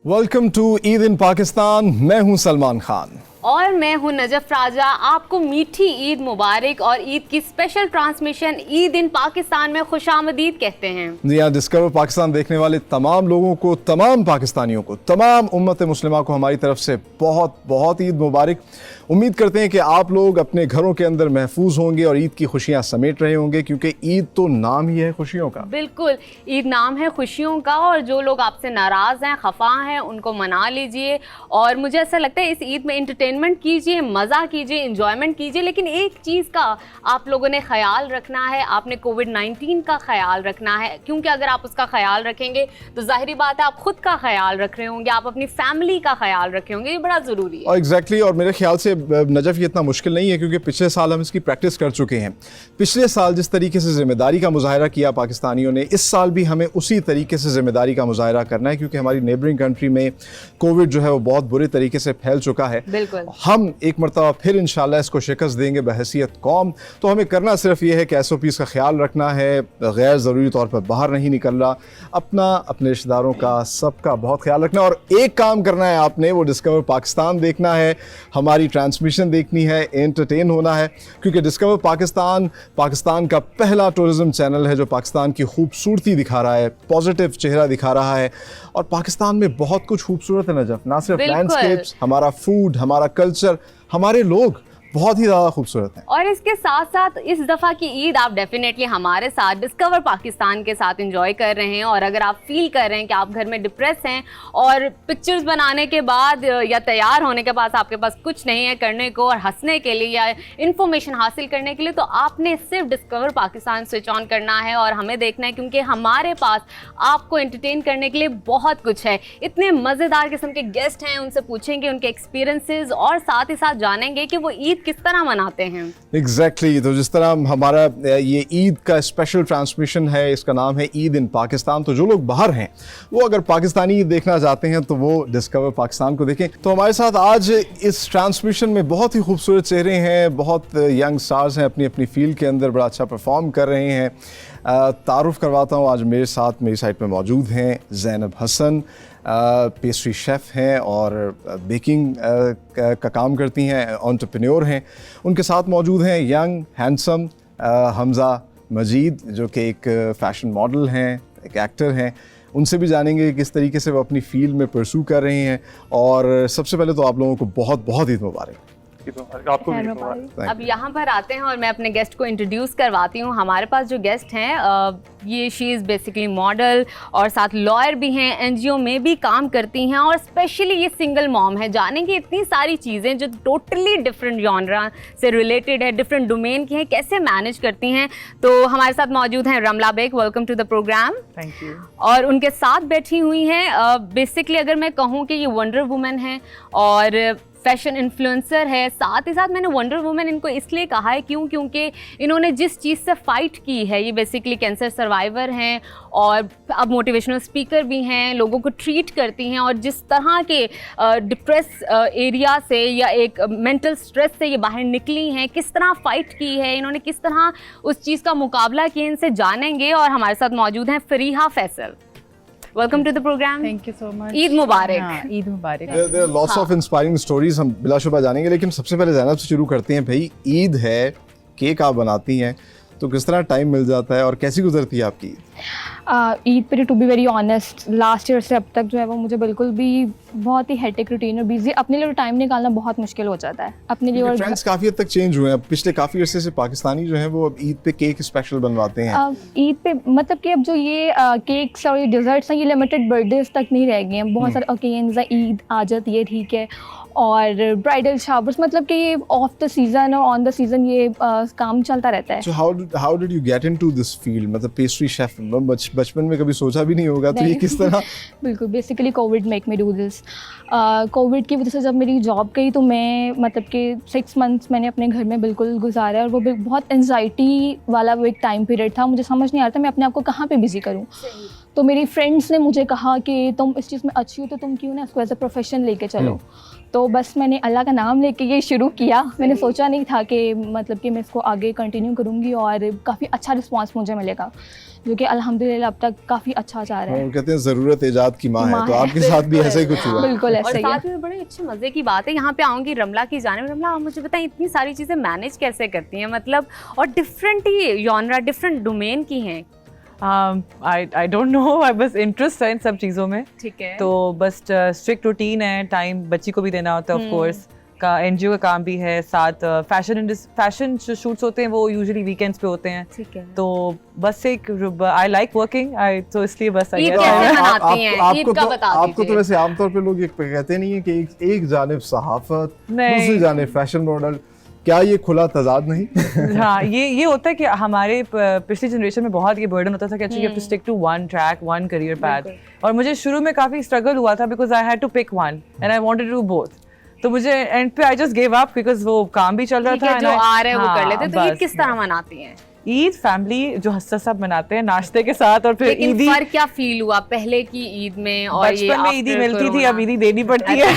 Welcome to Eid in Pakistan. मैं हूं सलमान खान और मैं हूं नजफ राजा। आपको मीठी ईद मुबारक और ईद की special transmission Eid in Pakistan में खुशामदीद कहते हैं। जी हाँ, डिस्कवर पाकिस्तान देखने वाले तमाम लोगों को, तमाम पाकिस्तानियों को, तमाम उम्मत मुस्लिमा को हमारी तरफ से बहुत बहुत ईद मुबारक। उम्मीद करते हैं कि आप लोग अपने घरों के अंदर महफूज होंगे और ईद की खुशियाँ समेट रहे होंगे, क्योंकि ईद तो नाम ही है खुशियों का। बिल्कुल, ईद नाम है खुशियों का, और जो लोग आपसे नाराज हैं, खफा हैं, उनको मना लीजिए। और मुझे ऐसा लगता है इस ईद में एंटरटेनमेंट कीजिए, मज़ा कीजिए, इंजॉयमेंट कीजिए, लेकिन एक चीज़ का आप लोगों ने ख्याल रखना है, आपने कोविड-19 का ख्याल रखना है, क्योंकि अगर आप उसका ख्याल रखेंगे तो जाहिर बात है आप खुद का ख्याल रख रहे होंगे, आप अपनी फैमिली का ख्याल रख रहे होंगे। ये बड़ा ज़रूरी है। एग्जैक्टली और मेरे ख्याल से नजफ ये इतना मुश्किल नहीं है, क्योंकि पिछले साल हम इसकी प्रैक्टिस कर चुके हैं। पिछले साल जिस तरीके से जिम्मेदारी का मुजाहरा किया पाकिस्तानियों ने, इस साल भी हमें उसी तरीके से जिम्मेदारी का मुजाहरा करना है, क्योंकि हमारी नेबरिंग कंट्री में कोविड जो है वो बहुत बुरे तरीके से फैल चुका है। बिल्कुल, हम एक मरतबा फिर इंशाल्लाह इसको शिकस्त देंगे बहैसियत कौम। तो हमें करना सिर्फ ये है कि SOPs का ख्याल रखना है, गैर ज़रूरी तौर पर बाहर नहीं निकलना, अपना, अपने रिश्तेदारों का, सबका बहुत ख्याल रखना। और एक काम करना है आपने, वो डिस्कवर पाकिस्तान देखना है, हमारी ट्रांसमिशन देखनी है, एंटरटेन होना है, क्योंकि डिस्कवर पाकिस्तान पाकिस्तान का पहला टूरिज्म चैनल है जो पाकिस्तान की खूबसूरती दिखा रहा है, पॉजिटिव चेहरा दिखा रहा है। और पाकिस्तान में बहुत कुछ खूबसूरत है नजफ, ना सिर्फ लैंडस्केप्स, हमारा फूड, हमारा कल्चर, हमारे लोग बहुत ही ज़्यादा खूबसूरत हैं। और इसके साथ साथ इस दफ़ा की ईद आप डेफिनेटली हमारे साथ डिस्कवर पाकिस्तान के साथ एंजॉय कर रहे हैं। और अगर आप फील कर रहे हैं कि आप घर में डिप्रेस हैं और पिक्चर्स बनाने के बाद या तैयार होने के बाद आपके पास कुछ नहीं है करने को और हंसने के लिए या इन्फॉर्मेशन हासिल करने के लिए, तो आपने सिर्फ डिस्कवर पाकिस्तान स्विच ऑन करना है और हमें देखना है, क्योंकि हमारे पास आपको एंटरटेन करने के लिए बहुत कुछ है। इतने मज़ेदार किस्म के गेस्ट हैं, उनसे पूछेंगे उनके एक्सपीरियंसेस और साथ ही साथ जानेंगे कि वो ईद किस तरह मनाते हैं। एग्जैक्टली तो जिस तरह हमारा ये ईद का स्पेशल ट्रांसमिशन है, इसका नाम है ईद इन पाकिस्तान। तो जो लोग बाहर हैं वो अगर पाकिस्तानी ईद देखना चाहते हैं तो वो डिस्कवर पाकिस्तान को देखें। तो हमारे साथ आज इस ट्रांसमिशन में बहुत ही खूबसूरत चेहरे हैं, बहुत यंग स्टार्स हैं, अपनी अपनी फील्ड के अंदर बड़ा अच्छा परफॉर्म कर रहे हैं। तारुफ करवाता हूँ, आज मेरे साथ मेरी साइड पे मौजूद हैं ज़ैनब हसन, पेस्ट्री शेफ़ हैं और बेकिंग का काम करती हैं, एंटरप्रेन्योर हैं। उनके साथ मौजूद हैं यंग हैंडसम हमज़ा मजीद, जो कि एक फ़ैशन मॉडल हैं, एक एक्टर हैं। उनसे भी जानेंगे किस तरीके से वो अपनी फील्ड में परसू कर रहे हैं। और सबसे पहले तो आप लोगों को बहुत बहुत ईद मुबारक। आपको भी। अब यहाँ पर आते हैं और मैं अपने गेस्ट को इंट्रोड्यूस करवाती हूँ। हमारे पास जो गेस्ट हैं ये शी इज़ बेसिकली मॉडल और साथ लॉयर भी हैं, NGO में भी काम करती हैं और स्पेशली ये सिंगल मॉम है। जानेंगे इतनी सारी चीज़ें जो टोटली डिफरेंट जॉनरा से रिलेटेड है, डिफरेंट डोमेन की हैं, कैसे मैनेज करती हैं। तो हमारे साथ मौजूद हैं Ramla Baig, welcome to the programme. Thank you. और उनके साथ बैठी हुई हैं बेसिकली अगर मैं कहूँ कि ये वंडर वुमन है और फैशन इन्फ्लुएंसर है। साथ ही साथ मैंने वंडर वुमन इनको इसलिए कहा है क्योंकि इन्होंने जिस चीज़ से फ़ाइट की है, ये बेसिकली कैंसर सर्वाइवर हैं और अब मोटिवेशनल स्पीकर भी हैं, लोगों को ट्रीट करती हैं। और जिस तरह के डिप्रेस एरिया से या एक मेंटल स्ट्रेस से ये बाहर निकली हैं, किस तरह फ़ाइट की है इन्होंने, किस तरह उस चीज़ का मुकाबला किया, इनसे जानेंगे। और हमारे साथ मौजूद हैं Fariha Faisal. Welcome to the programme. Thank you so much. Eid मुबारक। ईद मुबारक। There are lots of inspiring stories, हम बिलाशुबा जानेंगे, लेकिन सबसे पहले ज़ैनब से शुरू करते हैं। भाई ईद है, केक आप बनाती हैं, तो किस तरह टाइम मिल जाता है और कैसी गुजरती है आपकी ईद? ईद पर to be very honest last year से अब तक जो है वो मुझे बिल्कुल भी बहुत ही हेक्टिक रूटीन और बिजी, अपने लिए टाइम निकालना बहुत मुश्किल हो जाता है अपने लिए। और ट्रेंड्स काफ़ी हद तक चेंज हुए हैं पिछले काफ़ी अरसे से। पाकिस्तानी जो है वो अब ईद पे केक स्पेशल बनवाते हैं। ईद पे मतलब कि अब जो ये केक्स और ये डिज़र्ट्स हैं ये लिमिटेड बर्थडेज तक नहीं रह गए हैं। बहुत सारे ओकेजन्स हैं, ईद आ जाती है ठीक है, और ब्राइडल शावर्स, मतलब कि ये ऑफ द सीज़न और ऑन द सीज़न ये काम चलता रहता है। So how did you get into this field? मतलब पेस्ट्री शेफ बचपन में कभी सोचा भी नहीं होगा, तो ये किस तरह? बिल्कुल, basically Covid make me do this. Covid की वजह से जब मेरी जॉब गई तो मैं मतलब कि 6 मंथ्स मैंने अपने घर में बिल्कुल गुजारा, और वो बहुत एंजाइटी वाला वो एक टाइम पीरियड था। मुझे समझ नहीं आ रहा था मैं अपने आप को कहाँ पे बिज़ी करूँ। तो मेरी फ्रेंड्स ने मुझे कहा कि तुम इस चीज़ में अच्छी हो तो तुम क्यों ना इसको एज अ प्रोफेशन लेके चलो। तो बस मैंने अल्लाह का नाम लेके ये शुरू किया। मैंने सोचा नहीं था कि मतलब कि मैं इसको आगे कंटिन्यू करूँगी और काफ़ी अच्छा रिस्पांस मुझे मिलेगा, जो कि अल्हम्दुलिल्लाह अब तक काफ़ी अच्छा जा रहा है। वो कहते हैं ज़रूरत इजाद की माँ है, तो आपके साथ भी ऐसा ही कुछ हुआ? बिल्कुल ऐसा और ही है। साथ में बड़े अच्छे मजे की बात है, यहाँ पे आऊंगी रमला की जाने में। रमला, आप मुझे बताएं इतनी सारी चीजें मैनेज कैसे करती हैं, मतलब और डिफरेंट ही जॉनरा, डिफरेंट डोमेन की हैं। I don't know, I बस इंटरेस्ट है इन सब चीज़ों में, ठीक है। तो बस स्ट्रिक्ट रूटीन है, टाइम बच्ची को भी देना होता है ऑफ कोर्स, का एनजीओ का काम भी है, साथ फैशन जो शूट्स होते हैं वो यूजुअली वीकेंड्स पे होते हैं, ठीक है। तो बस एक आई लाइक वर्किंग, तो इसलिए बस ईद I कैसे guess- मनाती हैं? ईद का बता आपको तो दीजिए। वैसे आमतौर पे लोग ये कहते नहीं है कि एक जानिब सहाफत, नहीं। दूसरी जानिब फैशन मॉडल, क्या ये खुला तजाद नहीं? हाँ, ये होता है कि हमारे पिछली जनरेशन में बहुत ये बर्डन होता था कि अच्छा you have to stick to one track, one career path, और मुझे शुरू में काफ़ी स्ट्रगल हुआ था because I had to pick one and I wanted to do both. तो मुझे एंड पे I just give up because वो काम भी चल रहा ठीक था है, जो आ रहे हैं वो कर लेते हैं। तो ईद बस, किस तरह मनाती हैं? ईद फैमिली जो हस्सा सब मनाते हैं नाश्ते के साथ, और फिर लेकिन ईदी फर्क क्या फील हुआ पहले की ईद में और ये बचपन में ईदी after मिलती थी, कोरोना? अब ईदी देनी पड़ती है।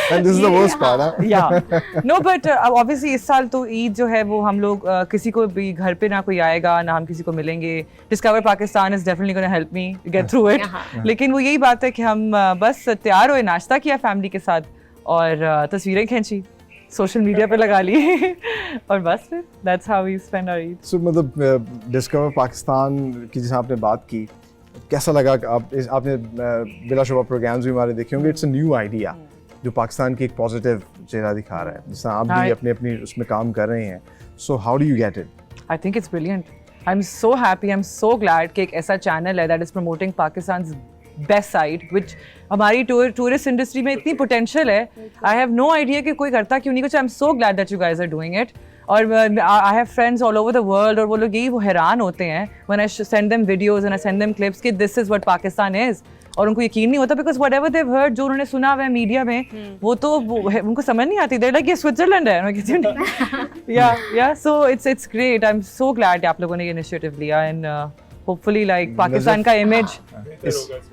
And this is the worst part, huh? या नो बट ऑब्वियसली इस साल तो ईद जो है वो हम लोग किसी को भी घर पे ना कोई आएगा ना हम किसी को मिलेंगे। Discover Pakistan is definitely gonna help me get through it, लेकिन वो यही बात है कि हम बस तैयार हुए, नाश्ता किया फैमिली के साथ और तस्वीरें खींची, सोशल मीडिया पे लगा ली और बस फिर that's how we spend our Eid. So मतलब डिस्कवर पाकिस्तान की जैसे आपने बात की, कैसा लगा कि आपने बिलाशुबा प्रोग्राम्स भी हमारे देखे होंगे। इट्स अ न्यू आइडिया जो पाकिस्तान की एक पॉजिटिव चेहरा दिखा रहा है, जिससे आप भी अपनी उसमें काम कर रहे हैं। So how do you get it? I think it's brilliant. I'm so happy, I'm so glad कि एक ऐसा चैनल है that is promoting Pakistan's best side, which हमारी टूरिस्ट इंडस्ट्री में इतनी पोटेंशियल है। I have no idea कि कोई करता क्यों नहीं कुछ। I'm so glad that you guys are doing it. और I have friends all over the world और वो लोग यही वो हैरान होते हैं when I send them videos and I send them clips कि this is what Pakistan is, और उनको यकीन नहीं होता because whatever they heard, जो उन्होंने सुना हुआ है मीडिया में वो तो उनको समझ नहीं आती। देयर लाइक ये स्विट्जरलैंड है। मैं कहती हूँ या so it's great. I am so glad आप लोगों ने ये इनिशिएटिव लिया एंड होपफुली लाइक पाकिस्तान का इमेज।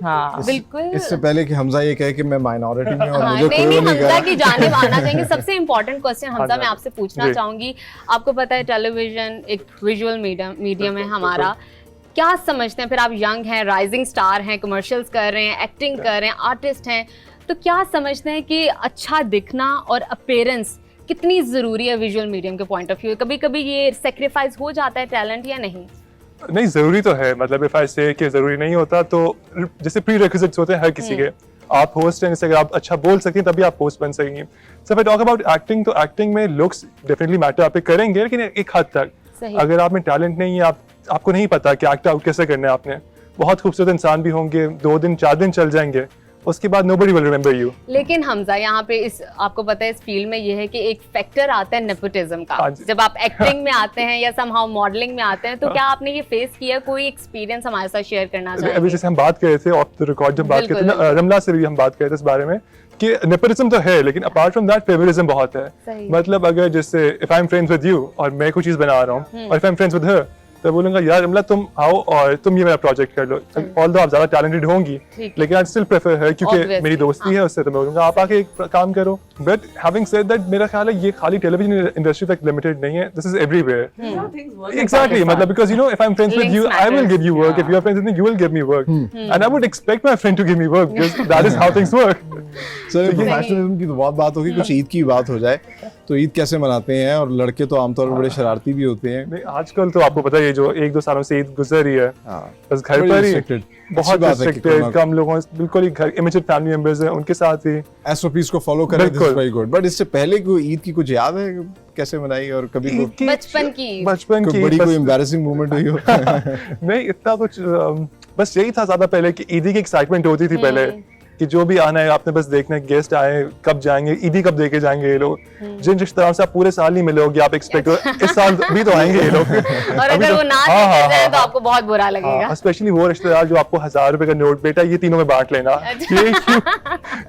हाँ बिल्कुल। इससे पहले कि हमजा ये कहे कि मैं माइनॉरिटी में और हाँ, मुझे नहीं कोई नहीं हमजा करा। की जानिब आना चाहेंगे। सबसे इम्पोर्टेंट क्वेश्चन हमजा मैं आपसे पूछना जी। चाहूंगी, आपको पता है टेलीविजन एक विजुअल मीडियम है हमारा, क्या समझते हैं फिर आप यंग हैं, राइजिंग स्टार हैं, कमर्शियल्स कर रहे हैं, एक्टिंग कर रहे हैं, आर्टिस्ट हैं, तो क्या समझते हैं कि अच्छा दिखना और अपीयरेंस कितनी ज़रूरी है विजुअल मीडियम के पॉइंट ऑफ व्यू? कभी कभी ये सेक्रीफाइस हो जाता है टैलेंट या नहीं? नहीं, ज़रूरी तो है। मतलब इफ़ आई से कि ज़रूरी नहीं होता तो जैसे प्री रिक्विजिट्स होते हैं हर किसी के। आप होस्ट हैं, जैसे अगर आप अच्छा बोल सकती हैं तभी आप होस्ट बन सकेंगी। सो आई टॉक अबाउट एक्टिंग, तो एक्टिंग में लुक्स डेफिनेटली मैटर आप पे करेंगे, लेकिन एक हद तक। सही। अगर आप में टैलेंट नहीं है, आपको नहीं पता कि एक्ट आउट कैसे करना है, आपने बहुत खूबसूरत इंसान भी होंगे, 2 दिन 4 दिन चल जाएंगे, उसके बाद nobody will remember you। लेकिन हमजा यहाँ पे इस आपको पता है इस फील्ड में ये है कि एक फैक्टर आता है नेपोटिज्म का। हाँ जी। जब आप एक्टिंग में आते हैं या समहाउ मॉडलिंग में आते हैं, तो क्या आपने ये फेस किया? कोई एक्सपीरियंस हमारे साथ शेयर करना अभी चाहेंगे? जैसे हम बात कर रहे थे ऑफ द रिकॉर्ड, जब बात करते थे ना, बिल्कुल। रमला से भी हम बात कर रहे थे इस बारे में कि नेपोटिज्म तो है, लेकिन अपार्ट फ्रॉम दैट फेवरिज्म बहुत है। सही। मतलब अगर जैसे if I am friends with you और मैं कोई चीज बना रहा हूँ और if I am friends with her, तो बोलूंगा यार रमला तुम आओ और तुम ये मेरा प्रोजेक्ट कर लो। ऑल्दो आप ज्यादा टैलेंटेड होंगी, ठीक। लेकिन आई स्टिल प्रेफर है क्योंकि Obviously, मेरी दोस्ती है उससे, तो मैं बोलूंगा आप आके एक काम करो। बट हैविंग सेड दैट, मेरा ख्याल है ये खाली टेलीविजन इंडस्ट्री तक लिमिटेड नहीं है, दिस इज एवरीवेयर। Exactly, मतलब because you know if I'm friends with Links you, I will matters. give you work. If you are friends with me, you will give me work. And I would expect my friend to give me work because that is how things work. चलिए professionalism की तो बहुत बात होगी, कुछ ईद की बात हो जाए। तो ईद कैसे मनाते हैं? और लड़के तो आमतौर पर बड़े शरारती भी होते हैं। नहीं, आजकल तो आपको पता है ये जो 1-2 सालों से ईद गुजर रही है, हाँ, बस घर बड़ी पर ही restricted। अच्छी बहुत बात है कि रिस्ट्रिक्टेड, कोरोना- कम लोगों, बिल्कुल ही घर इमीडिएट फैमिली मेंबर्स हैं उनके साथ ही। SOPs को फॉलो करें, दिस इज बिल्कुल। Very good. बट इससे पहले कोई ईद की कुछ याद है कैसे मनाई? और कभी बचपन की बचपन कोई की बड़ी बस- कोई एम्बैरेसिंग मोमेंट हुई हो? नहीं इतना कुछ, बस यही था ज्यादा पहले कि ईदी की एक्साइटमेंट होती थी पहले कि जो भी आना है आपने बस देखना है गेस्ट आए कब जाएंगे, ईदी कब देके जाएंगे ये लोग, जिन रिश्तेदारों से आप पूरे साल नहीं मिले होगे आप एक्सपेक्ट करो इस साल भी तो आएंगे ये लोग। और अगर वो ना देते जाए तो आपको बहुत बुरा लगेगा। स्पेशली वो रिश्तेदार जो आपको 1000 रुपए का नोट, बेटा ये तीनों में बांट लेना, ये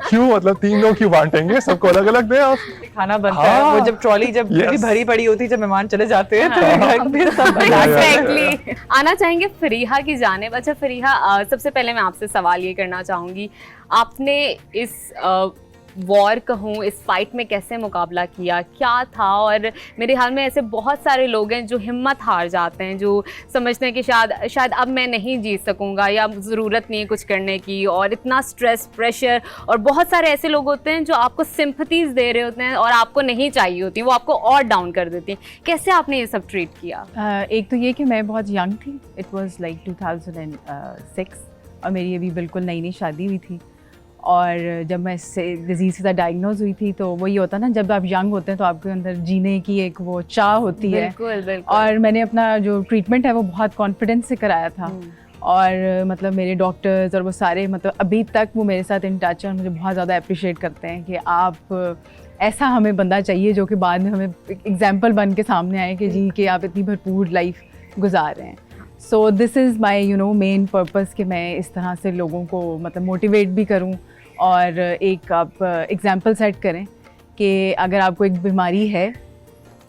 क्यों मतलब 3 लोग क्यों बांटेंगे, सबको अलग अलग दें आप। खाना बनता है, हाँ, वो जब ट्रॉली जब yes. पूरी भरी पड़ी होती है, जब मेहमान चले जाते हैं तो घर में सब Exactly. आना चाहेंगे फरीहा की जानिब। अच्छा फरीहा, सबसे पहले मैं आपसे सवाल ये करना चाहूँगी, आपने इस वॉर कहूँ, इस फाइट में कैसे मुकाबला किया, क्या था? और मेरे ख्याल में ऐसे बहुत सारे लोग हैं जो हिम्मत हार जाते हैं, जो समझते हैं कि शायद अब मैं नहीं जीत सकूँगा या ज़रूरत नहीं है कुछ करने की, और इतना स्ट्रेस, प्रेशर, और बहुत सारे ऐसे लोग होते हैं जो आपको सिंपथीज़ दे रहे होते हैं और आपको नहीं चाहिए होती, वो आपको और डाउन कर देती हैं। कैसे आपने ये सब ट्रीट किया? एक तो ये कि मैं बहुत यंग थी, इट वाज लाइक 2006 और मेरी अभी बिल्कुल नई नई शादी हुई थी, और जब मैं इससे डिज़ीज़ के साथ डायग्नोज हुई थी तो वही होता ना, जब आप यंग होते हैं तो आपके अंदर जीने की एक वो चाह होती है। बिल्कुल। और मैंने अपना जो ट्रीटमेंट है वो बहुत कॉन्फिडेंस से कराया था, और मतलब मेरे डॉक्टर्स और वो सारे मतलब अभी तक वो मेरे साथ इन टच है और मुझे बहुत ज़्यादा अप्रिशिएट करते हैं कि आप ऐसा हमें बंदा चाहिए जो कि बाद में हमें एग्जाम्पल बन के सामने आए कि जी कि आप इतनी भरपूर लाइफ गुजार रहे हैं। So this is my main purpose कि मैं इस तरह से लोगों को मतलब मोटिवेट भी करूं और एक आप एग्जाम्पल सेट करें कि अगर आपको एक बीमारी है,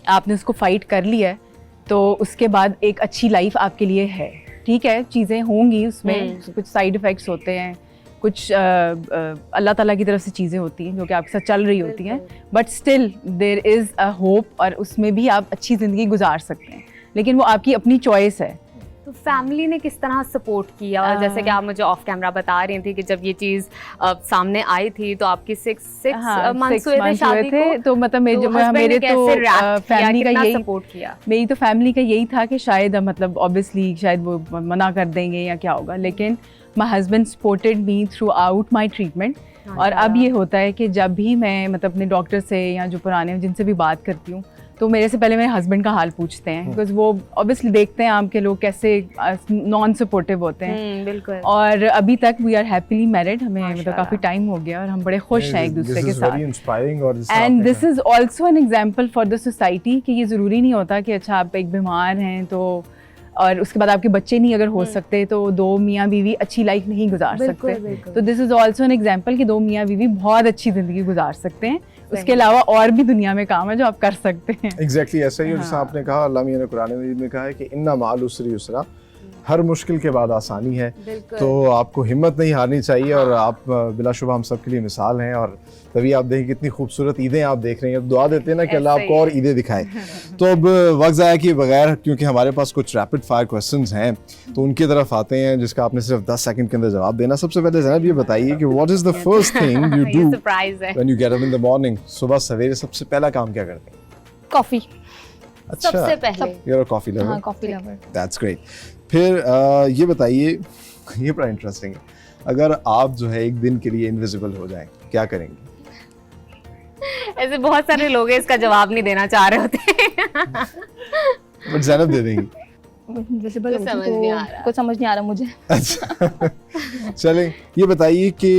आपने उसको फ़ाइट कर लिया है, तो उसके बाद एक अच्छी लाइफ आपके लिए है। ठीक है, चीज़ें होंगी उसमें, कुछ साइड इफ़ेक्ट्स होते हैं, कुछ अल्लाह ताला की तरफ से चीज़ें होती हैं जो कि आपके साथ चल रही होती हैं, but still there is a hope, और उसमें भी आप अच्छी ज़िंदगी गुजार सकते हैं, लेकिन वो आपकी अपनी चॉइस है। तो फैमिली ने किस तरह सपोर्ट किया? और जैसे कि आप मुझे ऑफ कैमरा बता रही थी कि जब ये चीज़ सामने आई थी तो आपकी 6 मंथ्स हुए थे शादी को, तो मतलब मेरे तो फैमिली का यही सपोर्ट किया? मेरी तो फैमिली का यही था कि शायद मतलब ऑब्वियसली शायद वो मना कर देंगे या क्या होगा, लेकिन my husband supported me through out my treatment. और अब ये होता है कि जब भी मैं मतलब अपने डॉक्टर से या जो पुराने जिनसे भी बात करती हूँ तो मेरे से पहले मेरे हस्बैंड का हाल पूछते हैं, बिकॉज वो ऑब्वियसली देखते हैं आपके लोग कैसे नॉन सपोर्टिव होते हैं। बिल्कुल। और अभी तक वी आर हैप्पीली मैरिड, हमें मतलब काफ़ी टाइम हो गया और हम बड़े खुश हैं एक दूसरे के साथ। And this is also an example for the society कि ये ज़रूरी नहीं होता कि अच्छा आप एक बीमार हैं तो और उसके बाद आपके बच्चे नहीं अगर हो सकते तो 2 मियाँ बीवी अच्छी लाइफ नहीं गुजार सकते। तो this is also an example कि 2 मियाँ बीवी बहुत अच्छी ज़िंदगी गुजार सकते हैं। उसके अलावा और भी दुनिया में काम है जो आप कर सकते हैं। एग्जैक्टली ऐसा ही है जैसा आपने कहा, अल्लाह मियां ने कुरान मजीद में कहा है कि इन्ना माल उसरी उसरा, हर मुश्किल के बाद आसानी है। तो आपको हिम्मत नहीं हारनी चाहिए, और आप बिलाशुबा हम सब के लिए मिसाल हैं, और तभी आप देखें कितनी खूबसूरत ईदें आप देख रही हैं। दुआ देते हैं ना कि अल्लाह आपको और ईदें दिखाए। तो अब वक्त ज़ाया किए बगैर, क्योंकि हमारे पास कुछ रैपिड फायर क्वेश्चंस हैं, तो उनकी तरफ आते हैं जिसका आपने सिर्फ 10 सेकंड के अंदर जवाब देना। सबसे पहले ज़ैनब ये बताइए कि what is the first thing you do when you get up in the morning? सुबह सवेरे सबसे पहला काम क्या करते हैं? कॉफ़ी। अच्छा, सबसे पहले you're a coffee lover? हाँ, कॉफ़ी लवर। That's great. फिर ये बताइए, ये बड़ा इंटरेस्टिंग है, अगर आप जो है एक दिन के लिए इनविजिबल हो जाएं, क्या करेंगे? ऐसे बहुत सारे लोग हैं इसका जवाब नहीं देना चाह रहे होते। बट ज़ैनब दे देंगी। इनविजिबल कुछ समझ नहीं आ रहा। कुछ समझ नहीं आ रहा मुझे। अच्छा चलें, ये बताइए कि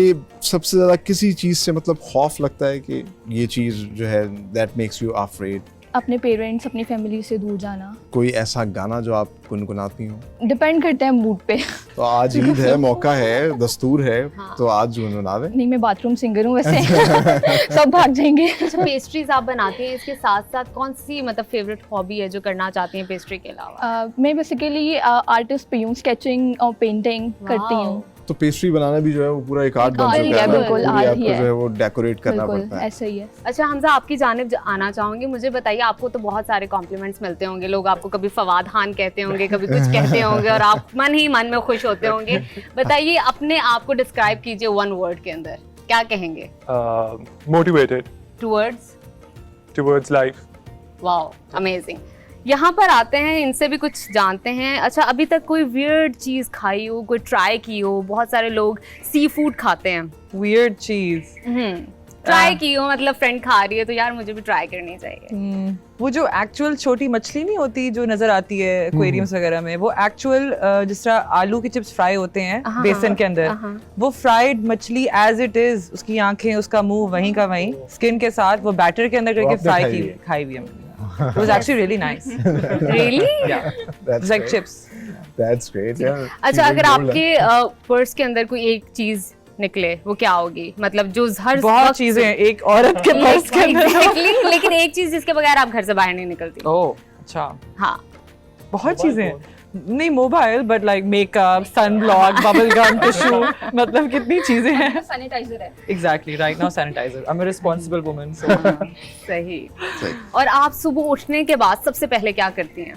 सबसे ज़्यादा किसी चीज़ से मतलब खौफ लगता है कि ये चीज़ जो है दैट मेक्स यू अफ्रेड? अपने पेरेंट्स, अपनी फैमिली से दूर जाना। कोई ऐसा गाना जो आप गुनगुनाती हो? डिपेंड करता है मूड पे। तो आज ईद है, मौका है, दस्तूर है, तो आज गुनगुना दें। नहीं, मैं बाथरूम सिंगर हूँ वैसे। सब भाग जाएंगे। अच्छा, पेस्ट्रीज आप बनाती हैं, इसके साथ साथ कौन सी मतलब फेवरेट हॉबी है जो करना चाहती हैं पेस्ट्री के अलावा? मैं बेसिकली आर्टिस्ट पे हूँ, स्केचिंग और पेंटिंग करती हूँ। तो पेस्ट्री बनाना भी जो है वो पूरा एक आर्ट बन आर्ट चुका है, बिल्कुल, पूरी आर्ट आपको ही है। जो है वो डेकोरेट करना बिल्कुल पड़ता है। ऐसा ही है। अच्छा हमजा, आपकी जानिब आना चाहूँगी। मुझे बताइए, आपको तो बहुत सारे कॉम्प्लीमेंट्स मिलते होंगे, लोग आपको कभी फवाद खान कहते होंगे, कभी कुछ कहते होंगे, और आप मन ही मन में खुश होते होंगे। बताइए, अपने आप को डिस्क्राइब कीजिए 1 वर्ड के अंदर, क्या कहेंगे? Motivated towards life. Wow, amazing. यहाँ पर आते हैं, इनसे भी कुछ जानते हैं। अच्छा, अभी तक कोई वियर्ड चीज़ खाई हो, कोई ट्राई की हो? बहुत सारे लोग सी फूड खाते हैं। Weird cheese. ट्राई की हो, मतलब फ्रेंड खा रही है तो यार मुझे भी ट्राई करनी चाहिए। वो जो एक्चुअल छोटी मछली नहीं होती जो नजर आती है एक्वेरियम्स वगैरह में, वो एक्चुअल जिस तरह आलू के चिप्स फ्राई होते हैं बेसन के अंदर, वो फ्राइड मछली एज इट इज, उसकी आंखें, उसका मुंह वहीं का वहीं, स्किन के साथ वो बैटर के अंदर करके फ्राई की खाई हुई हमने। It was actually really nice. Really? Yeah. It's like chips. That's great. Yeah. अच्छा, अगर आपके पर्स के अंदर कोई एक चीज निकले, वो क्या होगी? मतलब जो हर बहुत चीजें हैं एक औरत के पर्स के अंदर। Exactly, लेकिन एक चीज जिसके बगैर आप घर से बाहर नहीं निकलती। ओह अच्छा, हाँ, बहुत चीजें हैं। नहीं mobile, but like makeup, sunblock, bubble gum, tissue, मतलब कितनी चीजें हैं। सैनिटाइजर है। Exactly, right now sanitizer. I'm a responsible woman. So. सही। और आप सुबह उठने के बाद सबसे पहले क्या करती हैं?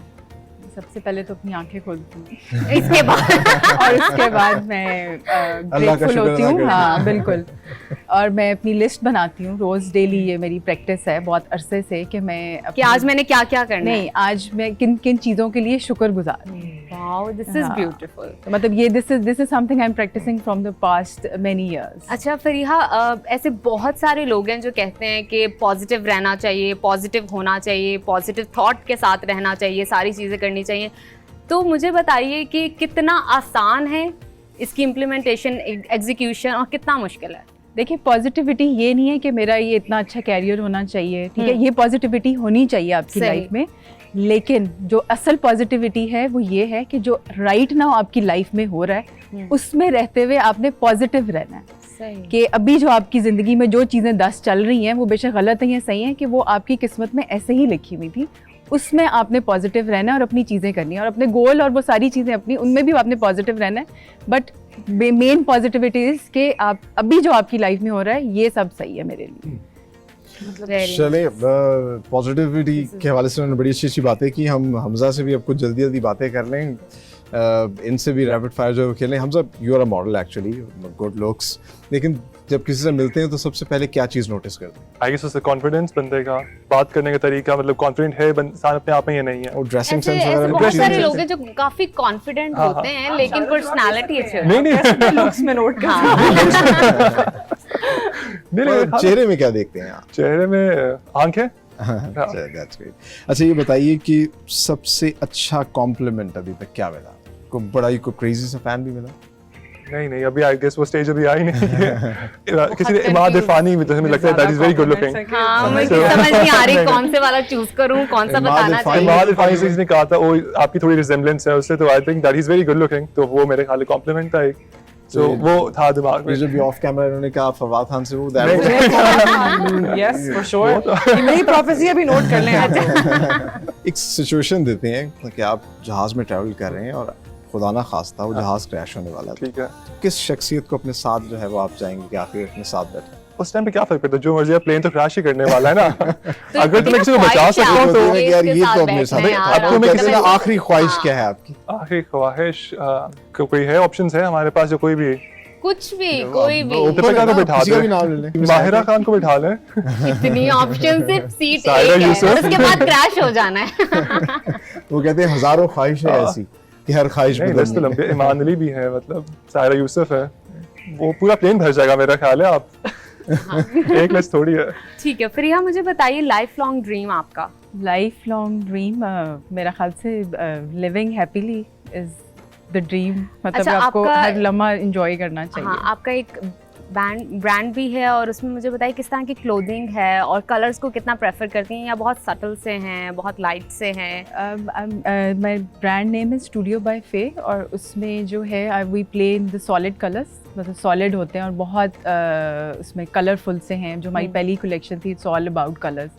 सबसे पहले तो अपनी आंखें खोलती हूँ इसके बाद और उसके बाद मैं अल्लाह का ग्रेटफुल शुक्र होती अदा हूँ। करती हाँ बिल्कुल। और मैं अपनी लिस्ट बनाती हूँ रोज, डेली, ये मेरी प्रैक्टिस है बहुत अरसे से कि मैं कि आज मैंने क्या क्या करना है। नहीं, आज मैं किन किन चीज़ों के लिए शुक्रगुजार हूँ। वाओ, दिस इज हाँ। ब्यूटीफुल। तो मतलब ये this is something I am practicing from the past many years. अच्छा फरीहा, ऐसे बहुत सारे लोग हैं जो कहते हैं कि पॉजिटिव रहना चाहिए, पॉजिटिव होना चाहिए, पॉजिटिव थॉट के साथ रहना चाहिए, सारी चीज़ें करनी चाहिए। तो मुझे बताइए कि कितना आसान है इसकी इम्प्लीमेंटेशन, एग्जीक्यूशन, और कितना मुश्किल है? देखिए, पॉजिटिविटी ये नहीं है कि मेरा ये इतना अच्छा कैरियर होना चाहिए, ठीक है, ये पॉजिटिविटी होनी चाहिए आपकी लाइफ में, लेकिन जो असल पॉजिटिविटी है वो ये है कि जो राइट नाउ आपकी लाइफ में हो रहा है उसमें रहते हुए आपने पॉजिटिव रहना है। कि अभी जो आपकी ज़िंदगी में जो चीज़ें 10 चल रही हैं वो बेशक गलत हैं या सही हैं, कि वो आपकी किस्मत में ऐसे ही लिखी हुई थी, उसमें आपने पॉजिटिव रहना है और अपनी चीज़ें करनी है और अपने गोल और वो सारी चीज़ें अपनी, उनमें भी आपने पॉजिटिव रहना है। बट मेन पॉजिटिविटी इज कि आप अभी जो आपकी लाइफ में हो रहा है ये सब सही है मेरे लिए। चले, पॉजिटिविटी के हवाले से उन्होंने बड़ी अच्छी अच्छी बातें की। हम हमजा से भी अब कुछ जल्दी जल्दी बातें कर लें, इनसे भी रैपिड फायर जो खेलें। Hamza, you are a model actually, good looks, लेकिन जब किसी से मिलते हैं तो सबसे पहले क्या चीज़ नोटिस करते हैं? आई गेस उससे कॉन्फिडेंस बंदे का, बात करने का तरीका, मतलब कॉन्फिडेंट है इंसान अपने आप में या नहीं है। और ड्रेसिंग ऐसे सेंस ऐसे वगैरह बहुत सारे चीज़ें? लोग हैं जो काफी कॉन्फिडेंट होते हैं लेकिन पर्सनालिटी अच्छी होती नहीं नहीं लुक्स में नोट कर। और चेहरे में क्या देखते हैं आप? चेहरे में आंखें। That's great. अच्छा, ये बताइए कि सबसे अच्छा कॉम्प्लीमेंट अभी तक क्या मिला? कोई बड़ा ही कोई क्रेजी सा फैन भी मिला? नहीं नहीं, अभी आई गेस वो स्टेज अभी आई नहीं है। किसी ने इमाद इरफानी में, तो हमें लगता है that is very good looking. हाँ, मुझे समझ नहीं आ रही कौन से वाला चूज करूं, कौन सा बताना चाहिए। इमाद इरफानी से किसी ने कहा था वो आपकी थोड़ी रिजेम्बलेंस है उससे, तो I think that is very good looking, तो वो मेरे ख्याल कॉम्प्लीमेंट था एक, तो वो था दिमाग में। ये जब भी ऑफ कैमरा उन्होंने कहा फवाद खान से, वो Yes, for sure. ये मेरी प्रोफेसी अभी नोट कर लें आज। एक सिचुएशन देते हैं कि आप जहाज में ट्रैवल कर रहे हैं और खुदा ना खास्ता वो जहाज क्रैश होने वाला है, ठीक है, किस शख्सियत को अपने साथ जो है वो आप चाहेंगे कि आखिर अपने साथ बैठे? उस टाइम पे क्या फर्क पड़ता है, जो मर्जी प्लेन तो क्रैश ही करने वाला है ना। अगर तुम किसी को बचा सको तो यार ये तो अपने साथ आपको मैं किसी का आखिरी ख्वाहिश क्या है आपकी? आखिरी ख्वाहिश कोई है, ऑप्शंस है हमारे पास जो कोई भी, कुछ भी, कोई भी, दीपिका को बिठा किसी का भी दे, नाम ले लें, माहिरा खान को बिठा लें। इतनी ऑप्शन, सिर्फ सीट सायरा एक है, यूसुफ। उसके बाद क्रैश हो जाना है। वो कहते हैं हजारों ख्वाहिशें ऐसी कि हर ख्वाहिश नहीं, लिस्ट तो बदलनी लंबी, ईमान अली भी है, मतलब सायरा यूसुफ है, वो पूरा प्लेन भर जाएगा मेरा ख्याल है। आप एक लिस्ट थोड़ी है। ठीक है फरीहा, मुझे बताइए लाइफ लॉन्ग ड्रीम आपका? लाइफ लॉन्ग ड्रीम मेरा ख्याल से living happily is the dream. मतलब अच्छा, आपको आपका- हर लम्हा एंजॉय करना चाहिए। हाँ, आपका एक ब्रांड भी है और उसमें मुझे बताइए किस तरह की क्लोथिंग है और कलर्स को कितना प्रेफर करती हैं, या बहुत सटल से हैं, बहुत लाइट से हैं? My brand name is studio by Fe और उसमें जो है we play in the solid colours, मतलब सॉलिड होते हैं और बहुत उसमें कलरफुल से हैं। जो हमारी पहली कलेक्शन थी, इट्स ऑल अबाउट कलर्स।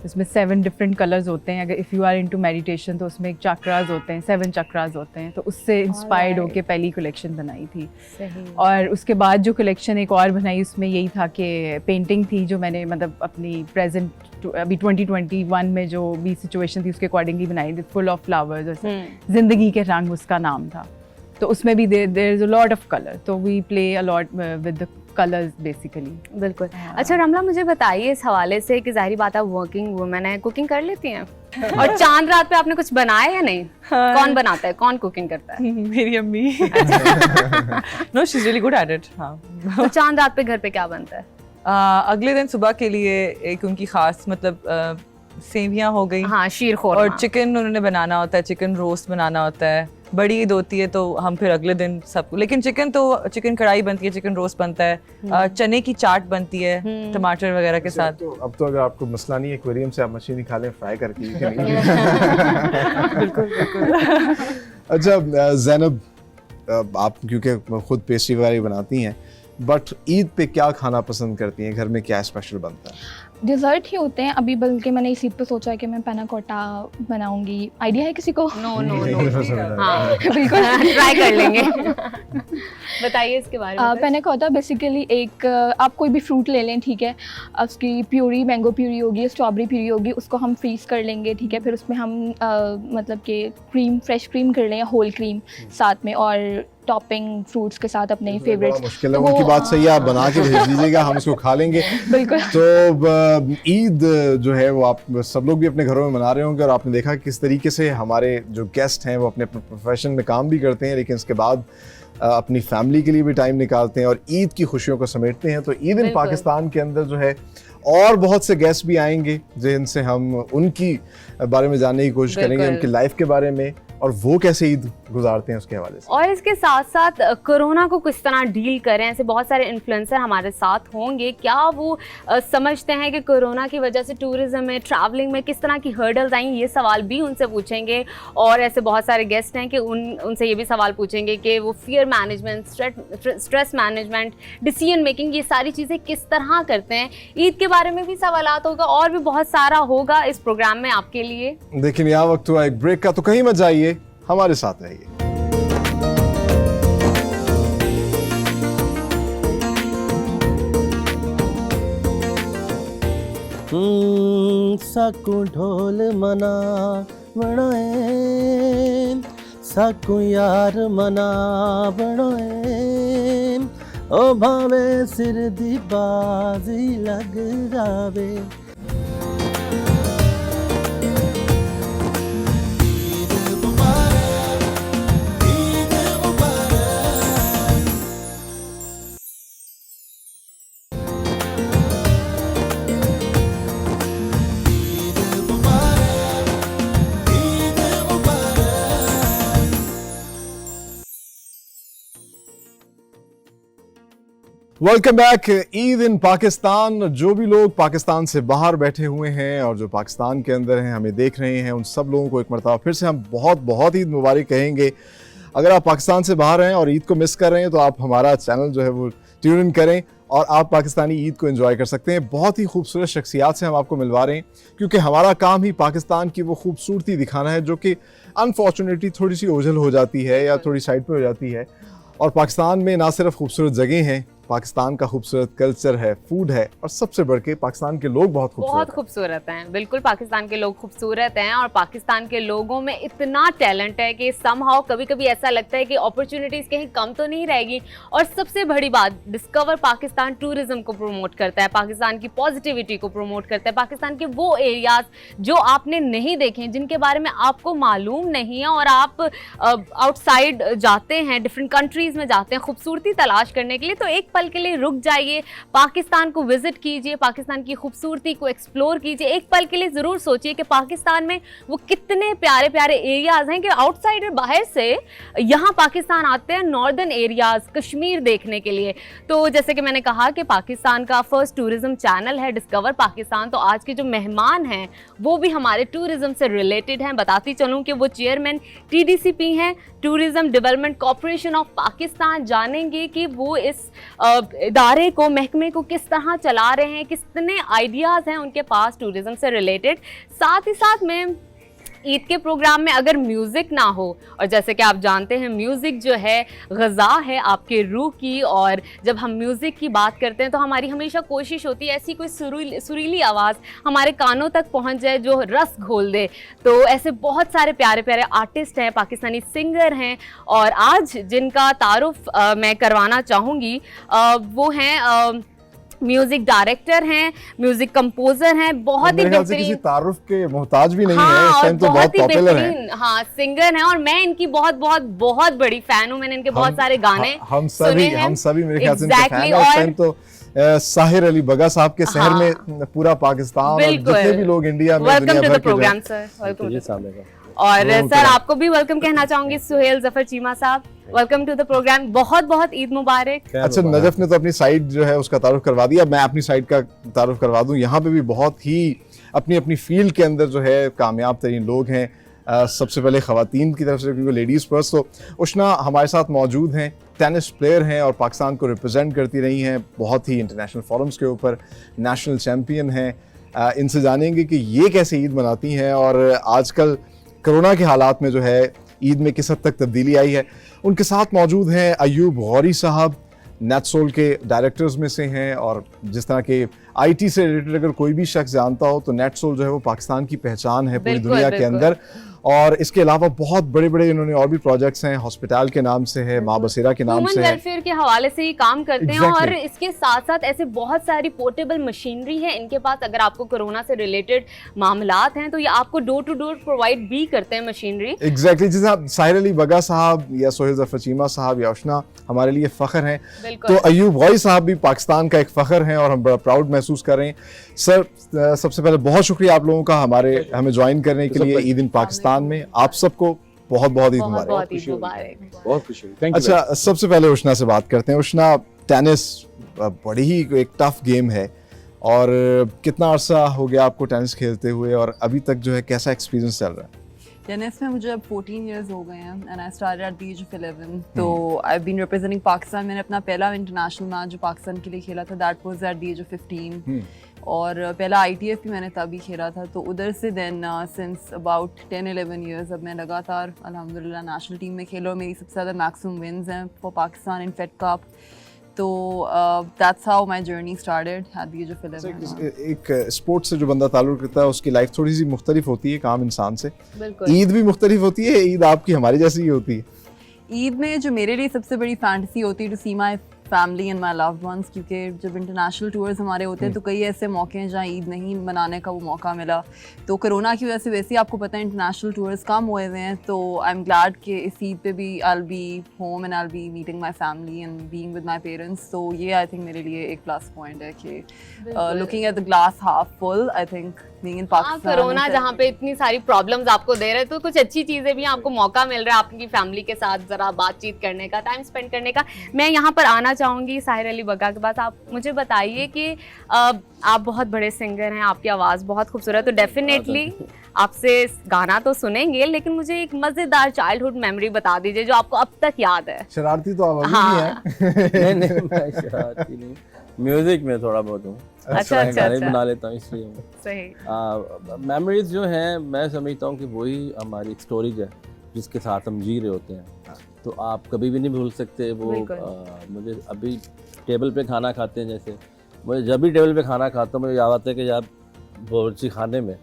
उसमें 7 डिफरेंट कलर्स होते हैं। अगर if you are into meditation तो उसमें चक्रास होते हैं, 7 चक्रास होते हैं, तो उससे इंस्पायर्ड होके पहली कलेक्शन बनाई थी। सही। और उसके बाद जो कलेक्शन एक और बनाई उसमें यही था कि पेंटिंग थी जो मैंने मतलब अपनी प्रेजेंट अभी 2021 में जो भी सिचुएशन थी उसके अकॉर्डिंगली बनाई थी, फुल ऑफ फ्लावर्स, जिंदगी के रंग उसका नाम था। तो उसमें भी there is a lot of colour, तो we play a lot with the colours basically. बिल्कुल। अच्छा रमला, मुझे बताइए इस हवाले से कि जाहिर बात है वर्किंग वुमेन है, कुकिंग कर लेती हैं? और चांद रात पे आपने कुछ बनाया या नहीं? कौन बनाता है, कौन कुकिंग करता है? मेरी अम्मी। No, she's really good at it. हाँ। तो चांद रात पे घर पे क्या बनता है? अगले दिन सुबह के लिए एक उनकी खास मतलब सेवियां हो गई हाँ, शीर खोरमा। और चिकन उन्होंने बनाना होता है, चिकन रोस्ट बनाना होता है। बड़ी ईद होती है तो हम फिर अगले दिन सबको, लेकिन चिकन कढ़ाई बनती है, चिकन रोस्ट बनता है, चने की चाट बनती है टमाटर वगैरह के साथ। तो अब तो अगर आपको मसला नहीं है, एक्वेरियम से आप मछली निकालें फ्राई करके। बिल्कुल बिल्कुल। अच्छा ज़ैनब, आप क्योंकि खुद पेस्ट्री वगैरह बनाती हैं, बट ईद पे क्या खाना पसंद करती हैं? घर में क्या स्पेशल बनता है? डिज़र्ट ही होते हैं अभी, बल्कि मैंने इसी पे सोचा है कि मैं पैना कोटा बनाऊंगी। आइडिया है किसी को? नो नो नो, हाँ बिल्कुल ट्राई कर लेंगे। बताइए इसके बारे में। पैना कोटा बेसिकली एक आप कोई भी फ्रूट ले लें, ठीक है, उसकी प्यूरी, मैंगो प्यूरी होगी, स्ट्रॉबेरी प्यूरी होगी, उसको हम फ्रीज़ कर लेंगे, ठीक है। फिर उसमें हम मतलब कि क्रीम, फ्रेश क्रीम कर लें या होल क्रीम साथ में, और टॉपिंग फ्रूट्स के साथ अपने फेवरेट्स। मुश्किल है, उनकी बात सही है, आप बना के भेज दीजिएगा, हम इसको खा लेंगे। बिल्कुल। तो ईद जो है वो आप सब लोग भी अपने घरों में मना रहे होंगे, और आपने देखा किस तरीके से हमारे जो गेस्ट हैं वो अपने प्रोफेशन में काम भी करते हैं, लेकिन इसके बाद अपनी फैमिली के लिए भी टाइम निकालते हैं और ईद की खुशियों को समेटते हैं। तो ईद इन पाकिस्तान के अंदर जो है और बहुत से गेस्ट भी आएंगे जिनसे हम उनकी बारे में जानने की कोशिश करेंगे, उनकी लाइफ के बारे में, और वो कैसे ईद गुजारते हैं उसके हवाले से। और इसके साथ साथ कोरोना को किस तरह डील करें। ऐसे बहुत सारे इन्फ्लुएंसर हमारे साथ होंगे, क्या वो समझते हैं कि कोरोना की वजह से टूरिज्म में, ट्रैवलिंग में किस तरह की हर्डल्स आई, ये सवाल भी उनसे पूछेंगे। और ऐसे बहुत सारे गेस्ट हैं कि उनसे ये भी सवाल पूछेंगे कि वो fear management, stress management, decision making, ये सारी चीज़ें किस तरह करते हैं। ईद के बारे में भी सवालात होगा और भी बहुत सारा होगा इस प्रोग्राम में आपके लिए। लेकिन यहाँ वक्त हुआ एक ब्रेक का, तो कहीं मत जाइए, हमारे साथ रहिए। साकू ढोल मना बनाए, साकू यार मना बनाए, ओ भावे सिर दी बाजी लग जावे। Welcome back. Eid in Pakistan. जो भी लोग पाकिस्तान से बाहर बैठे हुए हैं और जो पाकिस्तान के अंदर हैं, हमें देख रहे हैं, उन सब लोगों को एक मरतबा फिर से हम बहुत बहुत ईद मुबारक कहेंगे। अगर आप पाकिस्तान से बाहर हैं और ईद को मिस कर रहे हैं तो आप हमारा चैनल जो है वो ट्यून इन करें और आप पाकिस्तानी ईद को एंजॉय कर सकते हैं। बहुत ही खूबसूरत शख्सियात से हम आपको मिलवा रहे हैं, क्योंकि हमारा काम ही पाकिस्तान की वो खूबसूरती दिखाना है जो कि अनफॉर्चुनेटली थोड़ी सी ओझल हो जाती है या थोड़ी साइड पे हो जाती है। और पाकिस्तान में ना सिर्फ खूबसूरत जगह हैं, पाकिस्तान का खूबसूरत कल्चर है, फूड है, और सबसे बढ़ के पाकिस्तान के लोग बहुत खूबसूरत हैं। बिल्कुल, पाकिस्तान के लोग खूबसूरत हैं और पाकिस्तान के लोगों में इतना टैलेंट है कि समहाउ कभी कभी ऐसा लगता है कि अपॉर्चुनिटीज़ कहीं कम तो नहीं रहेगी। और सबसे बड़ी बात, डिस्कवर पाकिस्तान टूरिज्म को प्रमोट करता है, पाकिस्तान की पॉजिटिविटी को प्रमोट करता है, पाकिस्तान के वो एरियाज जो आपने नहीं देखे, जिनके बारे में आपको मालूम नहीं है, और आप आउटसाइड जाते हैं, डिफरेंट कंट्रीज़ में जाते हैं खूबसूरती तलाश करने के लिए, तो एक पल के लिए रुक जाइए, पाकिस्तान को विजिट कीजिए, पाकिस्तान की खूबसूरती को एक्सप्लोर कीजिए। एक पल के लिए ज़रूर सोचिए कि पाकिस्तान में वो कितने प्यारे प्यारे एरियाज़ हैं कि आउटसाइडर बाहर से यहाँ पाकिस्तान आते हैं नॉर्दर्न एरियाज़, कश्मीर देखने के लिए। तो जैसे कि मैंने कहा कि पाकिस्तान का फर्स्ट टूरिज्म चैनल है डिस्कवर पाकिस्तान, तो आज के जो मेहमान हैं वो भी हमारे टूरिज्म से रिलेटेड हैं। बताती चलूँ कि वो चेयरमैन TDCP हैं, tourism development corporation of Pakistan. जानेंगे कि वो इस इदारे को, महकमे को किस तरह चला रहे हैं, कितने आइडियाज़ हैं उनके पास टूरिज्म से रिलेटेड। साथ ही साथ में ईद के प्रोग्राम में अगर म्यूज़िक ना हो, और जैसे कि आप जानते हैं म्यूज़िक जो है ग़ज़ा है आपके रूह की, और जब हम म्यूज़िक की बात करते हैं तो हमारी हमेशा कोशिश होती है ऐसी कोई सुरीली आवाज़ हमारे कानों तक पहुंच जाए जो रस घोल दे। तो ऐसे बहुत सारे प्यारे प्यारे आर्टिस्ट हैं, पाकिस्तानी सिंगर हैं, और आज जिनका तारुफ मैं करवाना चाहूँगी वो हैं म्यूजिक डायरेक्टर हैं, म्यूजिक कंपोजर हैं, बहुत ही मेरे ख्याल से किसी बेहतरीन। तारुफ के मोहताज भी नहीं है, हाँ, इस और टाइम तो बहुत बहुत ही पॉपुलर है। बेहतरीन हाँ सिंगर हैं, और मैं इनकी बहुत बहुत बहुत बड़ी फैन हूँ। मैंने इनके बहुत सारे गाने हम सुने हैं। सभी मेरे ख्याल से इनके Exactly, फैन हैं। इस और टाइम तो साहिर अली बगा साहब के शहर हाँ। में पूरा पाकिस्तान और बिल्कुल। जितने भी लोग इंडिया में वेलकम दुनिया टू भर द के जो है- प्रोग्राम सर, वेलकम जी टू। सामने और वो सर आपको भी वेलकम कहना चाहूंगी, सुहेल जफर चीमा साहब, वेलकम टू द प्रोग्राम। बहुत बहुत ईद मुबारक। अच्छा, नजफ ने तो अपनी साइड जो है उसका तारुफ करवा दिया, मैं अपनी साइड का तारुफ करवा दूं। यहाँ पे भी बहुत ही अपनी अपनी फील्ड के अंदर जो है कामयाब तरीन लोग हैं। सबसे पहले ख़वातीन की तरफ से, क्योंकि लेडीज़ फर्स्ट, तो उष्ना हमारे साथ मौजूद हैं, टेनिस प्लेयर हैं और पाकिस्तान को रिप्रेजेंट करती रही हैं बहुत ही इंटरनेशनल फोरम्स के ऊपर, नेशनल चैम्पियन हैं। इनसे जानेंगे कि ये कैसे ईद मनाती हैं और आजकल कोरोना के हालात में जो है ईद में किस हद तक तब्दीली आई है। उनके साथ मौजूद हैं अयूब गौरी साहब, नेटसोल के डायरेक्टर्स में से हैं, और जिस तरह के आईटी से रिलेटेड अगर कोई भी शख्स जानता हो तो नेटसोल जो है वो पाकिस्तान की पहचान है पूरी बिल्कुल, दुनिया के बिल्कुल। अंदर। और इसके अलावा बहुत बड़े बड़े इन्होंने और भी प्रोजेक्ट्स हैं, हॉस्पिटल के नाम से है, माँ बसेरा के नाम ह्यूमन से है। वेलफेयर के हवाले से ही काम करते हैं। Exactly. और इसके साथ साथ ऐसे बहुत सारी पोर्टेबल मशीनरी है इनके पास। अगर आपको कोरोना से रिलेटेड मामलात हैं तो ये आपको डोर टू डोर प्रोवाइड भी करते हैं मशीनरी। एग्जैक्टली, जिस आप साहिर अली बगा साहब या सोहेल जफर चीमा साहब या उष्ना हमारे लिए फ़ख्र हैं, बिल्कुल। तो अयूब गौरी साहब भी पाकिस्तान का एक फ़ख्र हैं और हम बड़ा प्राउड महसूस कर रहे हैं। सर, सबसे पहले बहुत शुक्रिया आप लोगों का हमें ज्वाइन करने के लिए ईद इन पाकिस्तान में। आप सबको बहुत बहुत ईद बहुत मुबारक। बहुत ईद मुबारक। बहुत खुशी हुई, थैंक यू। अच्छा, सबसे पहले उष्ना से बात करते हैं। उष्ना, टेनिस बड़ी ही एक टफ गेम है, और कितना अरसा हो गया आपको टेनिस खेलते हुए और अभी तक जो है कैसा एक्सपीरियंस चल रहा है? टेनिस में मुझे अब 14 इयर्स हो गए हैं and I started at the age of 11। तो I have been representing Pakistan. मैंने अपना पहला इंटरनेशनल मैच जो पाकिस्तान के लिए खेला था that was at the age of 15। और पहला ITF भी मैंने तभी खेला था। तो उधर से देन सिंस अबाउट 10-11 इयर्स अब मैं लगातार अल्हम्दुलिल्लाह नेशनल टीम में खेला और मेरी सबसे ज़्यादा मैक्सिमम विन्स हैं for Pakistan in Fed Cup. तो that's how my journey started at the age of 11। एक स्पोर्ट्स से जो बंदा ताल्लुक़ रखता है उसकी लाइफ थोड़ी सी मुख्तलिफ होती है काम इंसान से। बिल्कुल। ईद भी मुख्तलिफ होती है, ईद आपकी हमारी जैसी ही होती है। ईद में जो मेरे लिए सबसे बड़ी फैंटेसी होती है to see my family and my loved ones, क्योंकि जब इंटरनेशनल टूर्स हमारे होते हैं तो कई ऐसे मौके हैं जहाँ ईद नहीं मनाने का वो मौका मिला। तो कोरोना की वजह से वैसे ही आपको पता है इंटरनेशनल टूर्स कम हुए हुए हैं। तो आई एम ग्लैड कि इस ईद पे भी I will be home and I will be meeting my family and being with my parents. तो ये आई थिंक मेरे लिए एक प्लस पॉइंट है कि looking at the glass half full, I think being in हाँ, पाकिस्तान। कोरोना जहाँ पे इतनी सारी प्रॉब्लम्स आपको दे रहे हैं तो कुछ अच्छी चीजें भी आपको मौका मिल रहा है आपकी फैमिली के साथ जरा बातचीत करने का, टाइम स्पेंड करने का। मैं यहाँ पर आना चाहूँगी साहिर अली बगा के पास। आप मुझे बताइए कि आप बहुत बड़े सिंगर हैं, आपकी आवाज़ बहुत खूबसूरत, तो डेफिनेटली आपसे गाना तो सुनेंगे, लेकिन मुझे एक मज़ेदार चाइल्डहुड मेमोरी बता दीजिए जो आपको अब तक याद है। शरारती तो आप अभी हाँ। भी हैं। नहीं नहीं, मैं शरारती नहीं, म्यूजिक में थोड़ा बहुत हूँ। अच्छा, अच्छा, गाने अच्छा। बना लेता हूँ इसलिए हूँ। सही। मेमोरीज जो हैं मैं समझता हूँ कि वही हमारी स्टोरीज है जिसके साथ हम जी रहे होते हैं। तो आप कभी भी नहीं भूल सकते वो। बिल्कुल। मुझे अभी टेबल पे खाना खाते हैं, जैसे मुझे जब भी टेबल पे खाना खाता हूँ मुझे याद आता है कि जब बावर्ची खाने में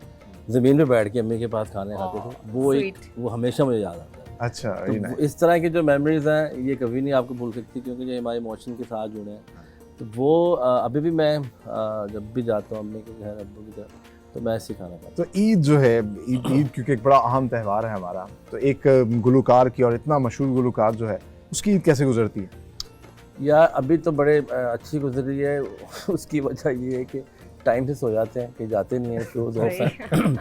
ज़मीन पे बैठ के अम्मी के पास खाने खाते थे, वो हमेशा मुझे याद आता है। अच्छा, तो very nice। इस तरह की जो मेमोरीज हैं ये कभी नहीं आपको भूल सकती, क्योंकि ये हमारे इमोशन के साथ जुड़े हैं। तो वो अभी भी मैं जब भी जाता हूँ अम्मी के घर, अब्बू के घर, तो मैं ऐसे खाना खाता तो ईद जो है, ईद क्योंकि एक बड़ा अहम त्यौहार है हमारा, तो एक गुलकार की और इतना मशहूर गुलकार जो है उसकी ईद कैसे गुजरती है? हूँ। या अभी तो बड़े अच्छी गुजर रही है। उसकी वजह ये है कि टाइम से सो जाते हैं, कि जाते नहीं हैं शोज ऑफ हैं।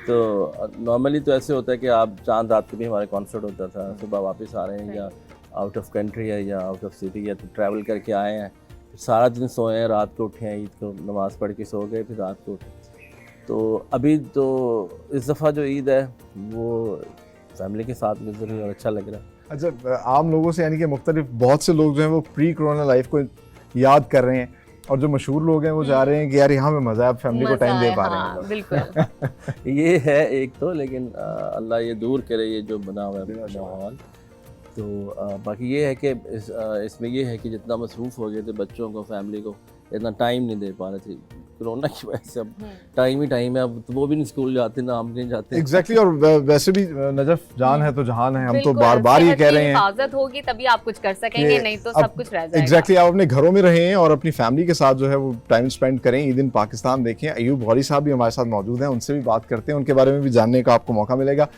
तो नॉर्मली तो ऐसे होता है कि आप चांद रात को भी हमारे कॉन्सर्ट होता था, सुबह वापस आ रहे हैं या आउट ऑफ कंट्री है या आउट ऑफ सिटी है, तो ट्रैवल करके आए हैं, फिर सारा दिन सोए हैं, रात को उठे हैं, ईद को नमाज़ पढ़ के सो गए, फिर रात को उठे। तो अभी तो इस दफ़ा जो ईद है वो फैमिली के साथ गुजर रही है और अच्छा लग रहा है। अच्छा, आम लोगों से यानी कि मुख्तलिफ बहुत से लोग जो हैं वो प्री कोरोना लाइफ को याद कर रहे हैं, और जो मशहूर लोग हैं वो जा रहे हैं कि यार यहाँ पे मज़ा है, फैमिली को टाइम दे पा रहे हैं। बिल्कुल। ये है एक तो, लेकिन अल्लाह ये दूर करे ये जो बना हुआ है माहौल। तो बाकी ये है कि इसमें ये है कि जितना मसरूफ़ हो गए थे बच्चों को, फैमिली को, इतना टाइम नहीं दे पा रहे थे। कोरोना की वजह से अब टाइम ही टाइम है, अब तो वो भी नहीं स्कूल जाते ना हम नहीं जाते। एग्जैक्टली और वैसे भी नजफ जान है तो जहान है, हम तो बिल्कुल, बार बार ये कह रहे हैं हिफाजत होगी तभी आप कुछ कर सकेंगे, नहीं तो सब कुछ रह जाएगा। एग्जैक्टली आप अपने घरों में रहें और अपनी फैमिली के साथ जो है वो टाइम स्पेंड करें। ईद इन पाकिस्तान देखें। अयूब गौरी साहब भी हमारे साथ मौजूद हैं, उनसे भी बात करते हैं, उनके बारे में भी जानने का आपको मौका मिलेगा।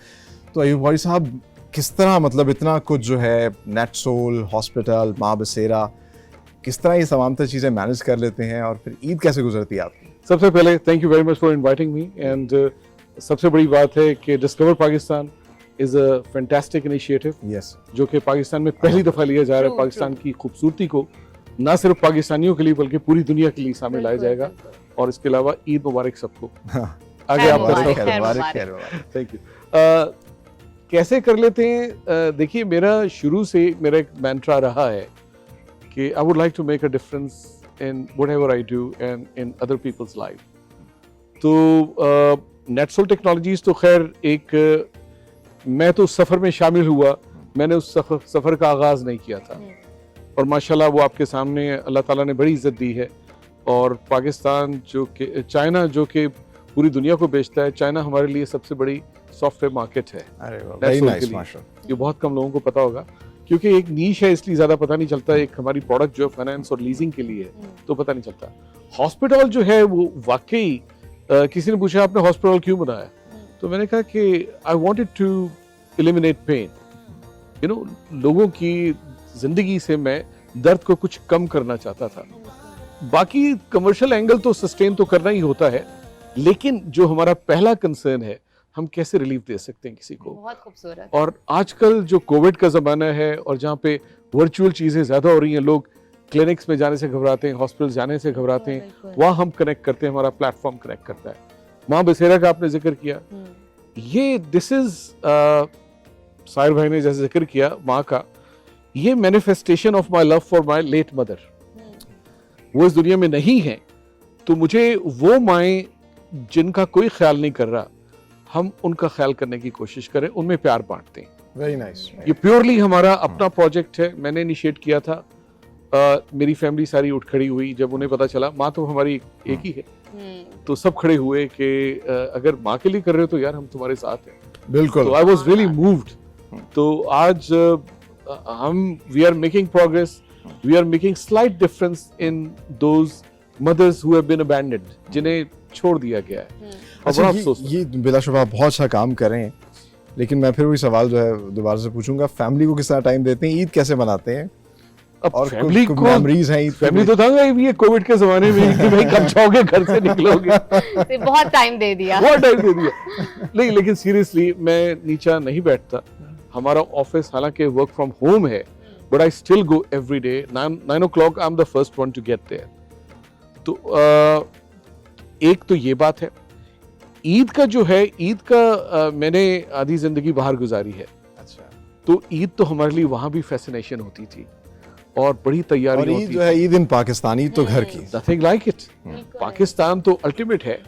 तो अयूब गौरी साहब, किस तरह मतलब इतना कुछ जो है नेटसोल, हॉस्पिटल, माँ बसेरा, किस तरह ये तमाम चीज़ें मैनेज कर लेते हैं और फिर ईद कैसे गुजरती है आपकी? सबसे पहले thank you very much for inviting me and सबसे बड़ी बात है कि discover Pakistan is a fantastic initiative yes, जो कि पाकिस्तान में पहली दफ़ा लिया जा रहा है। पाकिस्तान की खूबसूरती को ना सिर्फ पाकिस्तानियों के लिए बल्कि पूरी दुनिया के लिए सामने लाया जाएगा। और इसके अलावा ईद मुबारक सबको। आगे आप मुबारक, बताइए। खैर मुबारक। Thank you. कैसे कर लेते हैं? देखिए, मेरा शुरू से मेरा एक मैंट्रा रहा है कि I would like to make a difference in whatever I do and in other people's life. तो नेटसोल टेक्नोलॉजीज तो खैर एक मैं तो उस सफ़र में शामिल हुआ, मैंने उस सफ़र का आगाज़ नहीं किया था और माशाल्लाह वो आपके सामने अल्लाह ताला ने बड़ी इज़्ज़त दी है। और पाकिस्तान जो कि चाइना जो कि पूरी दुनिया को बेचता है, चाइना हमारे लिए सबसे बड़ी सॉफ्टवेयर मार्केट है। अरे वाह, That's very all nice, के लिए। माशाल्लाह। ये बहुत कम लोगों को पता होगा क्योंकि एक नीश है, इसलिए ज़्यादा पता नहीं चलता। एक हमारी प्रोडक्ट जो फाइनेंस और लीजिंग के लिए है तो पता नहीं चलता। हॉस्पिटल जो है वो वाकई किसी ने पूछा आपने हॉस्पिटल क्यों बनाया, तो मैंने कहा कि I wanted to eliminate pain, you know, लोगों की जिंदगी से मैं दर्द को कुछ कम करना चाहता था। बाकी कमर्शियल एंगल तो सस्टेन तो करना ही होता है, लेकिन जो हमारा पहला कंसर्न है, हम कैसे रिलीफ दे सकते हैं किसी को। बहुत खूबसूरत। और आजकल जो कोविड का ज़माना है और जहाँ पे वर्चुअल चीज़ें ज़्यादा हो रही हैं, लोग क्लिनिक्स में जाने से घबराते हैं, हॉस्पिटल जाने से घबराते हैं, वहाँ हम कनेक्ट करते हैं, हमारा प्लेटफॉर्म कनेक्ट करता है। माँ बसेरा का आपने जिक्र किया, ये दिस इज़ साहिर भाई ने जैसे जिक्र किया माँ का, ये manifestation of my love for my late mother. वो इस दुनिया में नहीं है तो मुझे वो माएँ जिनका कोई ख्याल नहीं कर रहा, हम उनका ख्याल करने की कोशिश करें, उनमें प्यार बांटते हैं। Very nice. ये प्योरली हमारा अपना प्रोजेक्ट है, मैंने इनिशिएट किया था। मेरी फैमिली सारी उठ खड़ी हुई जब उन्हें पता चला, माँ तो हमारी एक ही है, तो सब खड़े हुए कि अगर माँ के लिए कर रहे हो तो यार हम तुम्हारे साथ हैं। बिल्कुल। तो आई वाज रियली मूव्ड। तो आज हम we are making progress, we are making slight difference in those mothers who have been abandoned, जिन्हें छोड़ दिया गया है। और अच्छा, बड़ा अफसोस है। ये बिलाशुबा आप बहुत अच्छा काम कर रहे हैं, लेकिन मैं फिर वही सवाल जो है दोबारा से पूछूंगा, फैमिली को किस तरह टाइम देते हैं, ईद कैसे मनाते हैं? अब और फैमिली को मेमोरीज हैं ईद की? फैमिली तो था ये कोविड के जमाने में कि भाई कब जाओगे घर से निकलोगे। बहुत टाइम दे दिया। बहुत टाइम दे दिया। नहीं, लेकिन सीरियसली मैं नीचा नहीं बैठता। हमारा ऑफिस हालांकि वर्क फ्रॉम होम है, but I still go every day 9 o'clock I am the first one to get there. तो एक तो ये बात है। ईद का जो है, ईद का मैंने आधी जिंदगी बाहर गुजारी है। अच्छा। तो ईद तो हमारे लिए वहां भी फैसिनेशन होती थी और बड़ी तैयारी और होती ईद जो है ईद इन पाकिस्तान, ईद तो घर की। Nothing like it. पाकिस्तान तो अल्टीमेट है।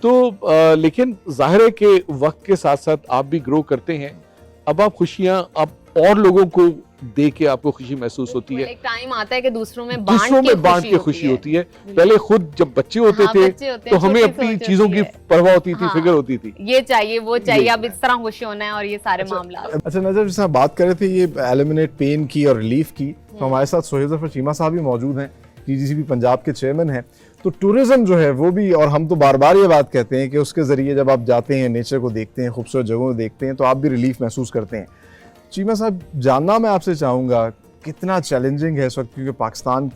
तो लेकिन जाहिर है कि वक्त के साथ साथ आप भी ग्रो करते हैं। अब आप खुशियां आप और लोगों को दे के आपको खुशी महसूस होती है। एक टाइम आता है कि दूसरों में बांट के खुशी होती है। पहले खुद जब बच्चे होते थे तो हमें अपनी चीजों की परवाह होती थी, फिक्र होती थी, ये चाहिए वो चाहिए, अब इस तरह खुशी होना है और ये सारे मामला। अच्छा नजर, जैसे आप बात कर रहे थे ये एलिमिनेट पेन की और रिलीफ की, तो हमारे साथ सोहेल जफर चीमा साहब भी मौजूद हैं, TGCB पंजाब के चेयरमैन हैं। तो टूरिज्म जो है वो भी, और हम तो बार बार ये बात कहते हैं कि उसके जरिए जब आप जाते हैं, नेचर को देखते हैं, खूबसूरत जगहों को देखते हैं, तो आप भी रिलीफ महसूस करते हैं। चीमा साहब, जानना मैं आपसे चाहूँगा कितना चैलेंजिंग है इस वक्त, क्योंकि पाकिस्तान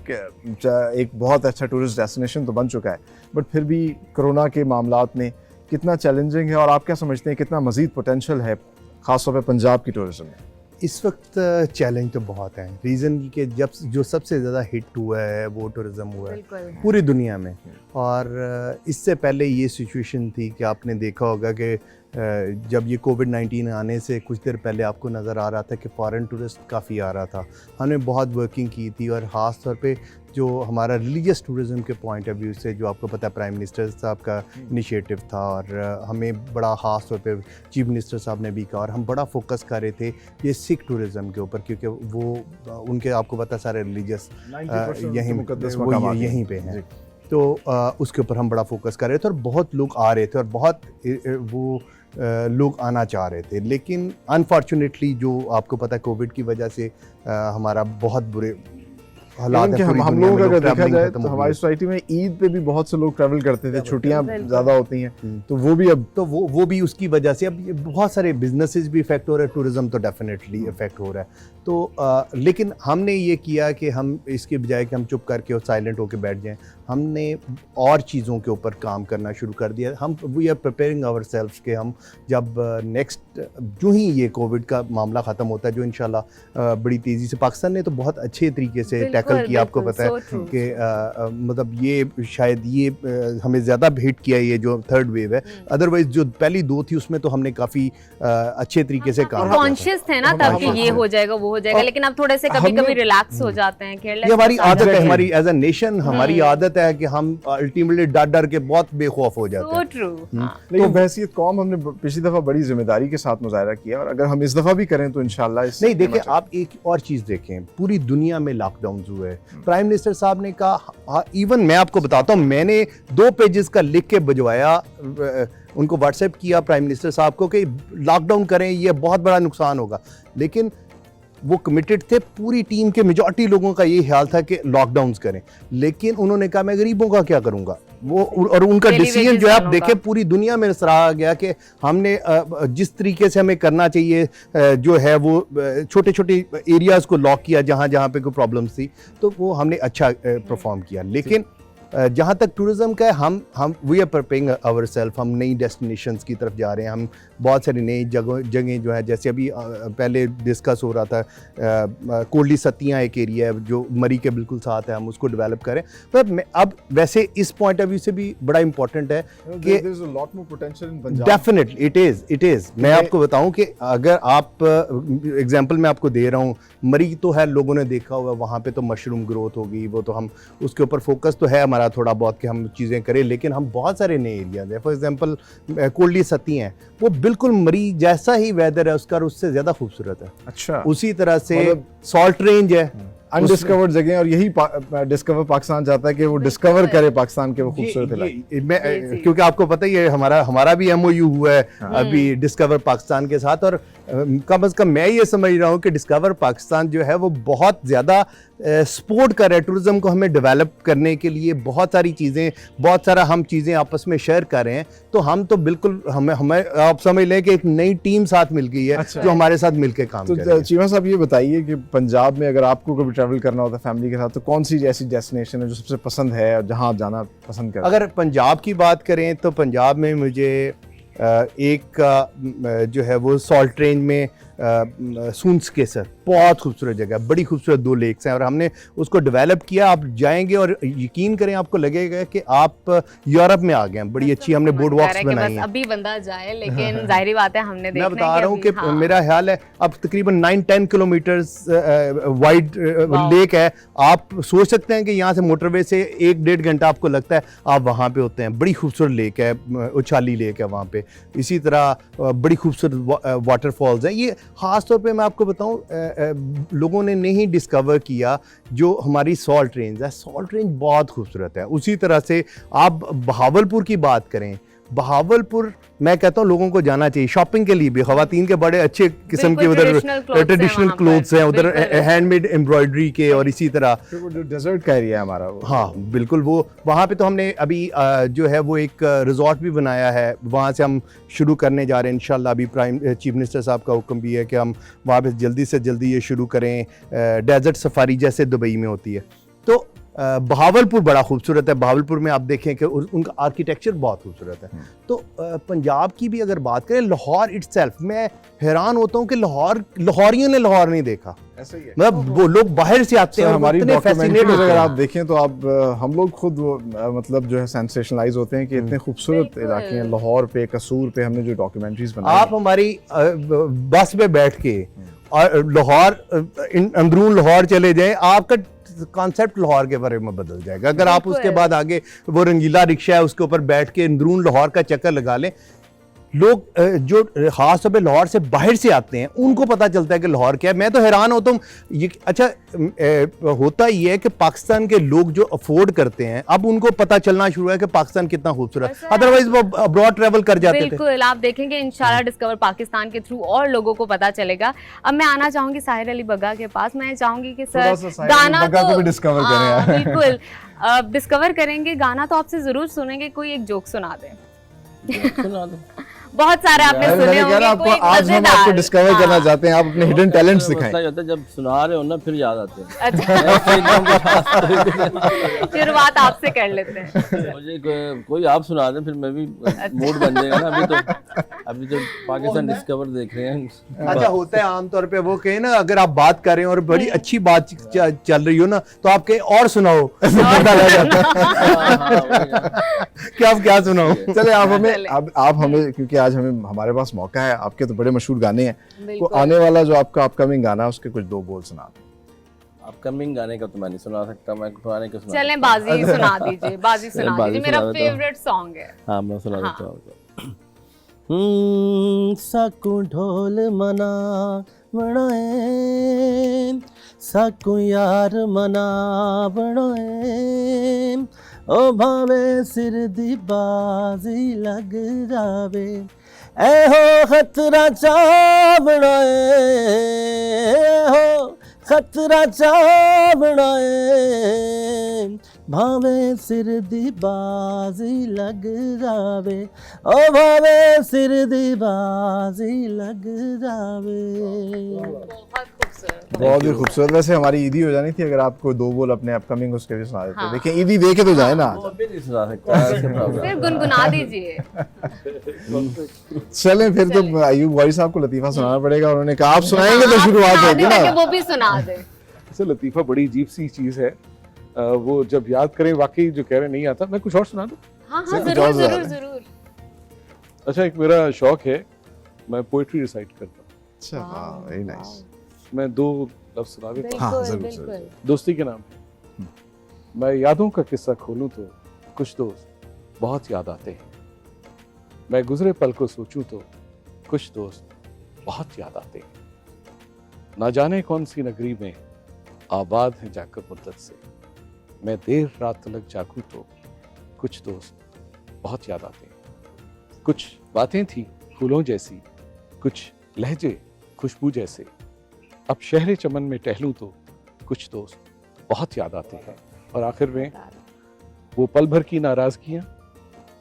एक बहुत अच्छा टूरिस्ट डेस्टिनेशन तो बन चुका है, बट फिर भी कोरोना के मामलात में कितना चैलेंजिंग है, और आप क्या समझते हैं कितना मज़ीद पोटेंशियल है ख़ासतौर पर पंजाब की टूरिज्म में? इस वक्त चैलेंज तो बहुत है। रीज़न कि जब जो सबसे ज़्यादा हिट हुआ है वो टूरिज़्म हुआ है पूरी दुनिया में। और इससे पहले ये सिचुएशन थी कि आपने देखा होगा कि जब ये कोविड-19 आने से कुछ देर पहले आपको नज़र आ रहा था कि फ़ॉरेन टूरिस्ट काफ़ी आ रहा था। हमने बहुत वर्किंग की थी, और ख़ास तौर पे जो हमारा रिलीजियस टूरिज़म के पॉइंट ऑफ व्यू से, जो आपको पता है प्राइम मिनिस्टर साहब का इनिशिएटिव था, और हमें बड़ा ख़ास तौर पे चीफ मिनिस्टर साहब ने भी कहा, और हम बड़ा फोकस कर रहे थे ये सिख टूरिज़म के ऊपर, क्योंकि वो उनके आपको पता है सारे रिलीजियस यहीं पे हैं। तो उसके ऊपर हम बड़ा फोकस कर रहे थे और बहुत लोग आ रहे थे और बहुत वो लोग आना चाह रहे थे, लेकिन अनफॉर्चुनेटली जो आपको पता है कोविड की वजह से हमारा बहुत बुरे हालात Even कि हम लोगों का अगर देखा जाए तो हमारी सोसाइटी में ईद पे भी बहुत से लोग ट्रैवल करते थे, छुट्टियां ज़्यादा होती हैं, तो वो भी अब तो वो भी उसकी वजह से अब ये बहुत सारे बिजनेसेस भी इफेक्ट हो रहे हैं, टूरिज्म तो डेफिनेटली इफेक्ट हो रहा है। तो लेकिन हमने ये किया कि हम इसके बजाय कि हम चुप करके और साइलेंट होकर बैठ जाएं, हमने और चीज़ों के ऊपर काम करना शुरू कर दिया। हम we are preparing our self कि हम जब नेक्स्ट जो ही ये कोविड का मामला ख़त्म होता है, जो इंशाल्लाह बड़ी तेज़ी से पाकिस्तान ने तो बहुत अच्छे तरीके से टैकल किया, आपको पता है कि मतलब ये शायद ये हमें ज़्यादा हिट किया ये जो थर्ड वेव है, अदरवाइज जो पहली दो थी उसमें तो हमने काफ़ी अच्छे तरीके से काम कॉन्शियस थे ना तब कि ये हो जाएगा वो हो जाएगा, लेकिन अब थोड़े से कभी-कभी रिलैक्स हो जाते हैं, ये हमारी आदत है, हमारी एज अ नेशन हमारी आदत है कि हम अल्टीमेटली डर के बहुत बेखौफ हो जाते हैं। So true. लेकिन बहैसियत कौम हमने पिछली दफ़ा बड़ी जिम्मेदारी के साथ मुजाहरा किया और अगर हम इस दफ़ा भी करें तो इंशाल्लाह नहीं, देखिए आप एक और चीज़ देखें, पूरी दुनिया में लॉकडाउन हुए हैं। प्राइम मिनिस्टर साहब ने कहा, इवन मैं आपको बताता हूँ, मैंने 2 पेजेस का लिख के भिजवाया, उनको व्हाट्सएप किया प्राइम मिनिस्टर साहब को कि लॉकडाउन करें, ये बहुत बड़ा नुकसान होगा, लेकिन वो कमिटेड थे। पूरी टीम के मेजॉरिटी लोगों का ये ख्याल था कि लॉकडाउन करें, लेकिन उन्होंने कहा मैं गरीबों का क्या करूंगा, वो और उनका डिसीजन जो है आप देखें पूरी दुनिया में सराहा गया कि हमने जिस तरीके से हमें करना चाहिए जो है वो छोटे छोटे एरियाज़ को लॉक किया जहाँ जहाँ पे कोई प्रॉब्लम्स थी, तो वो हमने अच्छा परफॉर्म किया। लेकिन जहाँ तक टूरिज़्म का है, हम we are preparing our self, हम नई डेस्टिनेशंस की तरफ जा रहे हैं, हम बहुत सारी नई जगह जो है, जैसे अभी पहले डिस्कस हो रहा था कोल्डी सतियाँ एक एरिया है जो मरी के बिल्कुल साथ है, हम उसको डेवलप करें। पर अब वैसे इस पॉइंट ऑफ व्यू से भी बड़ा इंपॉर्टेंट है कि डेफिनेटली इट इज़ मैं आपको बताऊं कि अगर आप एग्जांपल मैं आपको दे रहा हूं, मरी तो है, लोगों ने देखा होगा, वहाँ पे तो मशरूम ग्रोथ होगी, वो तो हम उसके ऊपर फोकस तो है हमारा थोड़ा बहुत कि हम चीज़ें करें, लेकिन हम बहुत सारे नए एरियाज हैं, फॉर एग्जांपल कोल्डी सती हैं, वो बिल्कुल मरी जैसा ही वेदर है उसका, उससे ज़्यादा खूबसूरत है। अच्छा, उसी तरह से सॉल्ट रेंज है, अनडिस्कवर्ड जगह, और यही डिस्कवर पाकिस्तान चाहता है कि वो डिस्कवर करे पाकिस्तान के वो खूबसूरत इलाके। क्योंकि आपको पता ही है हमारा भी MOU हुआ है अभी डिस्कवर पाकिस्तान के साथ, और कम से कम मैं ये समझ रहा हूँ कि डिस्कवर पाकिस्तान जो है वो बहुत ज़्यादा सपोर्ट कर रहा है टूरिज़्म को, हमें डेवलप करने के लिए बहुत सारी चीज़ें, बहुत सारा हम चीज़ें आपस में शेयर कर रहे हैं। तो हम तो बिल्कुल हमें आप समझ लें कि एक नई टीम साथ मिल गई है। अच्छा। जो हमारे साथ मिलकर काम कर रही है। चीमा साहब ये बताइए कि पंजाब में अगर आपको कभी ट्रैवल करना होता है फैमिली के साथ, तो कौन सी ऐसी डेस्टिनेशन है जो सबसे पसंद है और जहाँ आप जाना पसंद करें? अगर पंजाब की बात करें तो पंजाब में मुझे एक जो है वो सॉल्ट रेंज में सूंस केसर, बहुत खूबसूरत जगह है, बड़ी खूबसूरत 2 लेक्स हैं और हमने उसको डेवलप किया। आप जाएंगे और यकीन करें आपको लगेगा कि आप यूरोप में आ गए हैं। बड़ी अच्छी हमने बोर्ड वॉक्स बनाई हैं। अभी बंदा जाए, लेकिन जाहिर बात है हमने देखना है। मैं बता रहा हूँ कि मेरा ख्याल है अब तकरीबन 9-10 किलोमीटर्स वाइड लेक है। आप सोच सकते हैं कि यहाँ से मोटरवे से 1-1.5 घंटा आपको लगता है, आप वहाँ पे होते हैं। बड़ी खूबसूरत लेक है, उछाली लेक है वहाँ पे। इसी तरह बड़ी खूबसूरत वाटरफॉल्स हैं। ये ख़ास तौर पे मैं आपको बताऊं, लोगों ने नहीं डिस्कवर किया जो हमारी सॉल्ट रेंज है। सॉल्ट रेंज बहुत खूबसूरत है। उसी तरह से आप बहावलपुर की बात करें, बहावलपुर मैं कहता हूँ लोगों को जाना चाहिए शॉपिंग के लिए भी। ख़वातीन के बड़े अच्छे किस्म के उधर ट्रेडिशनल क्लोथ्स हैं, उधर हैंडमेड एम्ब्रॉयडरी के, और इसी तरह जो डेजर्ट का एरिया है हमारा वो। हाँ बिल्कुल, वो वहाँ पे तो हमने अभी जो है वो एक रिजॉर्ट भी बनाया है, वहाँ से हम शुरू करने जा रहे हैं इंशाल्लाह। अभी चीफ मिनिस्टर साहब का हुक्म भी है कि हम वहाँ पे जल्दी से जल्दी ये शुरू करें, डेजर्ट सफारी जैसे दुबई में होती है। तो बहावलपुर बड़ा खूबसूरत है। बहावलपुर में आप देखें कि उनका आर्किटेक्चर बहुत खूबसूरत है। तो पंजाब की भी अगर बात करें, लाहौर इटसेल्फ, मैं हैरान होता हूँ कि लाहौरियों ने लाहौर नहीं देखा। ऐसा ही है, मतलब वो लोग बाहर से आते हैं। हमारी डॉक्यूमेंट्रीज अगर आप देखें तो आप हम लोग खुद मतलब जो है सेंसेशनलाइज होते हैं कि इतने खूबसूरत इलाके हैं। लाहौर पे, कसूर पे हमने जो डॉक्यूमेंट्रीज बनाई, आप हमारी बस में बैठ के और लाहौर अंदरून लाहौर चले जाएं, आपका कॉन्सेप्ट लाहौर के बारे में बदल जाएगा। अगर आप उसके बाद आगे वो रंगीला रिक्शा है उसके ऊपर बैठ के अंदरून लाहौर का चक्कर लगा लें, लोग जो खास तौर पे लाहौर से बाहर से आते हैं उनको पता चलता है कि लाहौर क्या है। मैं तो हैरान होता हूँ ये, अच्छा होता ये है कि पाकिस्तान के लोग जो अफोर्ड करते हैं अब उनको पता चलना शुरू है कि पाकिस्तान कितना खूबसूरत, अदरवाइज वो अब्रॉड ट्रैवल कर जाते थे। बिल्कुल, आप देखेंगे इंशाल्लाह डिस्कवर पाकिस्तान के थ्रू और लोगों को पता चलेगा। अब मैं आना चाहूंगी साहिर अली बग्गा के पास। मैं चाहूंगी कि सर गाना तो डिस्कवर करें। बिल्कुल डिस्कवर करेंगे, गाना तो आपसे जरूर सुनेंगे, कोई एक जोक सुना दें। सुना दो। बहुत सारे आपने सुने होंगे, आपको कोई आज हम आपको मजेदार। डिस्कवर करना चाहते हैं, आप अपने हिडन टैलेंट्स मसला दिखाएं। ये होता है जब सुना रहे हो ना फिर याद आते हैं। शुरुआत आपसे कर लेते हैं। मुझे कोई आप सुना दें फिर मैं भी मूड बन जाएगा ना। अभी तो पाकिस्तान डिस्कवर देख रहे हैं। अच्छा होता है आमतौर पे वो कहे ना अगर आप बात कर रहे हो और बड़ी अच्छी बात चल रही हो ना तो आप कहे और सुनाओ पता लग जाता है कि आप क्या सुनाओ। चले आप हमें क्योंकि आज हमें हमारे पास मौका है, आपके तो बड़े मशहूर गाने हैं, तो बिल्कुल। आने वाला जो आपका अपकमिंग गाना है उसके कुछ 2 बोल सुना दो। अपकमिंग गाने का तो मैं नहीं सुना सकता, मैं पुराने को सुना चलें बाजी सुना दीजिए, बाजी सुना बाजी दीजिए, मेरा सुना देता हूँ। फेवरेट सॉन्ग है। हाँ मैं सुना देता हूँ। साकू ढोल मना बनाए, साकू यार मना बनाए, ओ भावे सिर दी बाजी लग जावे, ए हो खतरा चा बनाए, हो खतरा चा बनाए, भावे सिर दी बाजी लग जावे, ओ भावे सिर दी बाजी लग जावे। बहुत ही खूबसूरत। वैसे हमारी ईदी हो जानी थी अगर आपको 2 बोल अपने अपकमिंग उसके भी सुना देते। हाँ। देखिए ईदी दे के तो जाए ना। वो अभी नहीं सुना सकता है, इसका प्रॉब्लम। फिर गुनगुना दीजिए। चलें फिर तो अयूब वारी साहब को लतीफा सुनाना पड़ेगा, उन्होंने कहा आप सुनाएंगे तो शुरुआत होगी ना। वो भी सुना दे। वैसे लतीफ़ा बड़ी अजीब सी चीज़ है, वो जब याद करें वाकई जो कह रहे नहीं आता। मैं कुछ और सुना दूं? हाँ चलो, जरूर जाओ, जरूर जाओ। जरूर। अच्छा एक मेरा शौक है, मैं पोइट्री रिसाइट करता हूँ। अच्छा, हाँ, वेरी नाइस। मैं 2 लफ्ज़ सुना देता हूँ। हाँ, बिल्कुल जरूर, बिल्कुल। जरूर। दोस्ती के नाम पे। मैं यादों का किस्सा खोलूं तो कुछ दोस्त बहुत याद आते हैं, मैं गुजरे पल को सोचूं तो कुछ दोस्त बहुत याद आते हैं, ना जाने कौन सी नगरी में आबाद है जाकर मुद्दत से, मैं देर रात तक जागूं तो कुछ दोस्त बहुत याद आते हैं, कुछ बातें थी फूलों जैसी, कुछ लहजे खुशबू जैसे, अब शहर चमन में टहलूं तो कुछ दोस्त बहुत याद आते हैं। और आखिर में वो पल भर की नाराजगियां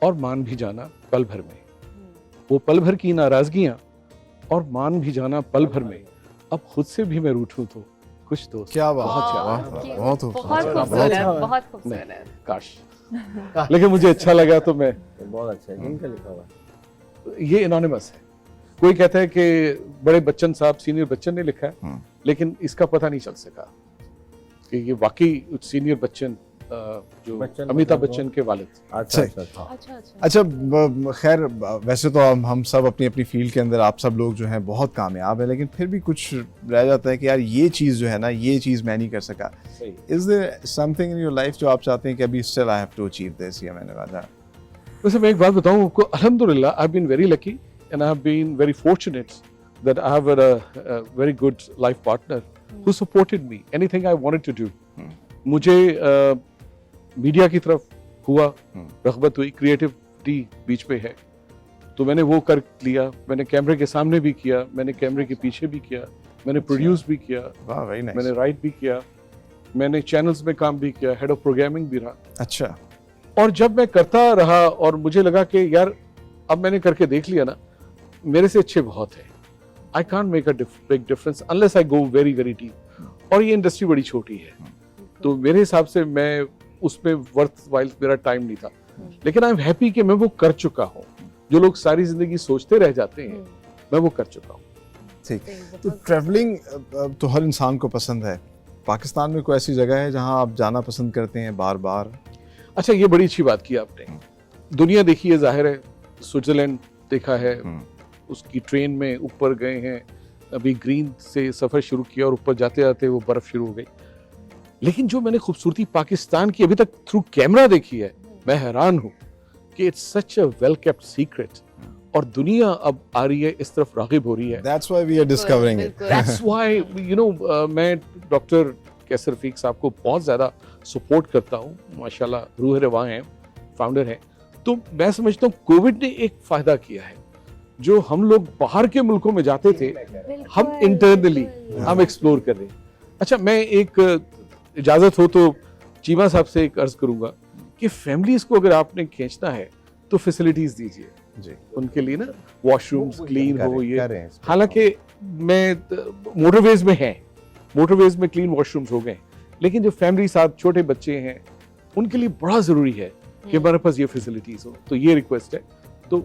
और मान भी जाना पल भर में, वो पल भर की नाराजगियां और मान भी जाना पल भर में, अब खुद से भी मैं रूठूं तो कुछ दोस्त क्या बात, बहुत याद बहुत आते हैं। बहुत खूबसूरत, बहुत खूबसूरत। नहीं, काश लेकिन मुझे अच्छा लगा तो मैं बहुत अच्छा है। किनका लिखा हुआ है? ये एनोनिमस है। कोई कहता है कि बड़े बच्चन साहब सीनियर बच्चन ने लिखा है, लेकिन इसका पता नहीं चल सका कि ये वाकई सीनियर बच्चन जो बच्चन अमिताभ मतलब बच्चन के वालिद थे। अच्छा अच्छा अच्छा। अच्छा अच्छा। अच्छा खैर वैसे तो हम सब अपनी अपनी फील्ड के अंदर आप सब लोग जो हैं बहुत कामयाब है, लेकिन फिर भी कुछ रह जाता है कि यार ये चीज़ जो है ना, ये चीज़ मैं नहीं कर सका। सही। Is there something in your life जो आप चाहते हैं कि अभी still I have to achieve this, या मैंने कहा वैसे मैं एक बात बताऊं आपको, अल्हम्दुलिल्लाह I have been very lucky and I have been very fortunate that I have a very good life partner who supported me anything I wanted to do. मुझे मीडिया की तरफ हुआ रग़बत हुई, क्रिएटिविटी बीच में है तो मैंने वो कर लिया। मैंने कैमरे के सामने भी किया, मैंने कैमरे के पीछे भी किया, मैंने प्रोड्यूस भी किया, वाह वेरी नाइस। मैंने राइट भी किया, मैंने चैनल्स में काम भी किया, हेड ऑफ प्रोग्रामिंग भी रहा। अच्छा, और जब मैं करता रहा और मुझे लगा कि यार अब मैंने करके देख लिया ना, मेरे से अच्छे बहुत हैं, I can't make a big difference unless I go very very deep. और ये इंडस्ट्री बड़ी छोटी है तो मेरे हिसाब से मैं उसमें वर्थ वाइल मेरा टाइम नहीं था, लेकिन आई एम हैप्पी कि मैं वो कर चुका हूँ। जो लोग सारी जिंदगी सोचते रह जाते हैं मैं वो कर चुका हूँ। ठीक। तो ट्रैवलिंग तो हर इंसान को पसंद है, पाकिस्तान में कोई ऐसी जगह है जहां आप जाना पसंद करते हैं बार बार? अच्छा ये बड़ी अच्छी बात की आपने। दुनिया देखी है, जाहिर है स्विट्जरलैंड देखा है, उसकी ट्रेन में ऊपर गए हैं, अभी ग्रीन से सफ़र शुरू किया और ऊपर जाते जाते वो बर्फ़ शुरू हो गई। लेकिन जो मैंने खूबसूरती पाकिस्तान की अभी तक थ्रू कैमरा देखी है, मैं हैरान हूँ कि it's such a well kept secret. और दुनिया अब आ रही है, इस तरफ राग़िब हो रही है। That's why we are discovering it. That's why you know मैं डॉक्टर कैसर रफीक साहब को बहुत ज़्यादा सपोर्ट करता हूँ, माशाल्लाह रूह रवां हैं, फाउंडर हैं। तो मैं समझता हूँ कोविड ने एक फ़ायदा किया है, जो हम लोग बाहर के मुल्कों में जाते थे, हम इंटरनली हम एक्सप्लोर कर रहे हैं। अच्छा, मैं एक इजाज़त हो तो चीमा साहब से एक अर्ज़ करूँगा कि फैमिलीज़ को अगर आपने खींचना है तो फैसिलिटीज़ दीजिए जी, उनके लिए ना, वॉशरूम्स क्लीन हो, कर ये रहे हैं इस पे। हालांकि मैं मोटरवेज में है, मोटरवेज में क्लीन वॉशरूम्स हो गए, लेकिन जो फैमिली साथ छोटे बच्चे हैं उनके लिए बड़ा ज़रूरी है कि हमारे पास ये फैसिलिटीज़ हो। तो ये रिक्वेस्ट है। तो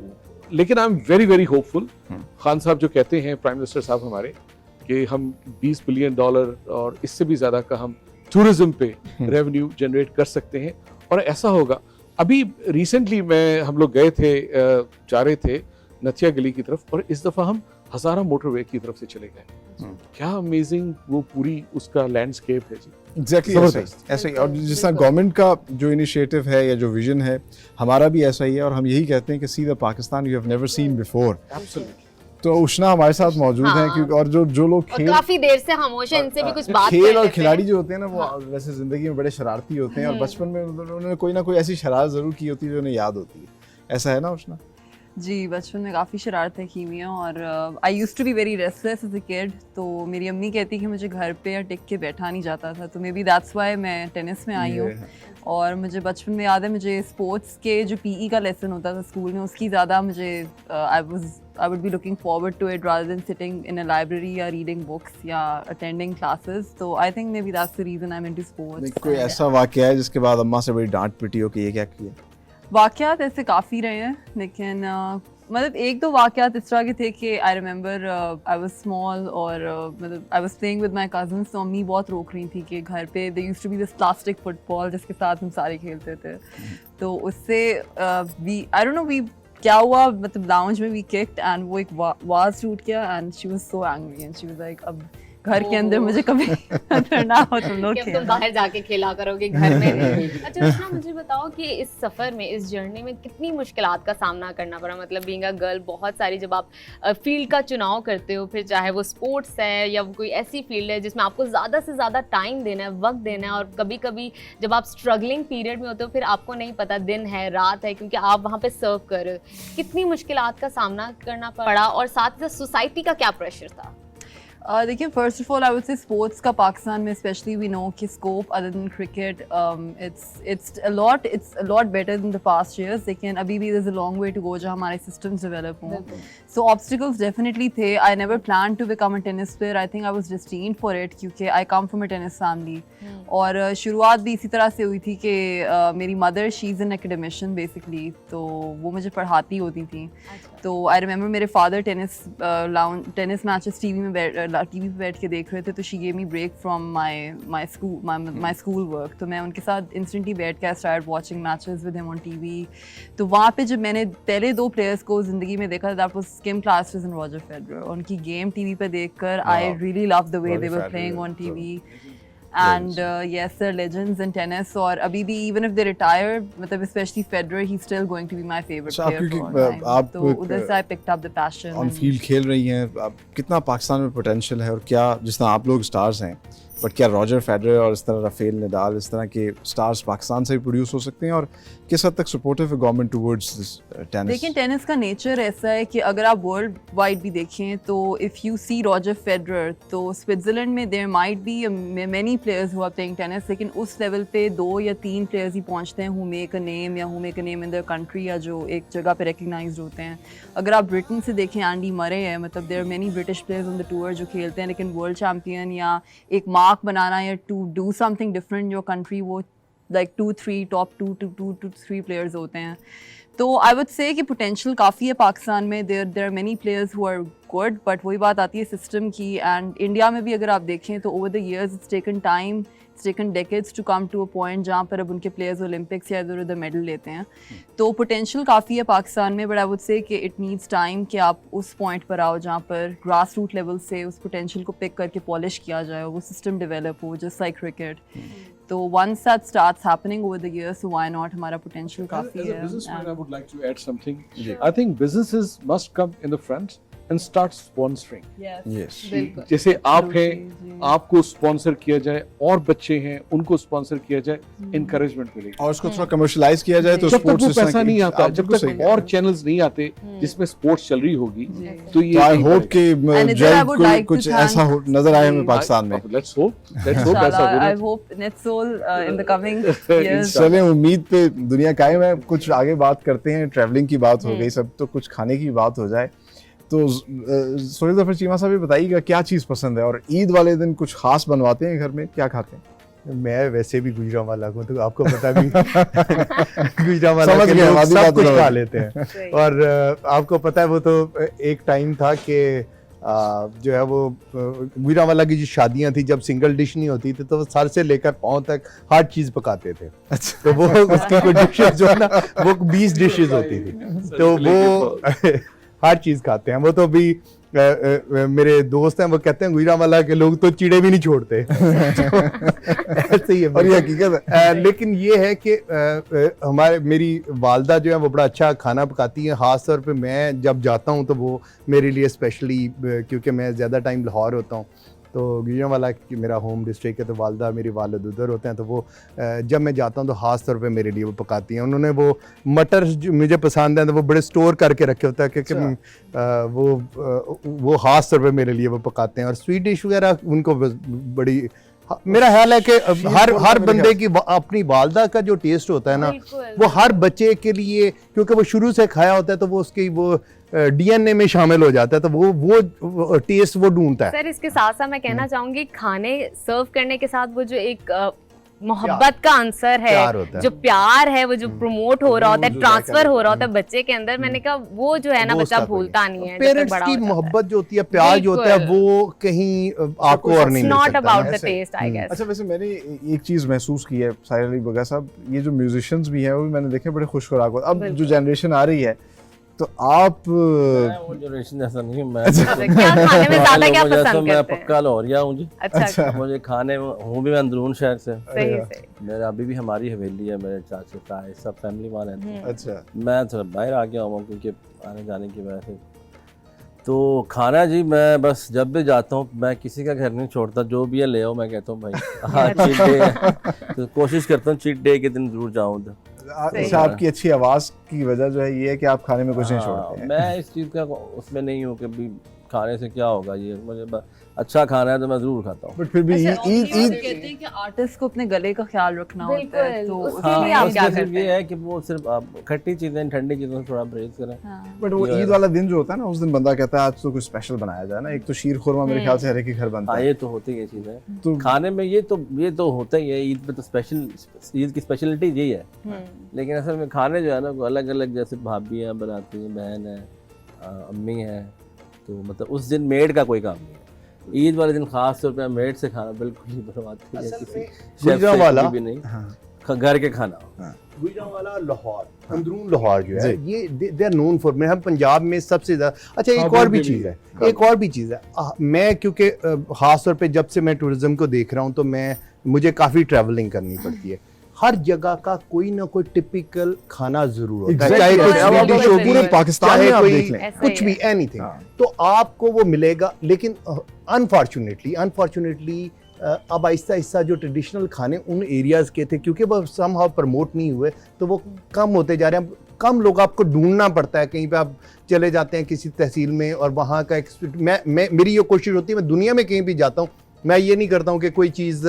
लेकिन I am very very hopeful. Khan साहब जो कहते हैं, प्राइम मिनिस्टर साहब हमारे, कि हम $20 बिलियन और इससे भी ज़्यादा का हम टूरिज्म पे रेवेन्यू जनरेट कर सकते हैं, और ऐसा होगा। अभी रिसेंटली हम लोग गए थे, जा रहे थे नथिया गली की तरफ, और इस दफ़ा हम हज़ारा मोटरवे की तरफ से चले गए। क्या अमेजिंग वो पूरी उसका लैंडस्केप है जी। एग्जैक्टली ऐसा ही। और जिस तरह गवर्नमेंट का जो इनिशिएटिव है या जो विजन है, हमारा भी ऐसा ही है, और हम यही कहते हैं कि see the Pakistan you have never seen before. तो उष्णा हमारे साथ मौजूद हैं, क्योंकि और जो लोग और काफी देर से खामोश है, इनसे भी कुछ बात कर खेल लेते और हैं। खिलाड़ी जो होते हैं ना, वो वैसे जिंदगी में बड़े शरारती होते हैं, और बचपन में उन्होंने कोई ना कोई ऐसी शरारत जरूर की होती है जो उन्हें याद होती है। ऐसा है ना उष्णा? जी, बचपन में काफ़ी शरारतें की हुई हैं, और I used to be very restless as a kid. तो मेरी अम्मी कहती कि मुझे घर पे या टिक के बैठा नहीं जाता था, तो मे बी दैट्स व्हाई मैं टेनिस में आई हूँ। और मुझे बचपन में याद है, मुझे स्पोर्ट्स के जो पीई का लेसन होता था स्कूल में, उसकी ज़्यादा मुझे I would be looking forward to it rather than sitting in a library या रीडिंग बुक्स या अटेंडिंग क्लासेस। तो I think maybe that's the reason I am into sports. कोई ऐसा वाकया है जिसके बाद अम्मा से बड़ी डांट पिटी हो कि ये क्या किया? वाक़यात ऐसे काफ़ी रहे हैं, लेकिन मतलब एक दो वाक़यात इस तरह के थे कि I remember I was small, और मतलब I was playing with my cousins, तो अम्मी बहुत रोक रही थी कि घर पे they used to be this plastic football जिसके साथ हम सारे खेलते थे। तो उससे we I don't know we क्या हुआ, मतलब लाउंज में वी किक्ड एंड वो एक वाज टूट गया, and she was so angry and she was like, अब घर के अंदर मुझे कभी ना हो तुम लोग कि अब तुम बाहर जाके खेला करोगे, घर में नहीं। अच्छा उष्णा, मुझे बताओ कि इस सफ़र में, इस जर्नी में कितनी मुश्किलात का सामना करना पड़ा? मतलब बीइंग अ गर्ल, बहुत सारी, जब आप फील्ड का चुनाव करते हो, फिर चाहे वो स्पोर्ट्स है या वो कोई ऐसी फील्ड है जिसमें आपको ज़्यादा से ज़्यादा टाइम देना है, वक्त देना है, और कभी कभी जब आप स्ट्रगलिंग पीरियड में होते हो, फिर आपको नहीं पता दिन है रात है, क्योंकि आप वहाँ पे सर्व कर रहे हो। कितनी मुश्किलात का सामना करना पड़ा, और साथ ही साथ सोसाइटी का क्या प्रेशर था? देखिए, first of all I would say sports का पाकिस्तान में स्पेशली वी नो कि scope other than cricket it's a lot better than the past years, लेकिन अभी भी there is a long way to go जहाँ हमारे सिस्टम्स डेवलप हों। So obstacles definitely थे। I never plan to become a tennis player, I think I was destined for it, क्योंकि I come from a tennis family. और शुरुआत भी इसी तरह से हुई थी कि मेरी mother she is an academician basically, तो वो मुझे पढ़ाती होती थी। तो आई रिमेंबर मेरे फादर टेनिस मैचेस टीवी पे बैठ के देख रहे थे, तो she gave me break from my school work. तो मैं उनके साथ इंस्टेंटली बैठ के I started watching matches with him on TV. तो वहाँ पे जब मैंने पहले दो प्लेयर्स को ज़िंदगी में देखा, that was Kim Clarkson and Roger Federer. उनकी गेम टीवी पे देखकर I really love the way they were playing on TV, and yes, they're legends in tennis. और अभी भी even if they retire, मतलब especially Federer, he's still going to be my favorite player for all time. आप तो उधर से I picked up the passion. On field खेल रही हैं, अब कितना पाकिस्तान में पोटेंशियल है, और क्या जिस तरह आप लोग स्टार्स हैं, बट क्या रॉजर फेडरर और इस तरह राफेल नडाल, इस तरह के स्टार्स पाकिस्तान से भी प्रोड्यूस हो सकते हैं, और किस हद तक सपोर्टिव है गवर्नमेंट टुवर्ड्स दिस टेनिस? लेकिन टेनिस का नेचर ऐसा है कि अगर आप वर्ल्ड वाइड भी देखें, तो if you see Roger Federer, तो स्विट्ज़रलैंड में there might be many players who are playing tennis, लेकिन उस लेवल पे 2 या 3 प्लेयर्स ही पहुंचते हैं who make a name in their country, या जो एक जगह पे रिकग्नाइज्ड होते हैं। अगर आप ब्रिटेन से देखें, एंडी मरे है, मतलब there are many British players on the tour जो खेलते हैं, लेकिन वर्ल्ड चैम्पियन या एक मार्क बनाना या to do something different in your country, वो लाइक 2-3 टॉप 2 to 3 प्लेयर्स होते हैं। तो आई वुड से कि पोटेंशियल काफ़ी है पाकिस्तान में, there are many players who are good, but वही बात आती है सिस्टम की। एंड इंडिया में भी अगर आप देखें तो over the years it's taken time, it's taken decades to come to a point जहाँ पर अब उनके प्लेयर्स ओलंपिक्स या इधर उधर मेडल लेते हैं। तो पोटेंशियल काफ़ी है पाकिस्तान में, बट आई वुड से कि इट नीड्स टाइम कि आप उस पॉइंट पर आओ जहाँ पर ग्रास रूट लेवल से उस पोटेंशियल को पिक करके पॉलिश किया जाए, वो सिस्टम डेवलप हो, जस्ट लाइक क्रिकेट। तो once that starts happening over the years, so why not? हमारा potential काफी As a है. businessman, I and- would like to add something. I think businesses must come in the front and start sponsoring. Yes. जैसे आप हैं, जी. आपको sponsor किया जाए, और बच्चे हैं उनको स्पॉन्सर किया जाए, encouragement मिलेगी। और उसको थोड़ा कमर्शलाइज किया जाए तो जब तक स्पोर्ट्स वो पैसा नहीं आता, जब बिल्कुल सही तक कह रहे और हैं। चैनल्स नहीं आते जिसमें स्पोर्ट्स चल रही होगी, तो तो ये आई नहीं होप कि And Nidal, I जल्द would कोई like to कुछ thank- ऐसा नजर आए हमें जी। पाकिस्तान में। Let's hope ऐसा हो Inshallah, I जाए। hope Netsol in the coming years. चले उम्मीद पे दुनिया कायम है। कुछ आगे बात करते हैं, ट्रैवलिंग की बात हो गई सब, तो कुछ खाने की बात हो जाए। तो सोहेल ज़फ़र चीमा साहब, ये बताइएगा क्या चीज़ पसंद है, और ईद वाले दिन कुछ खास बनवाते हैं घर में, क्या खाते हैं? मैं वैसे भी गुजरांवाला हूँ, तो आपको पता भी गुजरांवाला समझ के गए, लोग आधी सब बात कुछ समझ खा गए। लेते हैं। और आपको पता है वो तो एक टाइम था कि जो है वो गुजरांवाला की जो शादियां थी, जब सिंगल डिश नहीं होती थी तो वो सर से लेकर पाँव तक हर चीज़ पकाते थे। अच्छा। तो वो उसकी कोई डिशेज जो है ना, वो 20 डिशेज होती थी, तो वो हर चीज़ खाते हैं। वो तो अभी मेरे दोस्त हैं, वो कहते हैं गुजरांवाला के लोग तो चिड़े भी नहीं छोड़ते। ऐसे ही है। और ये हकीकत है। लेकिन ये है कि मेरी वालदा जो है वो बड़ा अच्छा खाना पकाती हैं। ख़ास तौर पे मैं जब जाता हूँ तो वो मेरे लिए स्पेशली, क्योंकि मैं ज़्यादा टाइम लाहौर होता हूँ, तो गुजरांवाला की मेरा होम डिस्ट्रिक्ट है, तो वालदा मेरी वालिद उधर होते हैं, तो वो जब मैं जाता हूँ तो ख़ास तौर पे मेरे लिए वो पकाती हैं। उन्होंने वो मटर जो मुझे पसंद है तो वो बड़े स्टोर करके रखे होता है, क्योंकि वो ख़ास तौर पे मेरे लिए वो पकाते हैं। और स्वीट डिश वगैरह उनको बड़ी, मेरा ख्याल है कि हर बंदे की अपनी वालदा का जो टेस्ट होता है ना, वो हर बच्चे के लिए, क्योंकि वो शुरू से खाया होता है, तो वो उसकी वो डीएनए में शामिल हो जाता है, तो वो टेस्ट वो ढूंढता है। सर, इसके साथ साथ मैं कहना चाहूंगी, खाने सर्व करने के साथ वो जो एक मोहब्बत का आंसर है, जो प्यार है, वो जो प्रमोट हो रहा होता है, ट्रांसफर हो रहा होता है बच्चे के अंदर, मैंने कहा वो जो है ना बच्चा भूलता नहीं है। पेरेंट्स की मोहब्बत जो होती है, प्यार जो होता है, वो कहीं आपको और नहीं मिल सकता। Not about the test, I guess. अच्छा, वैसे मैंने एक चीज़ महसूस की है, साहिर अली बगा साहब, ये जो म्यूजिशियंस भी हैं वो भी मैंने देखे बड़े खुश खुराक होते। अब जो जनरेशन आ रही है, तो आप वो जनरेशन ऐसा नहीं, मैं क्या खाने में ज्यादा क्या पसंद करते मैं हैं? पक्का लाहौरिया हूँ जी। अच्छा, मुझे खाने में हूँ भी मैं अंदरून शहर से। सही। मेरा अभी भी हमारी हवेली है, मेरे चाचे ताए सब फैमिली वहाँ रहते हैं। अच्छा, मैं थोड़ा बाहर आ गया हूँ क्योंकि आने जाने की वजह से। तो खाना जी, मैं बस जब भी जाता हूँ मैं किसी का घर नहीं छोड़ता, जो भी है ले आओ। मैं कहता हूँ भाई हाँ चीट डे है, तो कोशिश करता हूँ चीट डे के दिन जरूर जाऊँ। अच्छा, आपकी अच्छी आवाज़ की वजह जो है ये है कि आप खाने में कुछ नहीं छोड़ते हैं। मैं इस चीज़ का उसमें नहीं हूँ कि भी खाने से क्या होगा, ये मुझे अच्छा खाना है तो मैं जरूर खाता हूँ। बट फिर भी ईद कहते हैं कि आर्टिस्ट को अपने गले का ख्याल रखना होता है, तो उसके लिए आप क्या करते हैं? ये है कि वो सिर्फ आप खट्टी चीज़ें, ठंडी चीज़ों से थोड़ा परहेज करें। बट वो ईद वाला दिन जो होता है ना, उस दिन बंदा कहता है आज तो कुछ स्पेशल बनाया जाए ना। एक तो शीर खुरमा मेरे ख्याल से हर एक के घर बनता हाँ, है। ये तो होती है चीज़ें तो खाने में, ये तो होता ही है। ईद पे तो स्पेशल, ईद की स्पेशलिटी यही है। लेकिन असल में खाने जो है ना, अलग अलग, जैसे भाभियाँ बनाती हैं, बहन है, अम्मी है, तो मतलब उस दिन मेड का कोई काम नहीं है। ईद वाले दिन खास तौर पे मेड से खाना बिल्कुल ही बनवाती है, किसी शेफ से भी नहीं, घर के खाना। गुजरांवाला लाहौर, अंदरून लाहौर जो है, ये दे आर नोन फॉर, मैं हम पंजाब में सबसे ज़्यादा। अच्छा, एक और भी चीज़ है, मैं क्योंकि ख़ास तौर पे जब से मैं टूरिज़्म को देख रहा हूँ, तो मुझे काफ़ी ट्रैवलिंग करनी पड़ती है। हर जगह का कोई ना कोई टिपिकल खाना जरूर होता है, चाहे कोई स्वीट डिश होगी, पूरे पाकिस्तान में आप देख लें, कुछ भी, एनीथिंग, तो आपको वो मिलेगा। लेकिन अनफॉर्चुनेटली अब आहिस्ता आहिस्ता जो ट्रेडिशनल खाने उन एरियाज़ के थे, क्योंकि वो समहाउ प्रमोट नहीं हुए, तो वो कम होते जा रहे हैं। कम लोग आपको ढूंढना पड़ता है, कहीं पे आप चले जाते हैं किसी तहसील में, और वहाँ का मेरी ये कोशिश होती है, मैं दुनिया में कहीं भी जाता हूँ, मैं ये नहीं करता हूँ कि कोई चीज़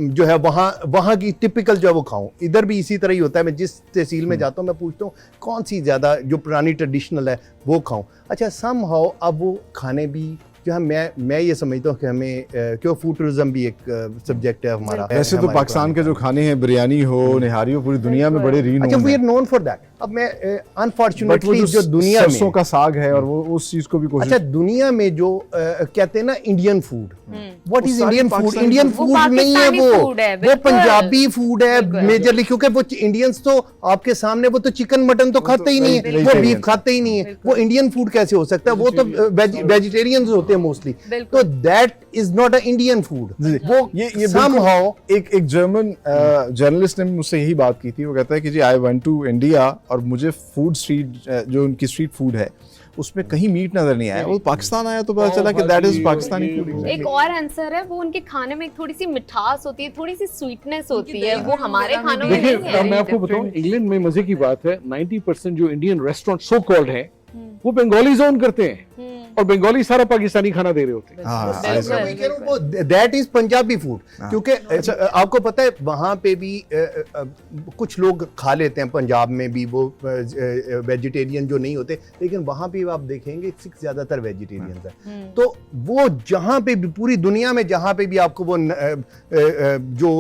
जो है वहाँ की टिपिकल जो है वो खाऊं। इधर भी इसी तरह ही होता है, मैं जिस तहसील में जाता हूँ मैं पूछता हूँ कौन सी ज़्यादा जो पुरानी ट्रेडिशनल है वो खाऊं। अच्छा, समहाउ अब वो खाने भी जो है, मैं ये समझता हूँ कि हमें क्यों फूड टूरिज्म भी एक सब्जेक्ट है हमारा। वैसे तो पाकिस्तान के जो खाने हैं, बिरयानी हो, निहारी हो, पूरी दुनिया में बड़े रीन। अच्छा, we are known for that. अब मैं बट वो अनफॉर्चुनेटली जो दुनिया सरसों में का साग है और वो उस चीज को भी कोशिश अच्छा दुनिया में जो कहते हैं ना इंडियन फूड व्हाट वो इज सारी इंडियन फूड पाकिस्तानी इंडियन वो फूड नहीं है पाकिस्तानी वो food है, वो बिल्कुल। पंजाबी फूड है बिल्कुल। मेजरली क्योंकि वो इंडियंस तो आपके सामने वो तो चिकन मटन तो खाते ही नहीं है वो vegetarian बीफ खाते ही नहीं है वो इंडियन फूड कैसे हो सकता है वो तो वेजिटेरियंस होते हैं मोस्टली बिल्कुल। तो that is not a Indian food जी। वो ये somehow एक जर्मन जर्नलिस्ट ने मुझसे यही बात की थी। वो कहता है कि जी आई वेंट टू इंडिया और मुझे फूड स्ट्रीट जो उनकी स्ट्रीट फूड है उसमें कहीं मीट नजर नहीं आया। वो पाकिस्तान आया तो पता चला कि दैट इज पाकिस्तानी फूड। एक और आंसर है, वो उनके खाने में थोड़ी सी मिठास होती है, थोड़ी सी स्वीटनेस होती है, वो हमारे खानों में देखिए नहीं है। मैं आपको बताऊं इंग्लैंड में मजे की बात है 90% जो इंडियन रेस्टोरेंट सो कॉल्ड हैं वो बंगालीज ओन करते हैं और बंगाली सारा पाकिस्तानी खाना दे रहे होते हैं। हाँ, बिल्कुल, मैं कह रहा हूं वो दैट इज पंजाबी फूड क्योंकि अच्छा, आपको पता है वहाँ पे भी कुछ लोग खा लेते हैं पंजाब में भी वो वेजिटेरियन जो नहीं होते लेकिन वहाँ पे आप देखेंगे ज्यादातर वेजिटेरियंस है। तो वो जहाँ पे भी पूरी दुनिया में जहाँ पे भी आपको वो जो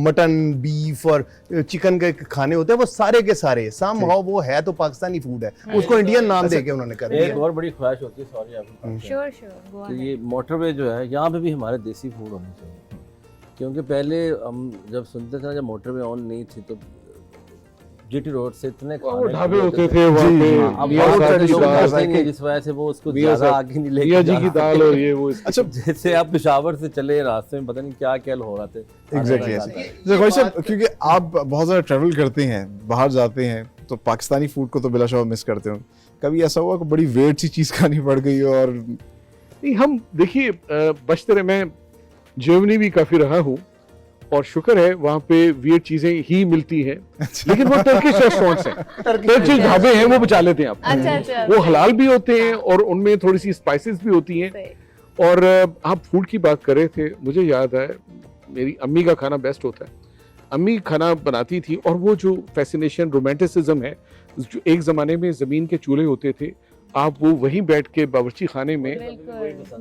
मटन बीफ और चिकन के खाने होते हैं वो सारे के सारे समहाउ वो है तो पाकिस्तानी फूड है उसको इंडियन नाम दे के उन्होंने कर एक दिया। और बड़ी ख्वाहिश होती है सॉरी आपको श्योर श्योर गो तो ये मोटरवे जो है यहाँ पे भी हमारे देसी फूड होने चाहिए क्योंकि पहले हम जब सुनते थे ना जब मोटरवे ऑन नहीं थी तो जीटी रोड से इतने खाने ढाबे होते थे वहाँ पे अब मियाँ बहुत साहब सारे की लोग दाल, खाते नहीं है, जिस वजह से वो उसको मियाँ ज्यादा साहब- आगे नहीं मियाँ लेके जी जा की रहा। दाल और ये वो अच्छा जैसे आप पिशावर से चले रास्ते में पता नहीं क्या क्या हो रहा था एग्जैक्टली ऐसे भाई साहब क्योंकि आप बहुत ज़्यादा ट्रैवल करते हैं बाहर जाते हैं तो पाकिस्तानी फूड को तो बिलाशुबा मिस करते हो। कभी ऐसा हुआ कि बड़ी वेट सी चीज़ खानी पड़ गई हो और नहीं हम देखिए बचते रहे मैं जर्मनी भी काफी रहा हूँ और शुक्र है वहाँ पे वियर्ड चीजें ही मिलती हैं लेकिन वो टर्किश रेस्टोरेंट्स हैं टर्किश ढाबे हैं वो बचा लेते हैं आप अच्छा अच्छा वो हलाल भी होते हैं और उनमें थोड़ी सी स्पाइसेस भी होती हैं। और आप फूड की बात कर रहे थे मुझे याद है मेरी अम्मी का खाना बेस्ट होता है। अम्मी खाना बनाती थी और वो जो फैसिनेशन रोमांटिसिज्म है जो एक जमाने में जमीन के चूल्हे होते थे आप वो वहीं बैठ के बावर्ची खाने में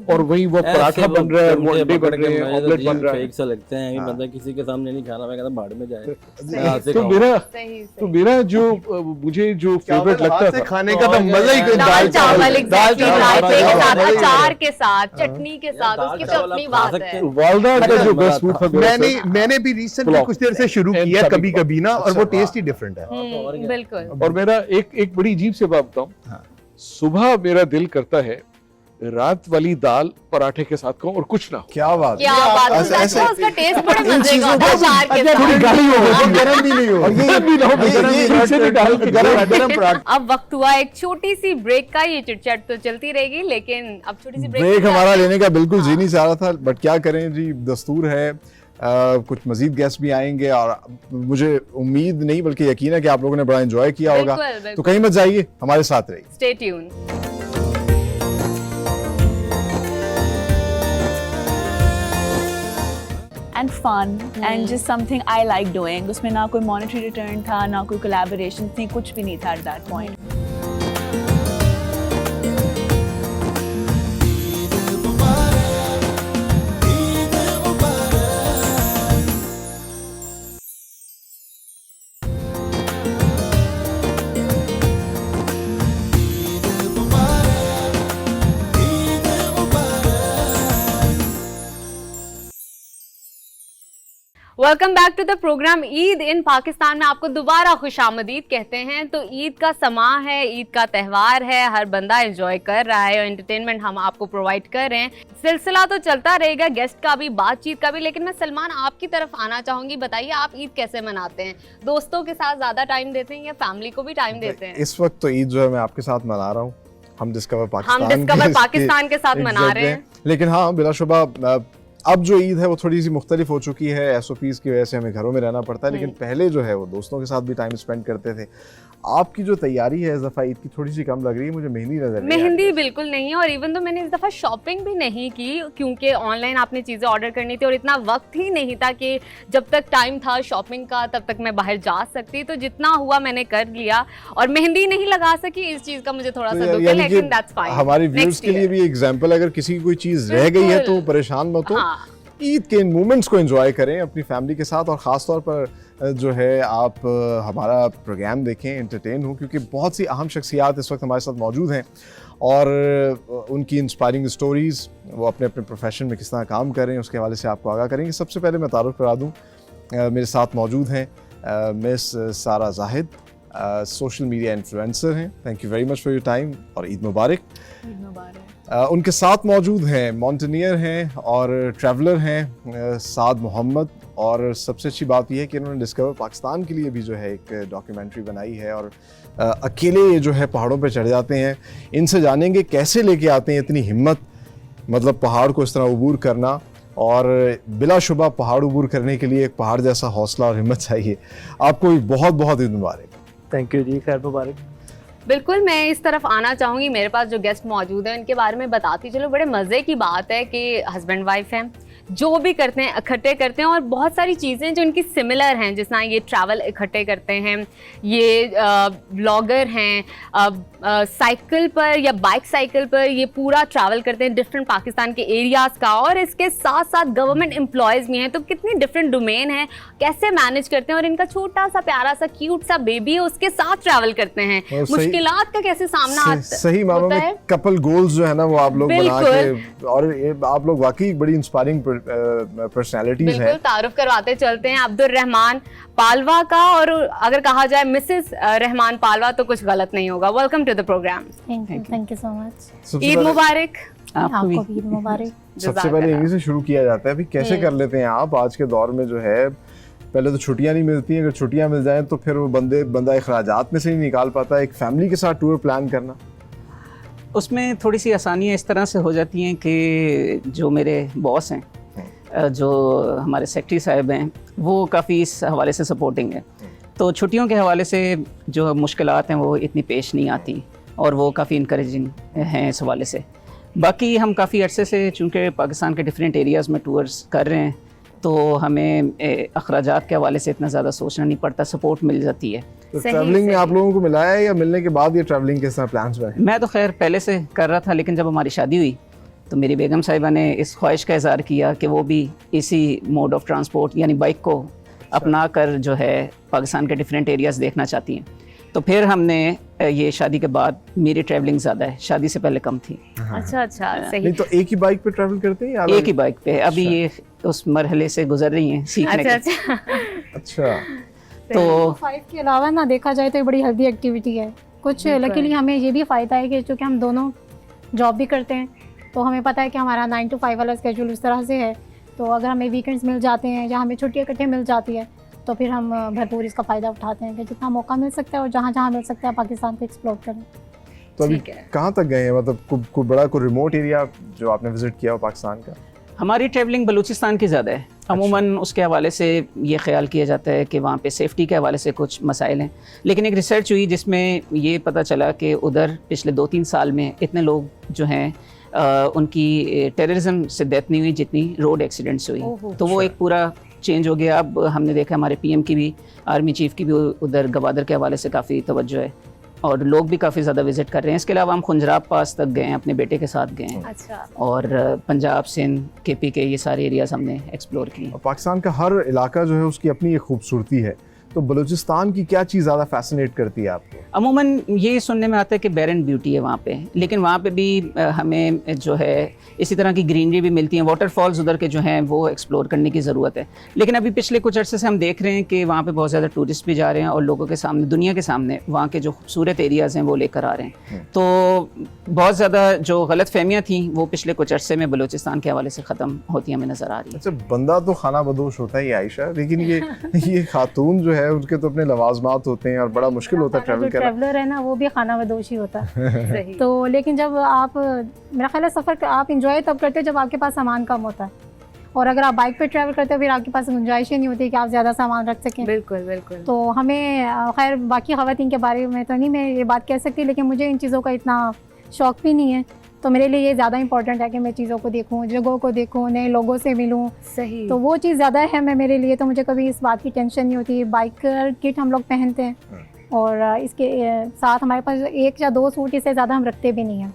और वहीं वो पराठा बन रहा है वो अंडे बन रहे हैं ऑमलेट बन रहा है। फेक सा लगते हैं मतलब किसी के सामने नहीं खाना मैं कहता भाड़ में जाए मैं हाथ से तो खाऊं। मेरा जो मुझे जो फेवरेट लगता था खाने का तो मजा ही कोई दाल चावल एग्जैक्टली रायते के साथ चावल। अचार के साथ चटनी के साथ उसकी तो अपनी बात है। वालदा का जो बेस्ट फूड था मेरा मैंने भी रिसेंटली कुछ देर से शुरू किया कभी कभी कभी ना और वो टेस्ट ही डिफरेंट है। बिल्कुल और मेरा एक बड़ी अजीब से बात बताऊं सुबह मेरा दिल करता है रात वाली दाल पराठे के साथ खाऊं और कुछ ना हो। क्या बात क्या बात है, ऐसे- सच में उसका टेस्ट बड़े इन मजे का चीज़ों होता है को- अचार के अच्छा, थोड़ी साथ। गाढ़ी हो गई गरम भी नहीं हो और ये भी ना हो, गरम ये- भी से भी डाल के गरम पराठा अब वक्त हुआ एक छोटी सी ब्रेक का। ये चिटचैट तो चलती रहेगी लेकिन अब छोटी सी ब्रेक हमारा लेने का बिल्कुल जी नहीं चाह रहा था बट क्या करें जी दस्तूर है। कुछ मजीद गेस्ट भी आएंगे और मुझे उम्मीद नहीं बल्कि यकीन है कि आप लोगों ने बड़ा एंजॉय किया होगा। बिल्कुल, बिल्कुल। तो कहीं मत जाइए हमारे साथ रहिए। Stay tune. and fun and just something I like doing. उसमें ना कोई monetary return था ना कोई collaboration थी कुछ भी नहीं था at that point. Welcome back to the programme. Eid in Pakistan में आपको दोबारा खुशामदीद कहते हैं। तो ईद का समा है, ईद का त्यौहार है, हर बंदा एंजॉय कर रहा है और एंटरटेनमेंट हम आपको प्रोवाइड कर रहे हैं। सिलसिला तो चलता रहेगा गेस्ट का भी बातचीत का भी, लेकिन मैं सलमान आपकी तरफ आना चाहूंगी। बताइए आप ईद कैसे मनाते हैं? दोस्तों के साथ ज्यादा टाइम देते हैं या फैमिली को भी टाइम देते हैं? इस वक्त तो ईद जो है मैं आपके साथ मना रहा हूँ। हम डिस्कवर पाकिस्तान के साथ मना रहे हैं। लेकिन हाँ बिलाशुबा अब जो ईद है वो थोड़ी सी मुख्तलिफ हो चुकी है। SOPs की वजह से हमें घरों में रहना पड़ता है लेकिन पहले जो है वो दोस्तों के साथ भी टाइम स्पेंड करते थे। आपकी जो तैयारी है इस दफ़ा ईद की थोड़ी सी कम लग रही है मुझे। मेहंदी नजर नहीं आ रही। मेहंदी बिल्कुल नहीं है और इवन तो मैंने इस दफ़ा शॉपिंग भी नहीं की क्योंकि ऑनलाइन आपने चीज़ें ऑर्डर करनी थी और इतना वक्त ही नहीं था कि जब तक टाइम था शॉपिंग का तब तक मैं बाहर जा सकती। तो जितना हुआ मैंने कर लिया और मेहंदी नहीं लगा सकी। इस चीज़ का मुझे थोड़ा सा दुख है लेकिन दैट्स फाइन। हमारे व्यूअर्स के लिए भी एग्जांपल अगर किसी की कोई चीज़ रह गई है तो परेशान मत हो। ईद के इन मोमेंट्स को एंजॉय करें अपनी फैमिली के साथ, और ख़ास तौर पर जो है आप हमारा प्रोग्राम देखें, एंटरटेन हो, क्योंकि बहुत सी अहम शख्सियात इस वक्त हमारे साथ मौजूद हैं और उनकी इंस्पायरिंग स्टोरीज़, वो अपने अपने प्रोफेशन में किस तरह काम कर रहे हैं उसके हवाले से आपको आगाह करेंगे। सबसे पहले मैं तारुफ करा दूँ, मेरे साथ मौजूद हैं मिस सारा जाहिद, सोशल मीडिया इन्फ्लुएंसर हैं। Thank you very much for your time और ईद मुबारक। उनके साथ मौजूद हैं माउंटेनियर हैं और ट्रैवलर हैं साद मोहम्मद, और सबसे अच्छी बात यह है कि इन्होंने डिस्कवर पाकिस्तान के लिए भी जो है एक डॉक्यूमेंट्री बनाई है, और अकेले ये जो है पहाड़ों पे चढ़ जाते हैं। इनसे जानेंगे कैसे लेके आते हैं इतनी हिम्मत, मतलब पहाड़ को इस तरह अबूर करना, और बिलाशुबा पहाड़ अबूर करने के लिए एक पहाड़ जैसा हौसला और हिम्मत चाहिए। आपको भी बहुत बहुत ईद मुबारक। थैंक यू जी, खैर मुबारक। बिल्कुल, मैं इस तरफ आना चाहूँगी। मेरे पास जो गेस्ट मौजूद हैं उनके बारे में बताती चलो। बड़े मज़े की बात है कि हस्बैंड वाइफ हैं, जो भी करते हैं इकट्ठे करते हैं, और बहुत सारी चीज़ें जो इनकी सिमिलर हैं, जिस तरह ये ट्रैवल इकट्ठे करते हैं, ये ब्लॉगर हैं, साइकिल पर या बाइक साइकिल पर ये पूरा ट्रैवल करते हैं डिफरेंट पाकिस्तान के एरियाज़ का, और इसके साथ साथ गवर्नमेंट एम्प्लॉयज़ भी हैं। तो कितनी डिफरेंट डोमेन है, कैसे मैनेज करते हैं, और इनका छोटा सा प्यारा सा क्यूट सा बेबी है, उसके साथ ट्रैवल करते हैं, मुश्किलात का कैसे सामना सही मामलों में कपल गोल्स जो है ना वो आप लोग बना के, और आप लोग वाकई बड़ी इंस्पायरिंग पर्सनालिटीज हैं। बिल्कुल, तारुफ करवाते चलते हैं अब्दुल रहमान पालवा का, और अगर कहा जाए मिसेस रहमान पालवा तो कुछ गलत नहीं होगा। Welcome to the programme. Thank you so much. Eid मुबारक। आपको भी ईद मुबारक। सबसे पहले यहीं से शुरू किया जाता है, अभी कैसे कर लेते हैं आप आज के दौर में जो है, पहले तो छुट्टियां नहीं मिलती हैं, अगर छुट्टियां मिल जाएं तो फिर वो बंदा अखराजात में से नहीं निकाल पाता, एक फैमिली के साथ टूर प्लान करना। उसमें थोड़ी सी आसानियाँ इस तरह से हो जाती हैं कि जो मेरे बॉस हैं, जो हमारे सेक्रेटरी साहब हैं, वो काफ़ी इस हवाले से सपोर्टिंग है, तो छुट्टियों के हवाले से जो मुश्किलात हैं वो इतनी पेश नहीं आती, और वो काफ़ी इनकरेजिंग हैं इस हवाले से। बाकी हम काफ़ी अरसे से चूँकि पाकिस्तान के डिफरेंट एरियाज़ में टूर्स कर रहे हैं, तो हमें अखराजात के हवाले से इतना ज़्यादा सोचना नहीं पड़ता, सपोर्ट मिल जाती है। तो ट्रैवलिंग में आप लोगों को मिला है या मिलने के बाद ये ट्रैवलिंग के साथ प्लान्स बने? मैं तो खैर पहले से कर रहा था, लेकिन जब हमारी शादी हुई तो मेरी बेगम साहिबा ने इस ख्वाहिश का इज़हार किया कि वो भी इसी मोड ऑफ ट्रांसपोर्ट यानी बाइक को अपना कर जो है पाकिस्तान के डिफरेंट एरियाज़ देखना चाहती हैं। तो फिर हमने ये शादी के बाद, मेरी ट्रैवलिंग ज़्यादा है, शादी से पहले कम थी। अच्छा सही। नहीं तो एक ही बाइक पे ट्रैवल करते हैं या एक ही बाइक पे? अभी ये उस मरहले से गुजर रही हैं सीखने के। अच्छा। तो 5 के अलावा ना देखा जाए तो ये बड़ी हेल्दी एक्टिविटी है। कुछ लकीली हमें ये भी फ़ायदा है कि चूँकि हम दोनों जॉब भी करते हैं, तो हमें पता है कि हमारा 9 to 5 वाला स्केड्यूल इस तरह से है, तो अगर हमें वीकेंड्स मिल जाते हैं या हमें छुट्टियाँ इकट्ठे मिल जाती है, तो फिर हम भरपूर इसका फ़ायदा उठाते हैं कि जितना मौका मिल सकता है और जहाँ जहाँ मिल सकता है पाकिस्तान को एक्सप्लोर करें। तो अभी कहाँ तक गए हैं, मतलब कोई रिमोट एरिया जो आपने विजिट किया हो पाकिस्तान का? हमारी ट्रैवलिंग बलूचिस्तान की ज़्यादा है। अमूमन उसके हवाले से ये ख्याल किया जाता है कि वहाँ पे सेफ़्टी के हवाले से कुछ मसाइल हैं, लेकिन एक रिसर्च हुई जिसमें ये पता चला कि उधर पिछले 2-3 साल में इतने लोग जो हैं उनकी टेररिज्म से डेथ नहीं हुई जितनी रोड एक्सीडेंट्स हुई। तो वो एक पूरा चेंज हो गया। अब हमने देखा हमारे पीएम की भी, आर्मी चीफ की भी उधर गवादर के हवाले से काफ़ी तवज्जो है, और लोग भी काफ़ी ज़्यादा विजिट कर रहे हैं। इसके अलावा हम खुंजराब पास तक गए हैं, अपने बेटे के साथ गए हैं। अच्छा। और पंजाब, सिंध, केपी के ये सारे एरियाज़ हमने एक्सप्लोर किए। पाकिस्तान का हर इलाका जो है उसकी अपनी एक खूबसूरती है, तो बलूचिस्तान की क्या चीज़ ज़्यादा फैसिनेट करती है आपको? अमूमन ये सुनने में आता है कि बैरन ब्यूटी है वहाँ पे, लेकिन वहाँ पे भी हमें जो है इसी तरह की ग्रीनरी भी मिलती है। वाटरफॉल्स उधर के जो हैं वो एक्सप्लोर करने की ज़रूरत है, लेकिन अभी पिछले कुछ अर्से से हम देख रहे हैं कि वहाँ पे बहुत ज़्यादा टूरिस्ट भी जा रहे हैं और लोगों के सामने, दुनिया के सामने वहाँ के जो खूबसूरत एरियाज़ हैं वो लेकर आ रहे हैं। तो बहुत ज़्यादा जो गलत फहमियाँ थी वो पिछले कुछ अर्से में बलूचिस्तान के हवाले से ख़त्म होती हमें नज़र आ रही है। अच्छा, बंदा तो खाना बदोश होता है आयशा, लेकिन ये खातून जो है उनके तो अपने लवाजमात होते हैं और बड़ा मुश्किल होता है ट्रैवल करना। ट्रैवलर है ना, वो भी खाना बदोश ही होता है। तो लेकिन जब आप, मेरा ख्याल है सफ़र आप इंजॉय तब करते हो जब आपके पास सामान कम होता है, और अगर आप बाइक पे ट्रैवल करते हो फिर आपके पास गुंजाइश ही नहीं होती कि आप ज़्यादा सामान रख सकें। बिल्कुल बिल्कुल। तो हमें, खैर बाकी ख़वातीन के बारे में तो नहीं मैं ये बात कह सकती, लेकिन मुझे इन चीज़ों का इतना शौक़ भी नहीं है, तो मेरे लिए ये ज़्यादा इंपॉर्टेंट है कि मैं चीज़ों को देखूँ, जगहों को देखूँ, नए लोगों से मिलूँ। सही। तो वो चीज़ ज़्यादा है मैं मेरे लिए, तो मुझे कभी इस बात की टेंशन नहीं होती। बाइकर किट हम लोग पहनते हैं, और इसके साथ हमारे पास 1 या 2 सूट, इससे ज़्यादा हम रखते भी नहीं हैं।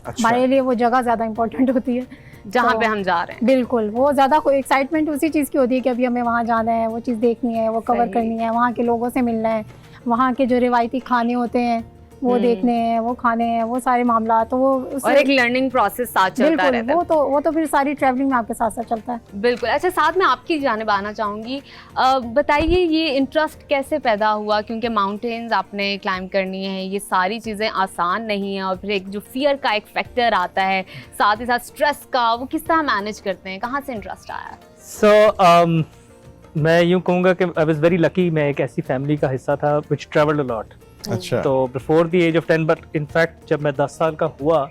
हमारे लिए वो जगह ज़्यादा इंपॉर्टेंट होती है। जहाँ पे हम जा रहे हैं। बिल्कुल, वो ज़्यादा एक्साइटमेंट उसी चीज़ की होती है कि अभी हमें वहाँ जाना है, वो चीज़ देखनी है, वो कवर करनी है, वहाँ के लोगों से मिलना है, वहाँ के जो रिवायती खाने होते हैं वो देखने हैं, वो खाने हैं, वो सारे मामला, तो वो और एक लर्निंग प्रोसेस साथ चलता रहता है। वो तो फिर सारी ट्रैवलिंग में आपके साथ साथ चलता है। बिल्कुल। अच्छा, साथ में आपकी जानिब आना चाहूँगी, बताइए ये इंटरेस्ट कैसे पैदा हुआ, क्योंकि माउंटेन्स आपने क्लाइंब करनी है, ये सारी चीज़ें आसान नहीं है, और फिर एक जो फियर का एक फैक्टर आता है, साथ ही साथ स्ट्रेस का, वो किस तरह मैनेज करते हैं, कहाँ से इंटरेस्ट आया? So मैं यूँ कहूँगा कि आई वाज वेरी लकी, मैं एक ऐसी फैमिली का हिस्सा था विच ट्रैवल्ड अ लॉट। अच्छा। तो before the age of 10, but in fact जब मैं 10 साल का हुआ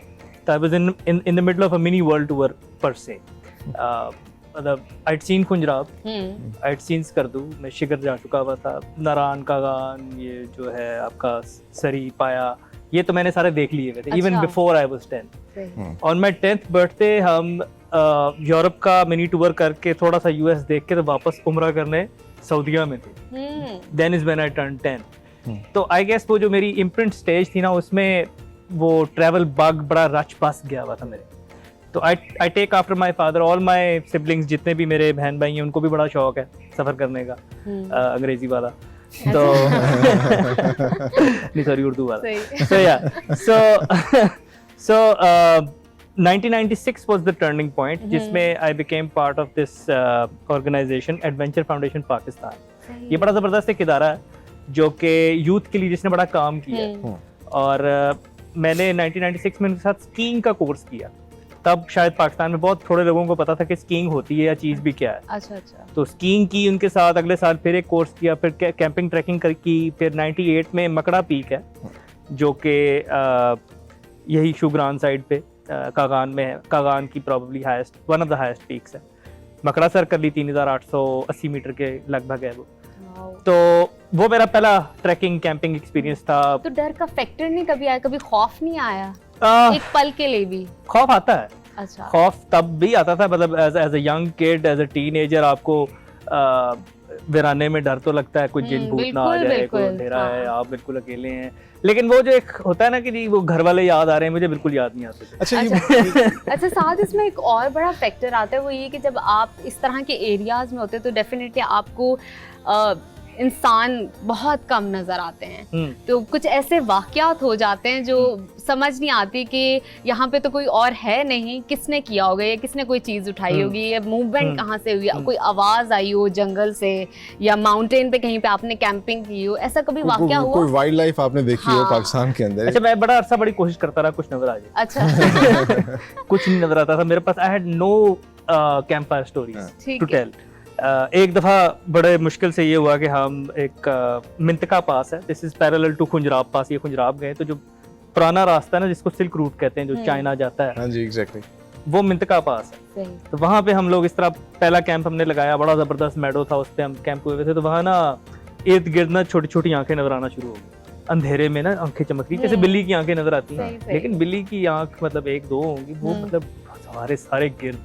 तो I was in the middle of a mini world tour पर से। मतलब I'd seen Khunjerab, I'd seen Skardu, मैं शिगर जा चुका हुआ था, नारायण कागान, ये जो है आपका सरी पाया, ये तो मैंने सारे देख लिए हुए थे even before I was 10। On my 10th birthday हम यूरोप का मिनी टूर करके थोड़ा सा यूएस देख के तो वापस उम्रा करने सऊदीया में थे। Then is when I turn 10। तो आई गेस वो जो मेरी इम्प्रिंट स्टेज थी ना, उसमें वो ट्रैवल बग बड़ा रच बस गया हुआ था मेरे। तो I take after my father, all my siblings, जितने भी मेरे बहन भाई हैं उनको भी बड़ा शौक है सफ़र करने का, अंग्रेजी वाला, तो नहीं सॉरी उर्दू वाला। सो या सो 1996 was the turning point जिसमें I became part of this organization Adventure Foundation Pakistan। ये बड़ा ज़बरदस्त एक इदारा है जो कि यूथ के लिए जिसने बड़ा काम किया है। और मैंने 1996 में उनके साथ स्कीइंग का कोर्स किया। तब शायद पाकिस्तान में बहुत थोड़े लोगों को पता था कि स्कीइंग होती है या चीज़ भी क्या है। अच्छा। तो स्कीइंग की उनके साथ, अगले साल फिर एक कोर्स किया, फिर कैंपिंग ट्रैकिंग की, फिर 98 में मकड़ा पीक है जो कि यही शुगरान साइड पे कागान में है। कागान की probably highest, one of the highest peaks है। मकड़ा सर कर ली 3880 मीटर के लगभग है वो। तो वो मेरा पहला ट्रैकिंग कैंपिंग एक्सपीरियंस था। तो डर का फैक्टर नहीं कभी आया, कभी खौफ नहीं आया एक पल के लिए भी? खौफ आता है। अच्छा। खौफ तब भी आता था, मतलब as a young kid, as a teenager आपको वीराने में डर तो लगता है, कोई जिन भूत ना आ जाए, कोई अंधेरा है, आप बिल्कुल अकेले हैं। लेकिन वो जो एक होता है ना कि जी वो घर वाले याद आ रहे हैं, मुझे बिल्कुल याद नहीं आते थे। अच्छा, साथ इसमें एक और बड़ा फैक्टर आता है, वो ये कि जब आप इस तरह के एरियाज में होते हैं तो डेफिनेटली आपको इंसान बहुत कम नजर आते हैं। तो कुछ ऐसे वाकयात हो जाते हैं जो समझ नहीं आती कि यहाँ पे तो कोई और है नहीं, किसने किया होगा, या किसने कोई चीज़ उठाई होगी, या मूवमेंट कहाँ से हुई, कोई आवाज़ आई हो जंगल से, या माउंटेन पे कहीं पे आपने कैंपिंग की हो, ऐसा कभी वाकया हुआ? कोई वाइल्ड लाइफ आपने देखी हो पाकिस्तान के अंदर? अच्छा, मैं बड़ा अरसा बड़ी कोशिश करता रहा, कुछ नजर आ जाए। अच्छा। कुछ नहीं नजर आता था मेरे पास। I had no campfire stories to tell. एक दफ़ा बड़े मुश्किल से ये हुआ कि हम एक मिंतका पास है, this is parallel to Khunjerab pass, ये खुंजराब गए तो जो पुराना रास्ता है ना जिसको सिल्क रूट कहते हैं, जो चाइना जाता है, हाँ जी एग्जैक्टली, वो मिंतका पास है। तो वहाँ पे हम लोग इस तरह पहला कैंप हमने लगाया, बड़ा ज़बरदस्त मेडो था, उस पर हम कैंप हुए थे। तो वहाँ ना इर्द गिर्द ना छोटी छोटी आंखें नजर आना शुरू हो गई, अंधेरे में ना आंखें चमक रही, जैसे बिल्ली की आंखें नजर आती हैं, लेकिन बिल्ली की आंख मतलब एक दो होंगी, वो मतलब सारे गिर्द,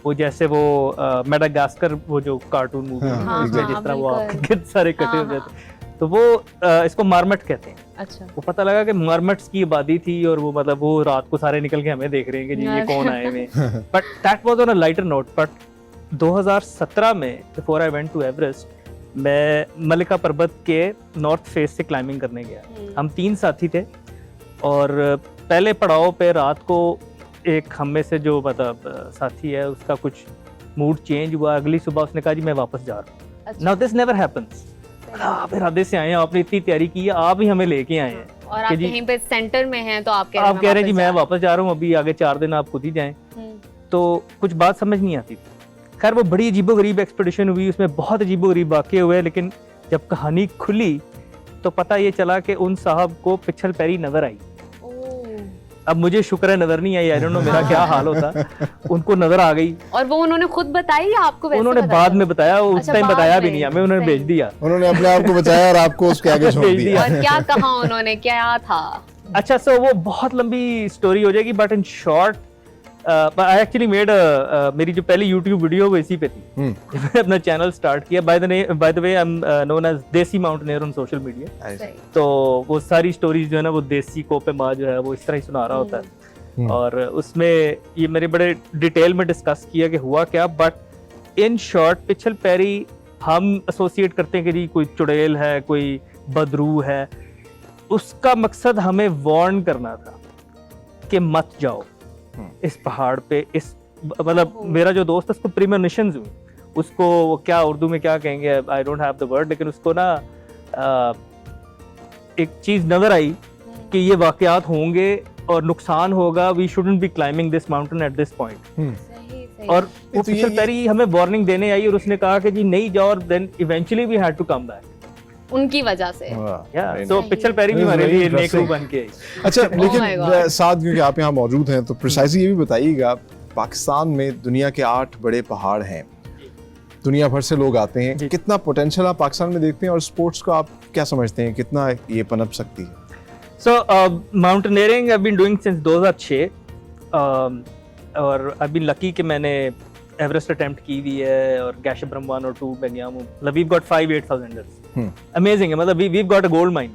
वो जैसे वो मेडागास्कर, वो जो कार्टून मूवी है जिस तरह वो आंखें सारे कटे हो जाते, तो वो इसको मार्मट कहते हैं। अच्छा। वो पता लगा कि मार्मट्स की आबादी थी, और वो मतलब वो रात को सारे निकल के हमें देख रहे हैं कि जी ये कौन आए हुए। But that was on a lighter note. But 2017 में before I went to Everest, मैं मलिका पर्वत के नॉर्थ फेस से क्लाइंबिंग करने गया। हम 3 साथी थे, और पहले पड़ाव पे रात को एक हम में से जो मतलब साथी है उसका कुछ मूड चेंज हुआ, अगली सुबह उसने कहा जी मैं वापस जा रहा हूँ। Now this never happens. आप इरादे से आए हैं, आपने इतनी तैयारी की है, आप ही हमें लेके आए हैं, और आप कहीं पे सेंटर में हैं, तो आप कह रहे हैं जी मैं वापस जा रहा हूँ, अभी आगे 4 दिन आप खुद ही जाएं। तो कुछ बात समझ नहीं आती थी। खैर वो बड़ी अजीबोगरीब एक्सपीडिशन हुई, उसमें बहुत अजीबोगरीब वाक़े हुए, लेकिन जब कहानी खुली तो पता ये चला कि उन साहब को पिछल पैरी नजर आई। अब मुझे शुक्र है नजर नहीं आई, आई डोंट नो मेरा क्या हाल होता, उनको नजर आ गई। और वो उन्होंने खुद बताई या आपको वैसे उन्होंने बाद में बताया, उस टाइम बताया भी नहीं हमें, उन्होंने भेज दिया, उन्होंने अपने आप को बचाया और आपको उसके आगे छोड़ दिया। और क्या कहा उन्होंने, क्या था? अच्छा, सो वो बहुत लंबी स्टोरी हो जाएगी, but in short I actually made मेरी जो पहली YouTube वीडियो वो इसी पे थी। मैंने अपना चैनल स्टार्ट किया, by the way I am known as desi mountaineer on social media. तो वो सारी स्टोरीज जो है ना, वो देसी कोपे माँ जो है वो इस तरह ही सुना रहा होता है। और उसमें ये मेरे बड़े डिटेल में डिस्कस किया कि हुआ क्या, बट इन शॉर्ट पिछल पैरी हम एसोसिएट करते हैं कि जी कोई चुड़ैल है, कोई बदरू है। उसका मकसद हमें वार्न करना था कि मत जाओ इस पहाड़ पे। इस मतलब मेरा जो दोस्त है उसको प्रीमोनिशंस हुई, उसको वो क्या उर्दू में क्या कहेंगे, I don't have the word, लेकिन उसको ना एक चीज नजर आई कि ये वाकयात होंगे और नुकसान होगा, we shouldn't be climbing this mountain at this point. और वो पिछले पैरी हमें वार्निंग देने आई और उसने कहा कि जी नहीं जाओ, और then eventually we had to come back उनकी वजह से। तो पिछल पैरी भी हमारे लिए नेकरू बन के। अच्छा, लेकिन साथ क्योंकि आप यहाँ मौजूद हैं तो प्रिसाइसली ये भी बताइएगा, पाकिस्तान में दुनिया के 8 बड़े पहाड़ हैं, दुनिया भर से लोग आते हैं, कितना पोटेंशियल आप पाकिस्तान में देखते हैं और स्पोर्ट्स को आप क्या समझते हैं, कितना ये पनप सकती है? So mountaineering I've been doing since 2006 और I've been lucky कि मैंने एवरेस्ट अटेम्प्ट की हुई है और गैशब्रम 1 और 2 में गया हूँ। मतलब we've got 5 8,000ers, अमेजिंग है। मतलब we've got a gold mine।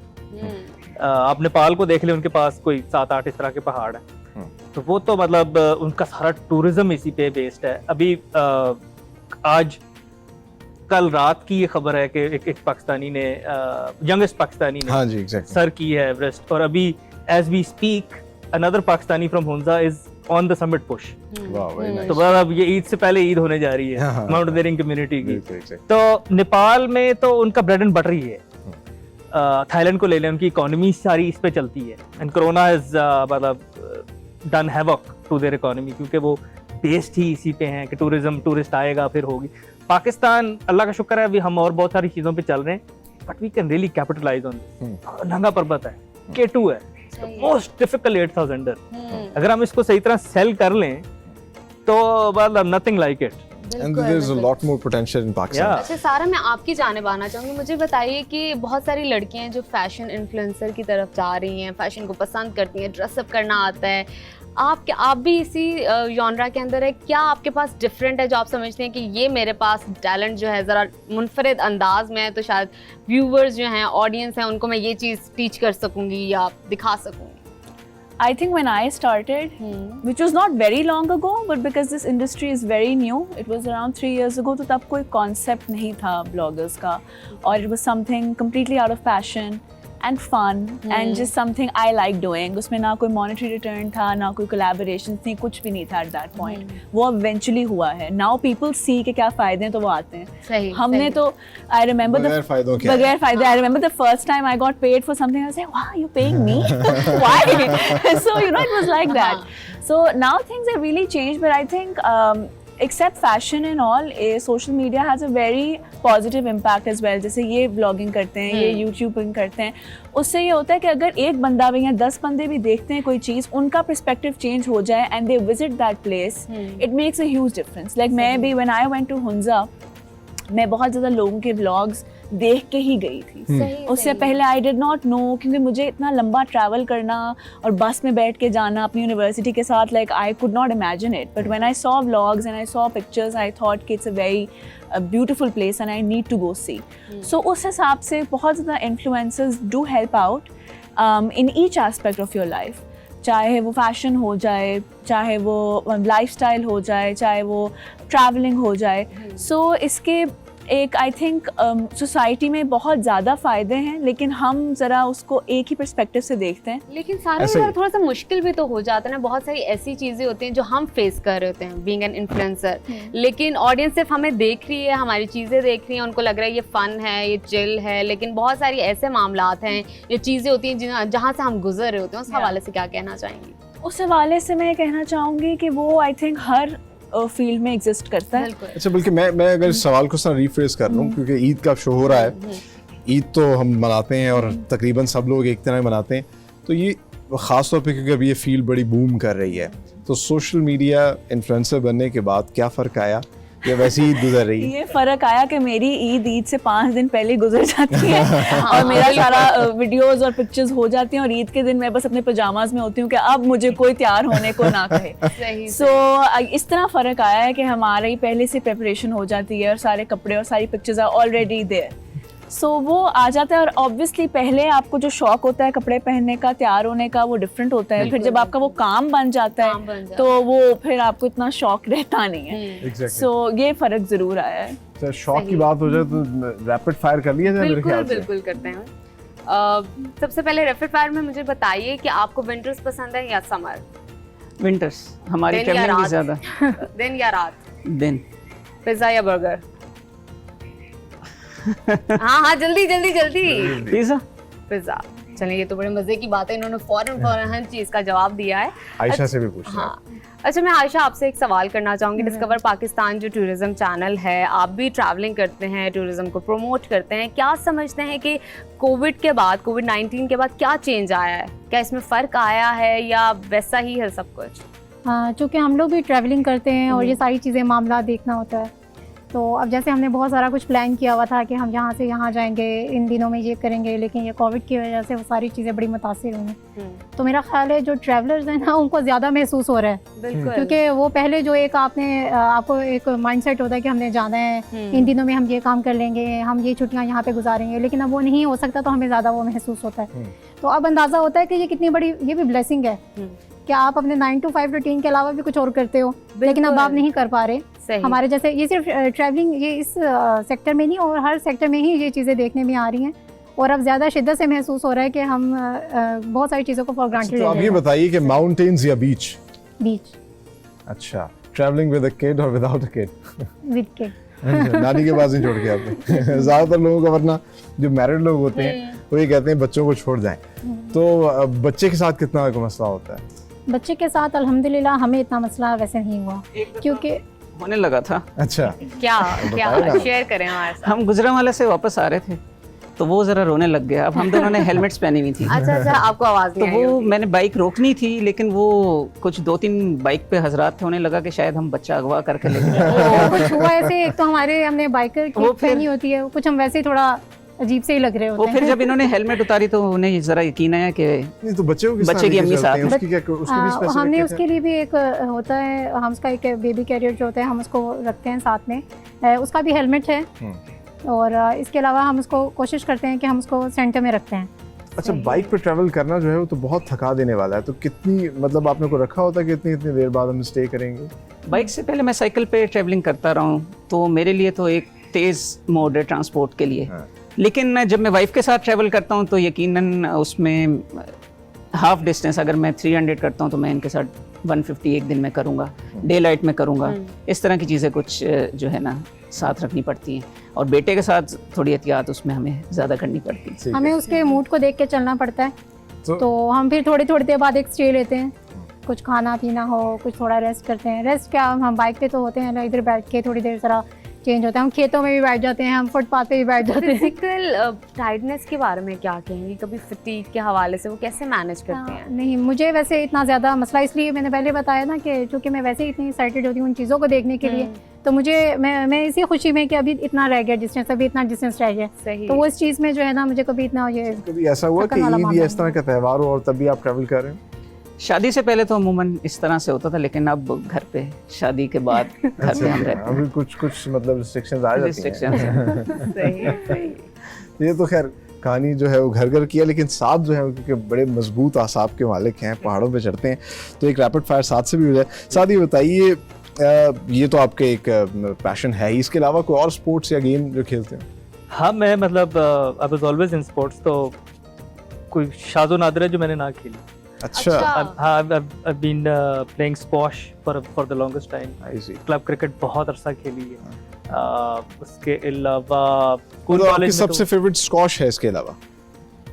आप नेपाल को देख ले, उनके पास कोई 7-8 इस तरह के पहाड़ हैं, तो वो तो मतलब उनका सारा टूरिज्म इसी पे बेस्ड है। अभी आज कल रात की ये खबर है कि एक पाकिस्तानी ने यंगेस्ट पाकिस्तानी ने हाँ जी, exactly. सर की है एवरेस्ट, और अभी as we speak another Pakistani from Hunza is on the summit push. तो अब ये ईद से पहले ईद होने जा रही है माउंटेनियरिंग कम्युनिटी की। तो नेपाल में तो उनका ब्रेड एंड बटर ही है। थाईलैंड को ले लें, उनकी इकोनॉमी सारी इस पे चलती है, एंड कोरोना हैज मतलब done havoc to their economy, क्योंकि वो बेस्ड ही इसी पे हैं कि टूरिस्ट आएगा फिर होगी। पाकिस्तान अल्लाह का शुक्र है अभी हम और बहुत सारी चीज़ों पे चल रहे हैं, but we can really capitalize on this. Nanga Parbat है, K2 है, मोस्ट डिफिकल्ट 8,000er। अगर हम इसको सही तरह सेल कर लें तो मतलब nothing like it. And there is a lot more potential in Pakistan. अच्छा सारा, मैं आपकी जानिब आना चाहूँगी। मुझे बताइए कि बहुत सारी लड़कियां हैं जो फैशन इन्फ्लुएंसर की तरफ जा रही हैं, फैशन को पसंद करती हैं, ड्रेसअप करना आता है। आप भी इसी जॉनरा के अंदर है क्या? आपके पास डिफरेंट है जो आप समझते हैं कि ये मेरे पास टैलेंट जो है ज़रा मुनफरिद अंदाज में है, तो शायद व्यूवर्स जो हैं, ऑडियंस हैं, उनको मैं ये चीज़ टीच कर सकूँगी या दिखा सकूँगी? I think when I started, which was not very long ago, but because this industry is very new, it was around 3 years ago, तो तब कोई concept नहीं था bloggers का, और it was something completely out of passion and fun and just something I like doing. उसमें ना कोई monetary return था, ना कोई collaborations थी, कुछ भी नहीं था at that point. वो eventually हुआ है. Now people see कि क्या फ़ायदे हैं तो वो आते हैं. सही. हमने तो I remember बगैर फ़ायदों के. बगैर फ़ायदे. I remember the first time I got paid for something, I was like, wow, you're paying me? Why? So you know it was like that. So now things have really changed, but I think except fashion and all, social media has a very positive impact as well. जैसे ये vlogging करते हैं, ये YouTubing करते हैं, उससे ये होता है कि अगर एक बंदा भी या 10 बंदे भी देखते हैं कोई चीज़, उनका perspective change हो जाए and they visit that place, it makes a huge difference. Like मैं भी when I went to Hunza, मैं बहुत ज़्यादा लोगों के vlogs देख के ही गई थी। उससे पहले आई डिड नॉट नो, क्योंकि मुझे इतना लंबा ट्रैवल करना और बस में बैठ के जाना अपनी यूनिवर्सिटी के साथ, like I could not imagine it. But when I saw vlogs and I saw pictures, I thought कि it's a very beautiful place and I need to go see. So उस हिसाब से बहुत ज़्यादा influencers do help out in each aspect of your life, चाहे वो fashion हो जाए, चाहे वो लाइफस्टाइल हो जाए, चाहे वो ट्रैवलिंग हो जाए। सो इसके एक आई थिंक सोसाइटी में बहुत ज़्यादा फ़ायदे हैं, लेकिन हम ज़रा उसको एक ही पर्सपेक्टिव से देखते हैं। लेकिन सारा थोड़ा सा मुश्किल भी तो हो जाता है ना। बहुत सारी ऐसी चीज़ें होती हैं जो हम फेस कर रहे होते हैं बीइंग एन इन्फ्लुएंसर, लेकिन ऑडियंस सिर्फ हमें देख रही है, हमारी चीज़ें देख रही हैं, उनको लग रहा है ये फ़न है, ये चिल है, लेकिन बहुत सारी ऐसे मामलात हैं, ये चीज़ें होती हैं जहाँ से हम गुजर रहे होते हैं। उस हवाले से क्या कहना चाहेंगी? उस हवाले से मैं कहना चाहूँगी कि वो आई थिंक हर फील्ड में एग्जिस्ट करता है। अच्छा, बल्कि मैं अगर इस सवाल को रिफ्रेस कर लूँ, क्योंकि ईद का शो हो रहा है, ईद तो हम मनाते हैं और तकरीबन सब लोग एक तरह मनाते हैं, तो ये ख़ास तौर पे क्योंकि अभी ये फील्ड बड़ी बूम कर रही है, तो सोशल मीडिया इन्फ्लुएंसर बनने के बाद क्या फ़र्क आया या वैसी ईद गुजर रही है? ये फ़र्क आया कि मेरी ईद से 5 दिन पहले गुजर जाती है और मेरा सारा वीडियोस और पिक्चर्स हो जाती हैं, और ईद के दिन मैं बस अपने पजामाज में होती हूँ कि अब मुझे कोई तैयार होने को ना कहे। सो इस तरह फ़र्क आया है कि हमारी पहले से प्रिपरेशन हो जाती है और सारे कपड़े और सारी पिक्चर्स आर ऑलरेडी देयर। सो वो आ जाता है और ऑब्वियसली पहले आपको जो शौक होता है कपड़े पहनने का, तैयार होने का, वो डिफरेंट होता है। फिर जब आपका वो काम बन जाता है तो वो फिर आपको इतना शौक रहता नहीं है। सो ये फ़र्क ज़रूर आया है। तो शौक की बात हो जाए तो रैपिड फायर कर लिया जाए मेरे ख्याल से। बिल्कुल करते हैं। सबसे पहले रैपिड फायर में मुझे बताइए कि आपको विंटर्स पसंद है या समर? विंटर्स, हमारी ट्रैवलिंग भी ज़्यादा। दिन या रात? दिन। पिज़्ज़ा या बर्गर? हाँ जल्दी जल्दी जल्दी। पिज़्ज़ा। चलिए ये तो बड़े मजे की बात है, इन्होंने फौरन हर चीज का जवाब दिया है। आयशा से भी पूछना। हाँ अच्छा, मैं आयशा आपसे एक सवाल करना चाहूँगी। डिस्कवर पाकिस्तान जो टूरिज्म चैनल है, आप भी ट्रैवलिंग करते हैं, टूरिज्म को प्रमोट करते हैं, क्या समझते हैं कि कोविड के बाद, कोविड-19 के बाद क्या चेंज आया है? क्या इसमें फ़र्क आया है या वैसा ही है सब कुछ? चूँकि हम लोग भी ट्रैवलिंग करते हैं और ये सारी चीज़ें मामला देखना होता है, तो अब जैसे हमने बहुत सारा कुछ प्लान किया हुआ था कि हम यहाँ से यहाँ जाएंगे, इन दिनों में ये करेंगे, लेकिन ये कोविड की वजह से वो सारी चीज़ें बड़ी मुतासिर हुई। तो मेरा ख्याल है जो ट्रैवलर्स हैं ना, उनको ज़्यादा महसूस हो रहा है, क्योंकि वो पहले जो एक आपको एक माइंडसेट होता है कि हमने जाना है, इन दिनों में हम ये काम कर लेंगे, हम ये छुट्टियाँ यहाँ पे गुजारेंगे, लेकिन अब वो नहीं हो सकता, तो हमें ज़्यादा वो महसूस होता है। तो अब अंदाज़ा होता है कि ये कितनी बड़ी, ये भी ब्लेसिंग है कि आप अपने 9 to 5 रूटीन के अलावा भी कुछ और करते हो, लेकिन अब आप नहीं कर पा रहे। हमारे जैसे ये सिर्फ ट्रैवलिंग, ये इस सेक्टर में नहीं और हर सेक्टर में ही ये चीज़ें देखने में आ रही हैं, और अब ज़्यादा शिद्दत से महसूस हो रहा है कि हम बहुत सारी चीज़ों को फॉर ग्रांटेड ले रहे हैं। तो आप ये बताइए कि माउंटेन्स या बीच? बीच। अच्छा, ट्रैवलिंग विद अ किड और without a kid? With kid. नानी के पास नहीं छोड़ के आपने। ज़्यादातर लोगों का, वरना जो मैरिड लोग होते हैं वो ये कहते हैं बच्चों को छोड़ जाएं, तो बच्चे के साथ कितना कोई मसला होता है? बच्चे के साथ अल्हम्दुलिल्लाह हमें इतना मसला वैसे नहीं हुआ, क्योंकि होने लगा था। अच्छा, क्या शेयर करें हमारे साथ? हम गुजरांवाला से वापस आ रहे थे तो वो ज़रा रोने लग गया। अब हम दोनों ने हेलमेट्स पहनी हुई थी। अच्छा, आपको आवाज़ नहीं आई? तो वो मैंने बाइक रोकनी थी, लेकिन वो कुछ 2-3 बाइक पे हजरात थे, उन्हें लगा कि शायद हम बच्चा अगवा करके ले गए। कुछ हुआ ऐसे, एक तो हमने बाइकर की पहनी होती है, कुछ हम वैसे ही थोड़ा अजीब से ही लग रहे होते हैं। फिर जब इन्होंने हेलमेट उतारी तो उन्हें जरा यकीन आया कि नहीं, तो बच्चे की अम्मी साथ है, उसकी क्या, उसकी भी स्पेसिफिक हमने है? उसके लिए भी एक होता है, हम उसका एक बेबी कैरियर जो होता है, हम उसको रखते हैं साथ में, उसका भी हेलमेट है, और इसके अलावा हम उसको कोशिश करते हैं कि हम उसको सेंटर में रखते हैं। अच्छा, बाइक पे ट्रैवल करना जो है वो तो बहुत थका देने वाला है, तो कितनी, मतलब आपने को रखा होता है कि इतनी देर बाद हम स्टे करेंगे? बाइक से पहले मैं साइकिल पे ट्रैवलिंग करता रहा हूँ, तो मेरे लिए तो एक तेज़ मोड है ट्रांसपोर्ट के लिए। लेकिन जब मैं वाइफ के साथ ट्रैवल करता हूँ तो यकीनन उसमें हाफ डिस्टेंस, अगर मैं 300 करता हूँ तो मैं इनके साथ 150 एक दिन में करूँगा, डे लाइट में करूँगा। इस तरह की चीज़ें कुछ जो है ना साथ रखनी पड़ती हैं, और बेटे के साथ थोड़ी एहतियात उसमें हमें ज़्यादा करनी पड़ती है। हमें उसके मूड को देख के चलना पड़ता है, तो हम फिर थोड़ी देर बाद एक स्टे लेते हैं, कुछ खाना पीना हो, कुछ थोड़ा रेस्ट करते हैं। रेस्ट क्या, हम बाइक पे तो होते हैं ना, इधर बैठ के थोड़ी देर ज़रा चेंज होता है, हम खेतों में भी बैठ जाते हैं, हम फुटपाथ पे भी बैठ जाते हैं। फिजिकल टायर्डनेस के बारे में क्या कहेंगी? कभी फटीग के हवाले से वो कैसे मैनेज करते हैं? नहीं, मुझे वैसे इतना ज़्यादा मसला, इसलिए मैंने पहले बताया ना कि चूँकि मैं वैसे ही इतनी एक्साइटेड होती हूँ उन चीज़ों को देखने के लिए, तो मुझे मैं इसी खुशी में कि अभी इतना रह गया डिस्टेंस, अभी इतना डिस्टेंस रह गया, तो वो इस चीज़ में जो है ना मुझे कभी इतना ये, कभी ऐसा हुआ कि ईद या इस तरह का त्यौहार हो और तभी आप ट्रैवल कर रहे हैं? शादी से पहले तो अमूमन इस तरह से होता था, लेकिन अब घर पे, शादी के बाद घर पे हम रहते हैं। अभी कुछ मतलब रिस्ट्रिक्शंस आ जाती हैं। सही। ये तो खैर कहानी जो है वो घर की है, लेकिन साथ जो है क्योंकि बड़े मजबूत आसाब के मालिक हैं, पहाड़ों पे चढ़ते हैं, तो एक रैपिड फायर साथ से भी हो जाए। साथ ही बताइए, ये तो आपके एक पैशन है ही, इसके अलावा कोई और स्पोर्ट्स या गेम जो खेलते हैं? हाँ, मैं मतलब I was always in sports, तो कोई शाज़ो नादिर है जो मैंने ना खेली। अच्छा। हाँ, I've been playing squash for the longest time. Club cricket बहुत अरसा खेली है। उसके अलावा तो आपकी सबसे फेवरेट स्क्वॉश है इसके अलावा?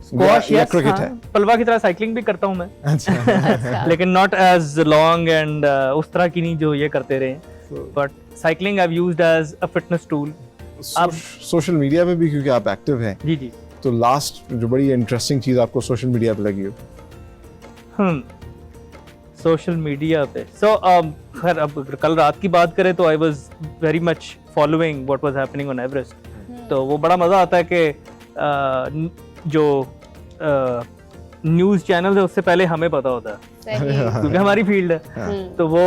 स्क्वॉश या क्रिकेट है? पलवा की तरह साइकिलिंग भी करता हूँ मैं। अच्छा। लेकिन नॉट एज लॉन्ग एंड उस तरह की नहीं जो ये करते रहे, but cycling I used as a fitness tool. आप सोशल मीडिया पे भी, क्योंकि आप एक्टिव हैं, जी, तो लास्ट जो बड़ी इंटरेस्टिंग चीज़ आपको सोशल मीडिया पे लगी हो? सोशल मीडिया पे खैर अब कल रात की बात करें तो I was very much following what was happening on Everest, तो वो बड़ा मज़ा आता है कि जो न्यूज़ चैनल है उससे पहले हमें पता होता है। क्योंकि हमारी फील्ड है। तो वो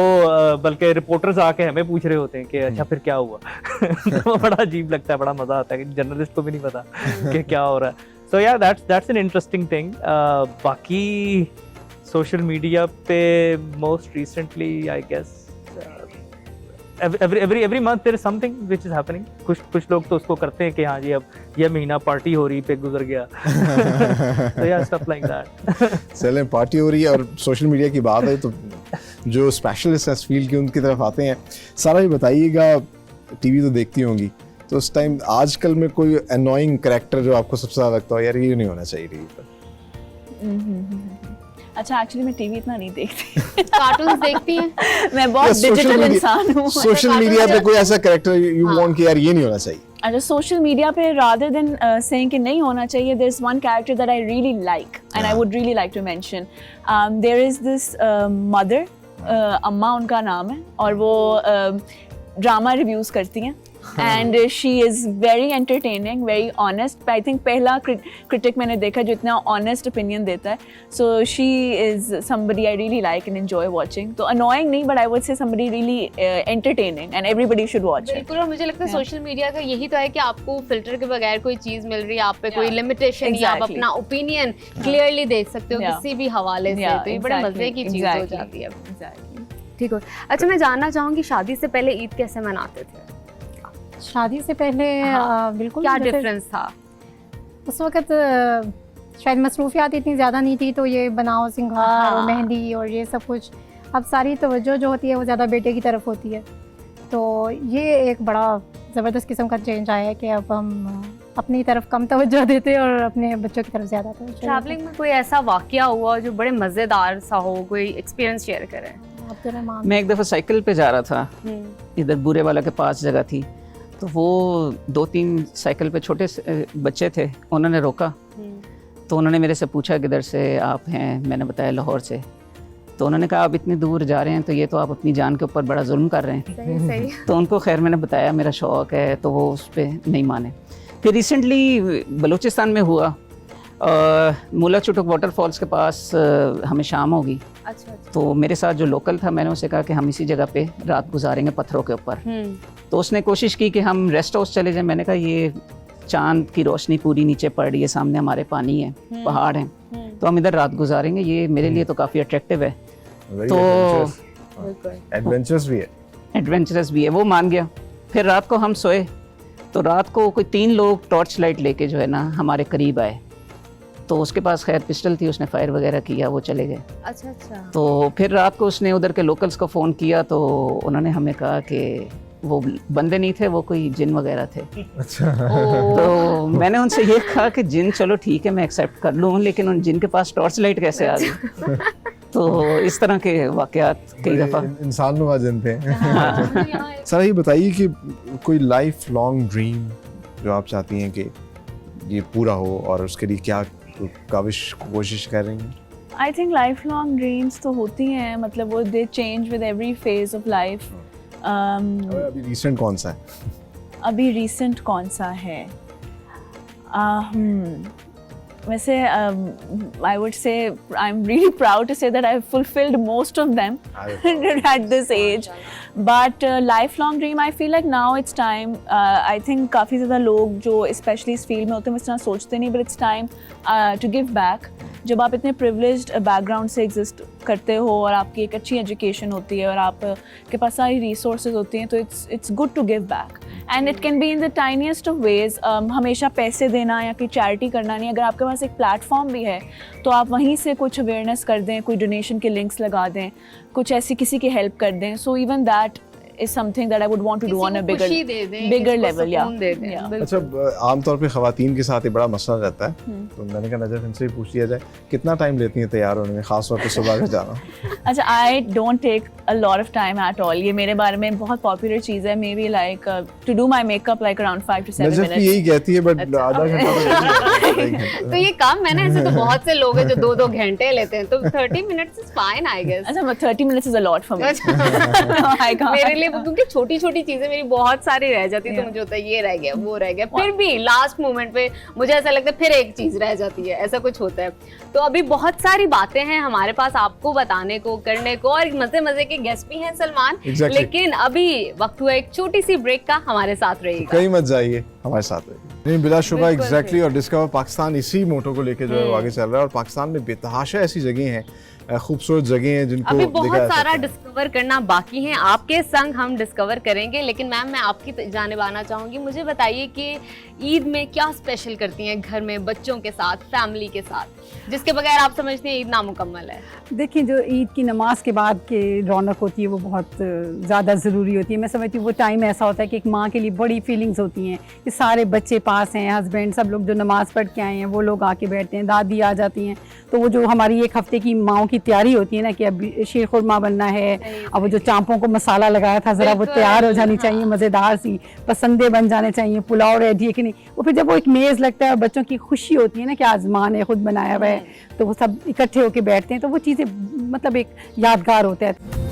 बल्कि रिपोर्टर्स आके हमें पूछ रहे होते हैं कि अच्छा फिर क्या हुआ। तो बड़ा अजीब लगता है, बड़ा मजा आता है कि जर्नलिस्ट को भी नहीं पता कि क्या हो रहा है। So yeah that's an interesting thing. बाकी सोशल मीडिया पे most recently I guess every month there is something which is happening। कुछ लोग तो उसको करते हैं कि हाँ जी अब यह महीना पार्टी हो रही पे गुजर गया। तो या stuff like that। चलें, पार्टी हो रही है और सोशल मीडिया की बात है तो जो स्पेशलिस्ट हैं इस फील्ड के उनकी तरफ आते हैं। सारा ये बताइएगा, टीवी तो देखती होंगी, तो उस टाइम आजकल में कोई अनोइंग कैरेक्टर जो आपको सबसे ज़्यादा लगता हो यार ये नहीं होना चाहिए टीवी पर? अच्छा, एक्चुअली मैं टीवी इतना नहीं देखती। कार्टून्स देखती हैं? मैं बहुत डिजिटल इंसान हूँ। सोशल मीडिया पे कोई ऐसा कैरेक्टर यू वांट कि यार ये नहीं होना चाहिए? अच्छा, सोशल मीडिया पे रादर देन सेइंग कि नहीं होना चाहिए, there is one character that I really like and I would really like to mention. There is this mother, अम्मा उनका नाम है, और वो ड्रामा रिव्यूज करती हैं and she is very entertaining, very honest. I think पहला क्रिटिक मैंने देखा जो इतना ऑनेस्ट ओपिनियन देता है। So she is somebody I really like and enjoy watching. तो अनोइंग नहीं, बट आई वुड से somebody really entertaining and everybody should watch. बिल्कुल, और मुझे लगता है सोशल मीडिया का यही तो है कि आपको फिल्टर के बगैर कोई चीज़ मिल रही है, आप पे कोई लिमिटेशन नहीं, आप अपना ओपिनियन क्लियरली देख सकते हो किसी भी हवाले से। तो ये बड़े मजे की चीज़ हो जाती है। ठीक हो। अच्छा, मैं जानना चाहूँगी शादी से पहले ईद कैसे मनाते थे? शादी से पहले बिल्कुल क्या डिफरेंस था? उस वक्त शायद मसरूफियात इतनी ज़्यादा नहीं थी, तो ये बनाओ सिंगार और मेहंदी और ये सब कुछ। अब सारी तवज्जो जो होती है वो ज़्यादा बेटे की तरफ होती है। तो ये एक बड़ा ज़बरदस्त किस्म का चेंज आया है कि अब हम अपनी तरफ कम तवज्जो देते हैं और अपने बच्चों की तरफ ज़्यादा तवज्जो। ट्रैवलिंग में कोई ऐसा वाक़या हुआ जो बड़े मज़ेदार सा हो, कोई एक्सपीरियंस शेयर करें? मैं एक दफ़ा साइकिल पे जा रहा था, इधर बूरे वाला के पास जगह थी, तो वो 2-3 साइकिल पे छोटे बच्चे थे, उन्होंने रोका। तो उन्होंने मेरे से पूछा किधर से आप हैं, मैंने बताया लाहौर से। तो उन्होंने कहा आप इतनी दूर जा रहे हैं तो ये तो आप अपनी जान के ऊपर बड़ा जुल्म कर रहे हैं। सही। तो उनको खैर मैंने बताया मेरा शौक़ है, तो वो उस पर नहीं माने। फिर रिसेंटली बलूचिस्तान में हुआ, मुला चुटुक वाटरफॉल्स के पास हमें शाम होगी। अच्छा। तो मेरे साथ जो लोकल था, मैंने उसे कहा कि हम इसी जगह पे रात गुजारेंगे पत्थरों के ऊपर। तो उसने कोशिश की कि हम रेस्ट हाउस चले जाएं। मैंने कहा ये चांद की रोशनी पूरी नीचे पड़ रही है, सामने हमारे पानी है, पहाड़ हैं, तो हम इधर रात गुजारेंगे, ये मेरे लिए तो काफ़ी अट्रैक्टिव है। तो एडवेंचरस भी है। एडवेंचरस भी है, वो मान गया। फिर रात को हम सोए, तो रात को कोई 3 लोग टॉर्च लाइट लेके जो है ना हमारे करीब आए। तो उसके पास खैर पिस्टल थी, उसने फायर वगैरह किया, वो चले गए। अच्छा। तो फिर रात को उसने उधर के लोकल्स को फ़ोन किया, तो उन्होंने हमें कहा कि वो बंदे नहीं थे, वो कोई जिन वगैरह थे। अच्छा। तो मैंने उनसे ये कहा कि जिन चलो ठीक है मैं एक्सेप्ट कर लूँ, लेकिन उन जिन के पास टॉर्च लाइट कैसे आ गई? तो इस तरह के वाक़यात कई दफ़ा इंसान नुमा जनते हैं। सर ये बताइए कि कोई लाइफ लॉन्ग ड्रीम जो आप चाहती हैं कि ये पूरा हो और उसके लिए क्या कोशिश कर रही हैं? I think life long dreams तो होती हैं, मतलब वो दे change with every phase of life. अभी रीसेंट कौन सा है? अभी रीसेंट कौन सा है? वैसे I would say I'm really proud to say that I've fulfilled most of them at this age. But lifelong dream, I feel like now it's time. I think काफ़ी ज़्यादा लोग जो especially इस फील्ड में होते हैं इस तरह सोचते नहीं, but it's time to give back. जब आप इतने privileged background से exist करते हो और आपकी एक अच्छी education होती है और आपके पास सारी resources होती हैं, तो it's good to give back. And it can be in the tiniest of ways. हमेशा पैसे देना या कोई charity करना नहीं, अगर आपके पास एक प्लेटफॉर्म भी है तो आप वहीं से कुछ अवेयरनेस कर दें, कोई डोनेशन के लिंक्स लगा दें, कुछ ऐसी किसी की हेल्प कर दें। So even that is something that I would want to do on a bigger level. अच्छा, आमतौर पे ख़वातीन के साथ ये बड़ा मसला रहता है, तो मैंने कहा नजर इनसे ही पूछ लिया जाए, कितना टाइम लेती हैं तैयार होने में, खास तौर पे सुबह का जाना? अच्छा, I don't take a lot of time at all. ये मेरे बारे में बहुत पॉपुलर चीज़ है, maybe like to do my makeup like around 5 to 7 minutes. यही कहती है, बट आधा घंटा तो ये कम है ना, ऐसे तो बहुत से लोग हैं जो 2-2 घंटे लेते हैं, तो 30 minutes is fine I guess. अच्छा, 30 minutes is a lot for me. I can't. मेरे लिए क्योंकि छोटी छोटी चीजें मेरी बहुत सारी रह जाती है, तो मुझे होता है ये रह गया वो रह गया, फिर भी लास्ट मोमेंट पे मुझे ऐसा लगता है फिर एक चीज रह जाती है, ऐसा कुछ होता है। तो अभी बहुत सारी बातें हैं हमारे पास आपको बताने को, करने को, और मजे मजे के गेस्ट भी हैं सलमान। लेकिन अभी वक्त हुआ एक छोटी सी ब्रेक का, हमारे साथ रहिएगा, कहीं मत जाइए, हमारे साथ रहिए। नहीं, बिलाशुबा एग्जैक्टली। और डिस्कवर पाकिस्तान इसी मोटो को लेके जो है वो आगे चल रहा है, और पाकिस्तान में बेतहाशा ऐसी जगह हैं, खूबसूरत जगह हैं जिनको अभी बहुत सारा डिस्कवर करना बाकी है, आपके संग हम डिस्कवर करेंगे। लेकिन मैम, मैं आपकी जानिब आना चाहूंगी, मुझे बताइए कि ईद में क्या स्पेशल करती हैं घर में बच्चों के साथ, फैमिली के साथ, जिसके बगैर आप समझते हैं ईद नामुकम्मल है? देखिए, जो ईद की नमाज के बाद के रौनक होती है वो बहुत ज़्यादा ज़रूरी होती है। मैं समझती हूँ वो टाइम ऐसा होता है कि एक माँ के लिए बड़ी फीलिंग्स होती हैं कि सारे बच्चे पास हैं, हस्बैंड सब लोग जो नमाज़ पढ़ के आए हैं वो लोग आके बैठते हैं, दादी आ जाती हैं। तो वो जो हमारी एक हफ्ते की माँओं की तैयारी होती है ना कि अब शीर खुरमा बनना है, अब वो जो चांपों को मसाला लगाया था ज़रा वो तैयार हो जानी चाहिए, मज़ेदार सी पसंदे बन जाने चाहिए, पुलाव रेडी है कि नहीं। वो फिर जब वो एक मेज़ लगता है और बच्चों की खुशी होती है ना कि आज माँ ने खुद बनाया हुआ है, तो वो सब इकट्ठे होके बैठते हैं, तो वो चीज़ें मतलब एक यादगार होता है।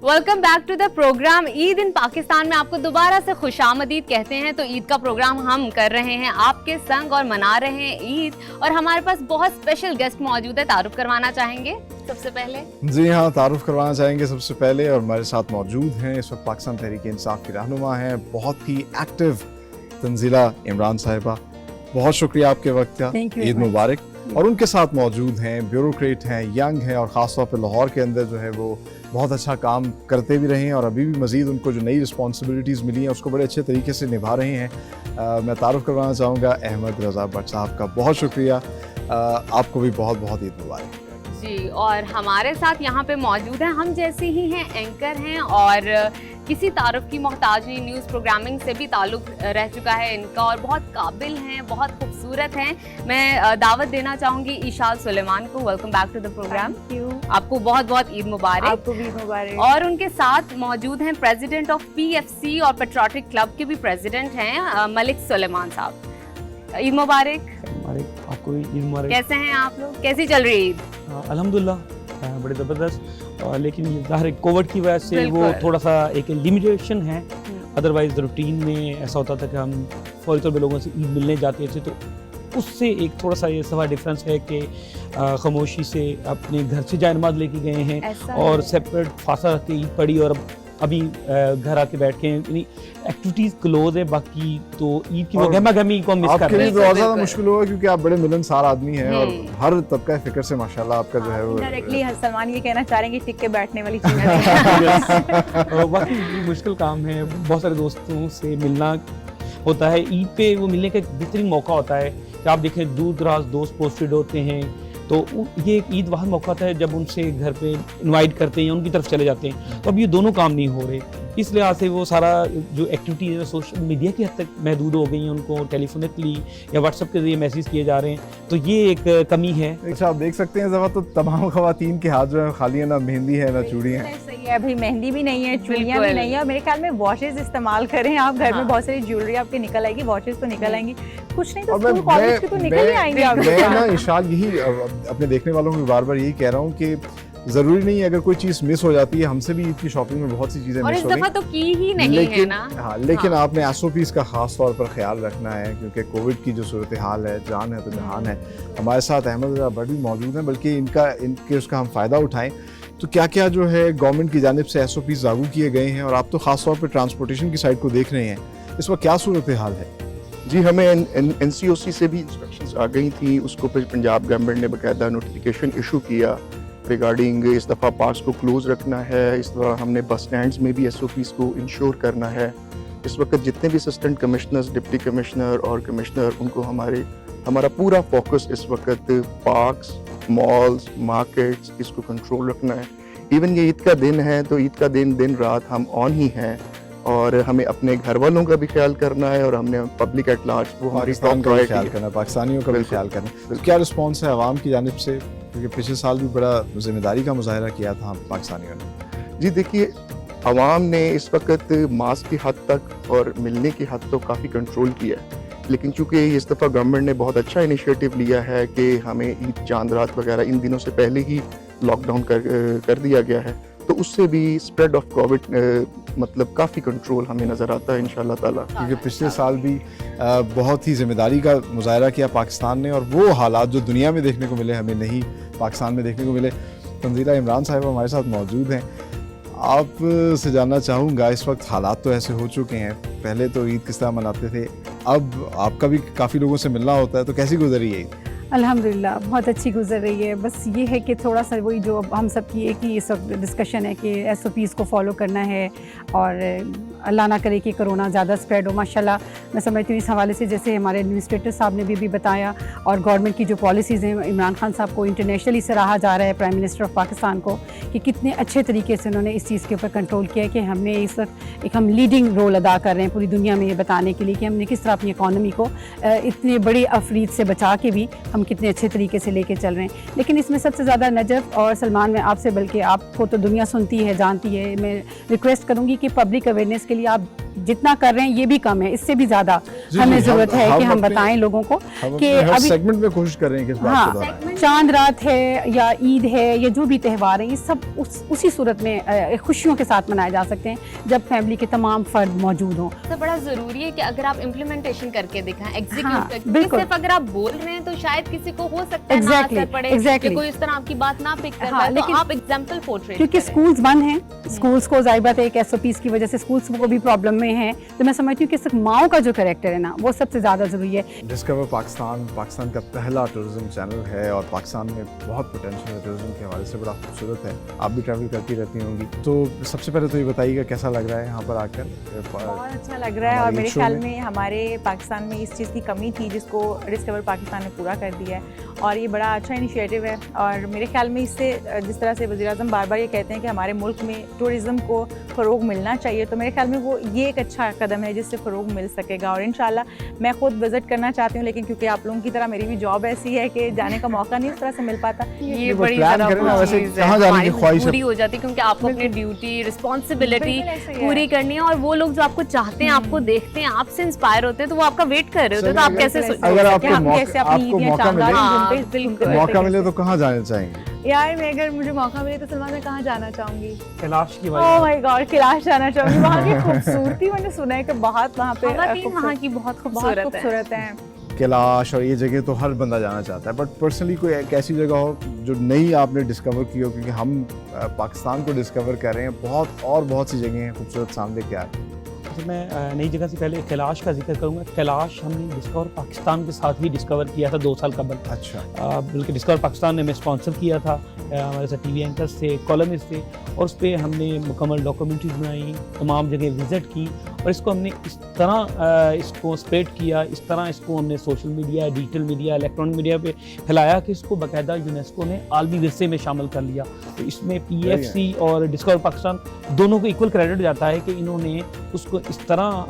Welcome back to the programme Eid in Pakistan में आपको दोबारा से खुशामदीद कहते हैं। तो ईद का प्रोग्राम हम कर रहे हैं आपके संग और मना रहे हैं ईद, और हमारे पास बहुत स्पेशल गेस्ट मौजूद है। तारुफ करवाना चाहेंगे सबसे पहले? जी हाँ, तारुफ करवाना चाहेंगे सबसे पहले, और हमारे साथ मौजूद हैं इस वक्त पाकिस्तान तहरीक इंसाफ की रहनुमा हैं, बहुत ही एक्टिव तंजीला इमरान साहिबा। बहुत शुक्रिया आपके वक्त का, ईद मुबारक। और उनके साथ मौजूद हैं ब्यूरोक्रेट हैं, यंग हैं, और ख़ास तौर पर लाहौर के अंदर जो है वो बहुत अच्छा काम करते भी रहे हैं, और अभी भी मज़ीद उनको जो नई रिस्पॉन्सिबिलिटीज़ मिली हैं उसको बड़े अच्छे तरीके से निभा रहे हैं। मैं तारुफ करवाना चाहूँगा अहमद रज़ा भट्ट साहब का। बहुत शुक्रिया, आपको भी बहुत बहुत ईद मुबारक जी। और हमारे साथ यहाँ पे मौजूद हैं, हम जैसे ही हैं, एंकर हैं, और किसी तारुफ की मोहताज नहीं, न्यूज़ प्रोग्रामिंग से भी ताल्लुक़ रह चुका है इनका, और बहुत काबिल हैं, बहुत खूबसूरत हैं। मैं दावत देना चाहूँगी ईशाद सुलेमान को। Welcome back to the programme. आपको बहुत बहुत ईद मुबारक। आपको भी मुबारक। और उनके साथ मौजूद हैं प्रेसिडेंट ऑफ PFC और पेट्रियोटिक क्लब के भी प्रेसिडेंट हैं मलिक सुलेमान साहब। ईद मुबारक। आपको ईद मुबारक। कैसे हैं आप लोग, कैसी चल रही है ईद? अल्हम्दुलिल्लाह बड़े ज़बरदस्त। लेकिन ज़ाहिर कोविड की वजह से वो थोड़ा सा एक लिमिटेशन है, अदरवाइज रूटीन में ऐसा होता था कि हम फौरी तौर पर लोगों से ईद मिलने जाते थे, तो उससे एक थोड़ा सा ये सवा डिफरेंस है कि खामोशी से अपने घर से जाए नमाज लेके गए हैं और सेपरेट फासा रख के ईद पड़ी, और अभी घर आके बैठ के एक्टिविटीज क्लोज है, बाकी तो ईद की वो गहमा गहमी को मिस कर रहे हैं। आपके लिए बहुत ज़्यादा मुश्किल होगा क्योंकि आप बड़े मिलनसार आदमी हैं, और हर तबका फिक्र से माशाल्लाह आपका जो है वो डायरेक्टली सलमान ये कहना चाह रहे हैं कि टिक के बैठने वाली चीज़ है। बाकी मुश्किल काम है, बहुत सारे दोस्तों से मिलना होता है। ईद पे वो मिलने का एक बेहतरीन मौका होता है कि आप देखें दूर दराज दोस्त पोस्टेड होते हैं, तो ये एक ईद वहाँ मौका था जब उनसे घर पे इनवाइट करते हैं या उनकी तरफ चले जाते हैं, तो अब ये दोनों काम नहीं हो रहे। इस लिहाज से वो सारा जो एक्टिविटी है सोशल मीडिया की हद तक महदूद हो गई हैं, उनको टेलीफोनिकली या व्हाट्सएप के जरिए मैसेज किए जा रहे हैं, तो ये एक कमी है। अच्छा, आप देख सकते हैं जब तो तमाम ख़वातीन के हाथ जो है खाली है, ना मेहंदी है ना चूड़ी है। सही है, अभी मेहंदी भी नहीं है, चूड़ियाँ भी नहीं है, और मेरे ख्याल में वॉचेस इस्तेमाल करें आप घर में, बहुत सारी ज्वेलरी आपके निकल आएगी, वॉचेस तो निकल आएंगी, कुछ नहीं तो स्कूल कॉलेज की तो निकल ही आएंगे। मैं ना इरशाद यही अपने देखने वालों को बार बार यही कह रहा हूँ कि जरूरी नहीं है अगर कोई चीज मिस हो जाती है, हमसे भी ईद की शॉपिंग में बहुत सी चीजें मिस हो गई, तो की ही नहीं है ना। हाँ, लेकिन आपने SOPs का खास तौर पर ख्याल रखना है, क्योंकि कोविड की जो सूरत हाल है, जान है तो जहान है। हमारे साथ अहमद रज़ा भट्ट भी मौजूद हैं, बल्कि इनके उसका हम फ़ायदा उठाएं। तो क्या क्या जो है गवर्नमेंट की जानिब से SOPs लागू किए गए हैं, और आप तो खास तौर पर ट्रांसपोर्टेशन की साइड को देख रहे हैं, इस वक्त क्या सूरत हाल है? जी, हमें NCOC से भी इंस्ट्रक्शंस आ गई थी, उसको फिर पंजाब गवर्नमेंट ने बाकायदा नोटिफिकेशन इशू किया रिगार्डिंग इस दफ़ा पार्क्स को क्लोज़ रखना है। इस दफ़ा हमने बस स्टैंड्स में भी SOPs को इंश्योर करना है। इस वक्त जितने भी असिस्टेंट कमिश्नर्स, डिप्टी कमिश्नर और कमिश्नर, उनको हमारा पूरा फोकस इस वक्त पार्क्स, मॉल्स, मार्केट्स, इसको कंट्रोल रखना है। इवन ये ईद का दिन है तो ईद का दिन रात हम ऑन ही हैं, और हमें अपने घर वालों का भी ख्याल करना है और हमने पब्लिक एट लार्ज वो हमारी पाकिस्तान top का भी priority ख्याल है। करना, पाकिस्तानियों का भी बिल्कुल। ख्याल करना। तो क्या रिस्पॉन्स है आवाम की जानिब से, क्योंकि पिछले साल भी बड़ा जिम्मेदारी का मुजाहरा किया था पाकिस्तानियों ने। जी देखिए, आवाम ने इस वक्त मास्क की हद तक और मिलने की हद तो काफ़ी कंट्रोल किया है, लेकिन चूंकि इस दफ़ा गवर्नमेंट ने बहुत अच्छा इनिशिएटिव लिया है कि हमें ईद चांद रात वगैरह इन दिनों से पहले ही लॉकडाउन कर दिया गया है, तो उससे भी स्प्रेड ऑफ कोविड मतलब काफ़ी कंट्रोल हमें नज़र आता है इंशाल्लाह ताला। क्योंकि पिछले साल भी बहुत ही जिम्मेदारी का मुजाहरा किया पाकिस्तान ने, और वो हालात जो दुनिया में देखने को मिले हमें नहीं पाकिस्तान में देखने को मिले। तंजीला इमरान साहब हमारे साथ मौजूद हैं। आप से जानना चाहूँगा, इस वक्त हालात तो ऐसे हो चुके हैं, पहले तो ईद किस तरह मनाते थे, अब आपका भी काफ़ी लोगों से मिलना होता है, तो कैसी गुजरी है ईद? अल्हम्दुलिल्लाह बहुत अच्छी गुजर रही है। बस ये है कि थोड़ा सा वही जो हम सब की एक ही सब डिस्कशन है कि SOPs को फॉलो करना है और अल्लाह ना करे कि कोरोना ज़्यादा स्प्रेड हो। माशाल्लाह मैं समझती हूँ इस हवाले से जैसे हमारे एडमिनिस्ट्रेटर साहब ने भी बताया, और गवर्नमेंट की जो पॉलिसीज़ हैं, इमरान खान साहब को इंटरनेशनली सराहा जा रहा है, प्राइम मिनिस्टर ऑफ पाकिस्तान को, कि कितने अच्छे तरीके से उन्होंने इस चीज़ के ऊपर कंट्रोल किया है कि हमने इस वक्त एक हम लीडिंग रोल अदा कर रहे हैं पूरी दुनिया में ये बताने के लिए कि हमने किस तरह अपनी इकॉनमी को इतने बड़ी अफरीद से बचा के भी हम कितने अच्छे तरीके से लेके चल रहे हैं। लेकिन इसमें सबसे ज़्यादा नजफ और सलमान, मैं आपसे, बल्कि आपको तो दुनिया सुनती है, जानती है, मैं रिक्वेस्ट करूँगी कि पब्लिक अवेयरनेस के लिए आप जितना कर रहे हैं ये भी कम है, इससे भी ज़्यादा हमें ज़रूरत है कि हम बताएं लोगों को कि अभी सेगमेंट में कोशिश कर रहे हैं कि इस बात को दोहराएं। चांद रात है या ईद है या जो भी त्यौहार है, ये सब उसी सूरत में खुशियों के साथ मनाए जा सकते हैं जब फैमिली के तमाम फर्द मौजूद हों। तो बड़ा ज़रूरी है कि अगर आप इम्प्लीमेंटेशन करके दिखाएं, एग्जीक्यूट हाँ, करके, बिल्कुल। सिर्फ अगर आप बोल रहे हैं तो शायद किसी को हो सकता है ना Exactly, असर पड़े, exactly. कि कोई इस तरह आपकी बात ना पिक कर हाँ, पाए, तो लेकिन आप एग्जाम्पल पोर्ट्रेट क्योंकि स्कूल्स बंद हैं, स्कूल्स को ज़ाहिर बात है एक SOPs की वजह से स्कूल्स को भी प्रॉब्लम में है, तो मैं समझती हूँ कि सिर्फ माओ का जो कैरेक्टर है ना वो सबसे ज़्यादा ज़रूरी है। डिस्कवर पाकिस्तान पाकिस्तान का पहला टूरिज्म चैनल है और पाकिस्तान में बहुत पोटेंशियल है टूरिज्म के हवाले से, बड़ा खूबसूरत है। आप भी ट्रैवल करती रहती होंगी, तो सबसे पहले तो ये बताइएगा कैसा लग रहा है यहाँ पर आकर? बहुत अच्छा लग रहा है, और मेरे ख्याल में हमारे पाकिस्तान में इस चीज़ की कमी थी जिसको डिस्कवर पाकिस्तान ने पूरा कर दिया है, और ये बड़ा अच्छा इनिशिएटिव है। और मेरे ख्याल में इससे जिस तरह से वज़ीर-ए-आज़म बार बार ये कहते हैं कि हमारे मुल्क में टूरिज़म को फ़रोग़ मिलना चाहिए, तो मेरे ख्याल में वो ये एक अच्छा कदम है जिससे फ़रोग़ मिल सकेगा। और इंशाल्लाह मैं खुद विज़िट करना चाहती हूँ, लेकिन क्योंकि आप लोगों की तरह मेरी भी जॉब ऐसी है कि जाने का मौका नहीं इस तरह से मिल पाता। ये बड़ी ज़्यादा चीज़ है, हमारी पूरी हो जाती है क्योंकि आपको अपनी ड्यूटी रिस्पॉन्सिबिलिटी पूरी करनी है, और वो लोग जो आपको चाहते हैं, आपको देखते हैं, आपसे इंस्पायर होते हैं, तो वो आपका वेट कर रहे होते हैं, तो आप कैसे अगर आपको मौका मिले तो कहाँ जाना चाहेंगे? यार मैं अगर मुझे मौका मिले तो सलमान मैं कहाँ जाना चाहूँगी? कैलाश की ओह माय गॉड, कैलाश जाना चाहूँगी। वहाँ की खूबसूरती मैंने सुना है कि बहुत वहाँ पे वहाँ की बहुत खूबसूरत है। कैलाश और ये जगह तो हर बंदा जाना चाहता है, बट पर्सनली कोई एक ऐसी जगह हो जो नई आपने डिस्कवर की हो, क्योंकि हम पाकिस्तान को डिस्कवर कर रहे हैं, बहुत सी जगह हैं खूबसूरत सामने क्या है। तो मैं नई जगह से पहले कैलाश का जिक्र करूँगा। कैलाश हमने डिस्कवर पाकिस्तान के साथ ही डिस्कवर किया था 2 साल कबल। अच्छा। बल्कि डिस्कवर पाकिस्तान ने हमें स्पॉन्सर किया था, हमारे साथ TV एंकर्स थे, कॉलमिस्ट थे, और उस पर हमने मुकम्मल डॉक्यूमेंट्रीज बनाई, तमाम जगह विज़िट की, और इसको हमने इस तरह इसको स्प्रेड किया, इस तरह इसको हमने social media, digital media, electronic media पे फैलाया कि इसको बाकायदा यूनेस्को ने आलमी विरसे में शामिल कर लिया। तो इसमें PFC और डिस्कवर पाकिस्तान दोनों को इक्वल क्रेडिट जाता है कि इन्होंने उसको इस तरह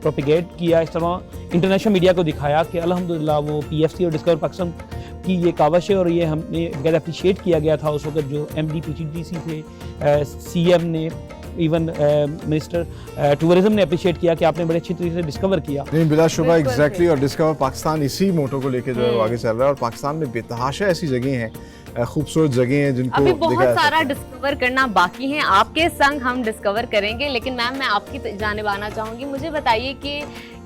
प्रोपिगेट किया, इस तरह इंटरनेशनल मीडिया को दिखाया कि अल्हम्दुलिल्लाह वो PFC और डिस्कवर पाकिस्तान की ये कावश है, और ये हमने बगैर अप्रिशिएट किया गया था उस वक्त जो MD PTDC थे, CM ने, इवन मिनिस्टर टूरिज्म ने अप्रिशिएट किया कि आपने बड़े अच्छी तरीके से डिस्कवर किया। नहीं, बिलाशुबा एग्जैक्टली, और डिस्कवर पाकिस्तान इसी मोटो को लेके जो है वो आगे चल रहा है, और पाकिस्तान में बेतहाशा ऐसी जगह हैं, खूबसूरत जगह हैं जिनको अभी बहुत सारा डिस्कवर करना बाकी है, आपके संग हम डिस्कवर करेंगे। लेकिन मैम मैं आपकी जानिब आना चाहूँगी, मुझे बताइए कि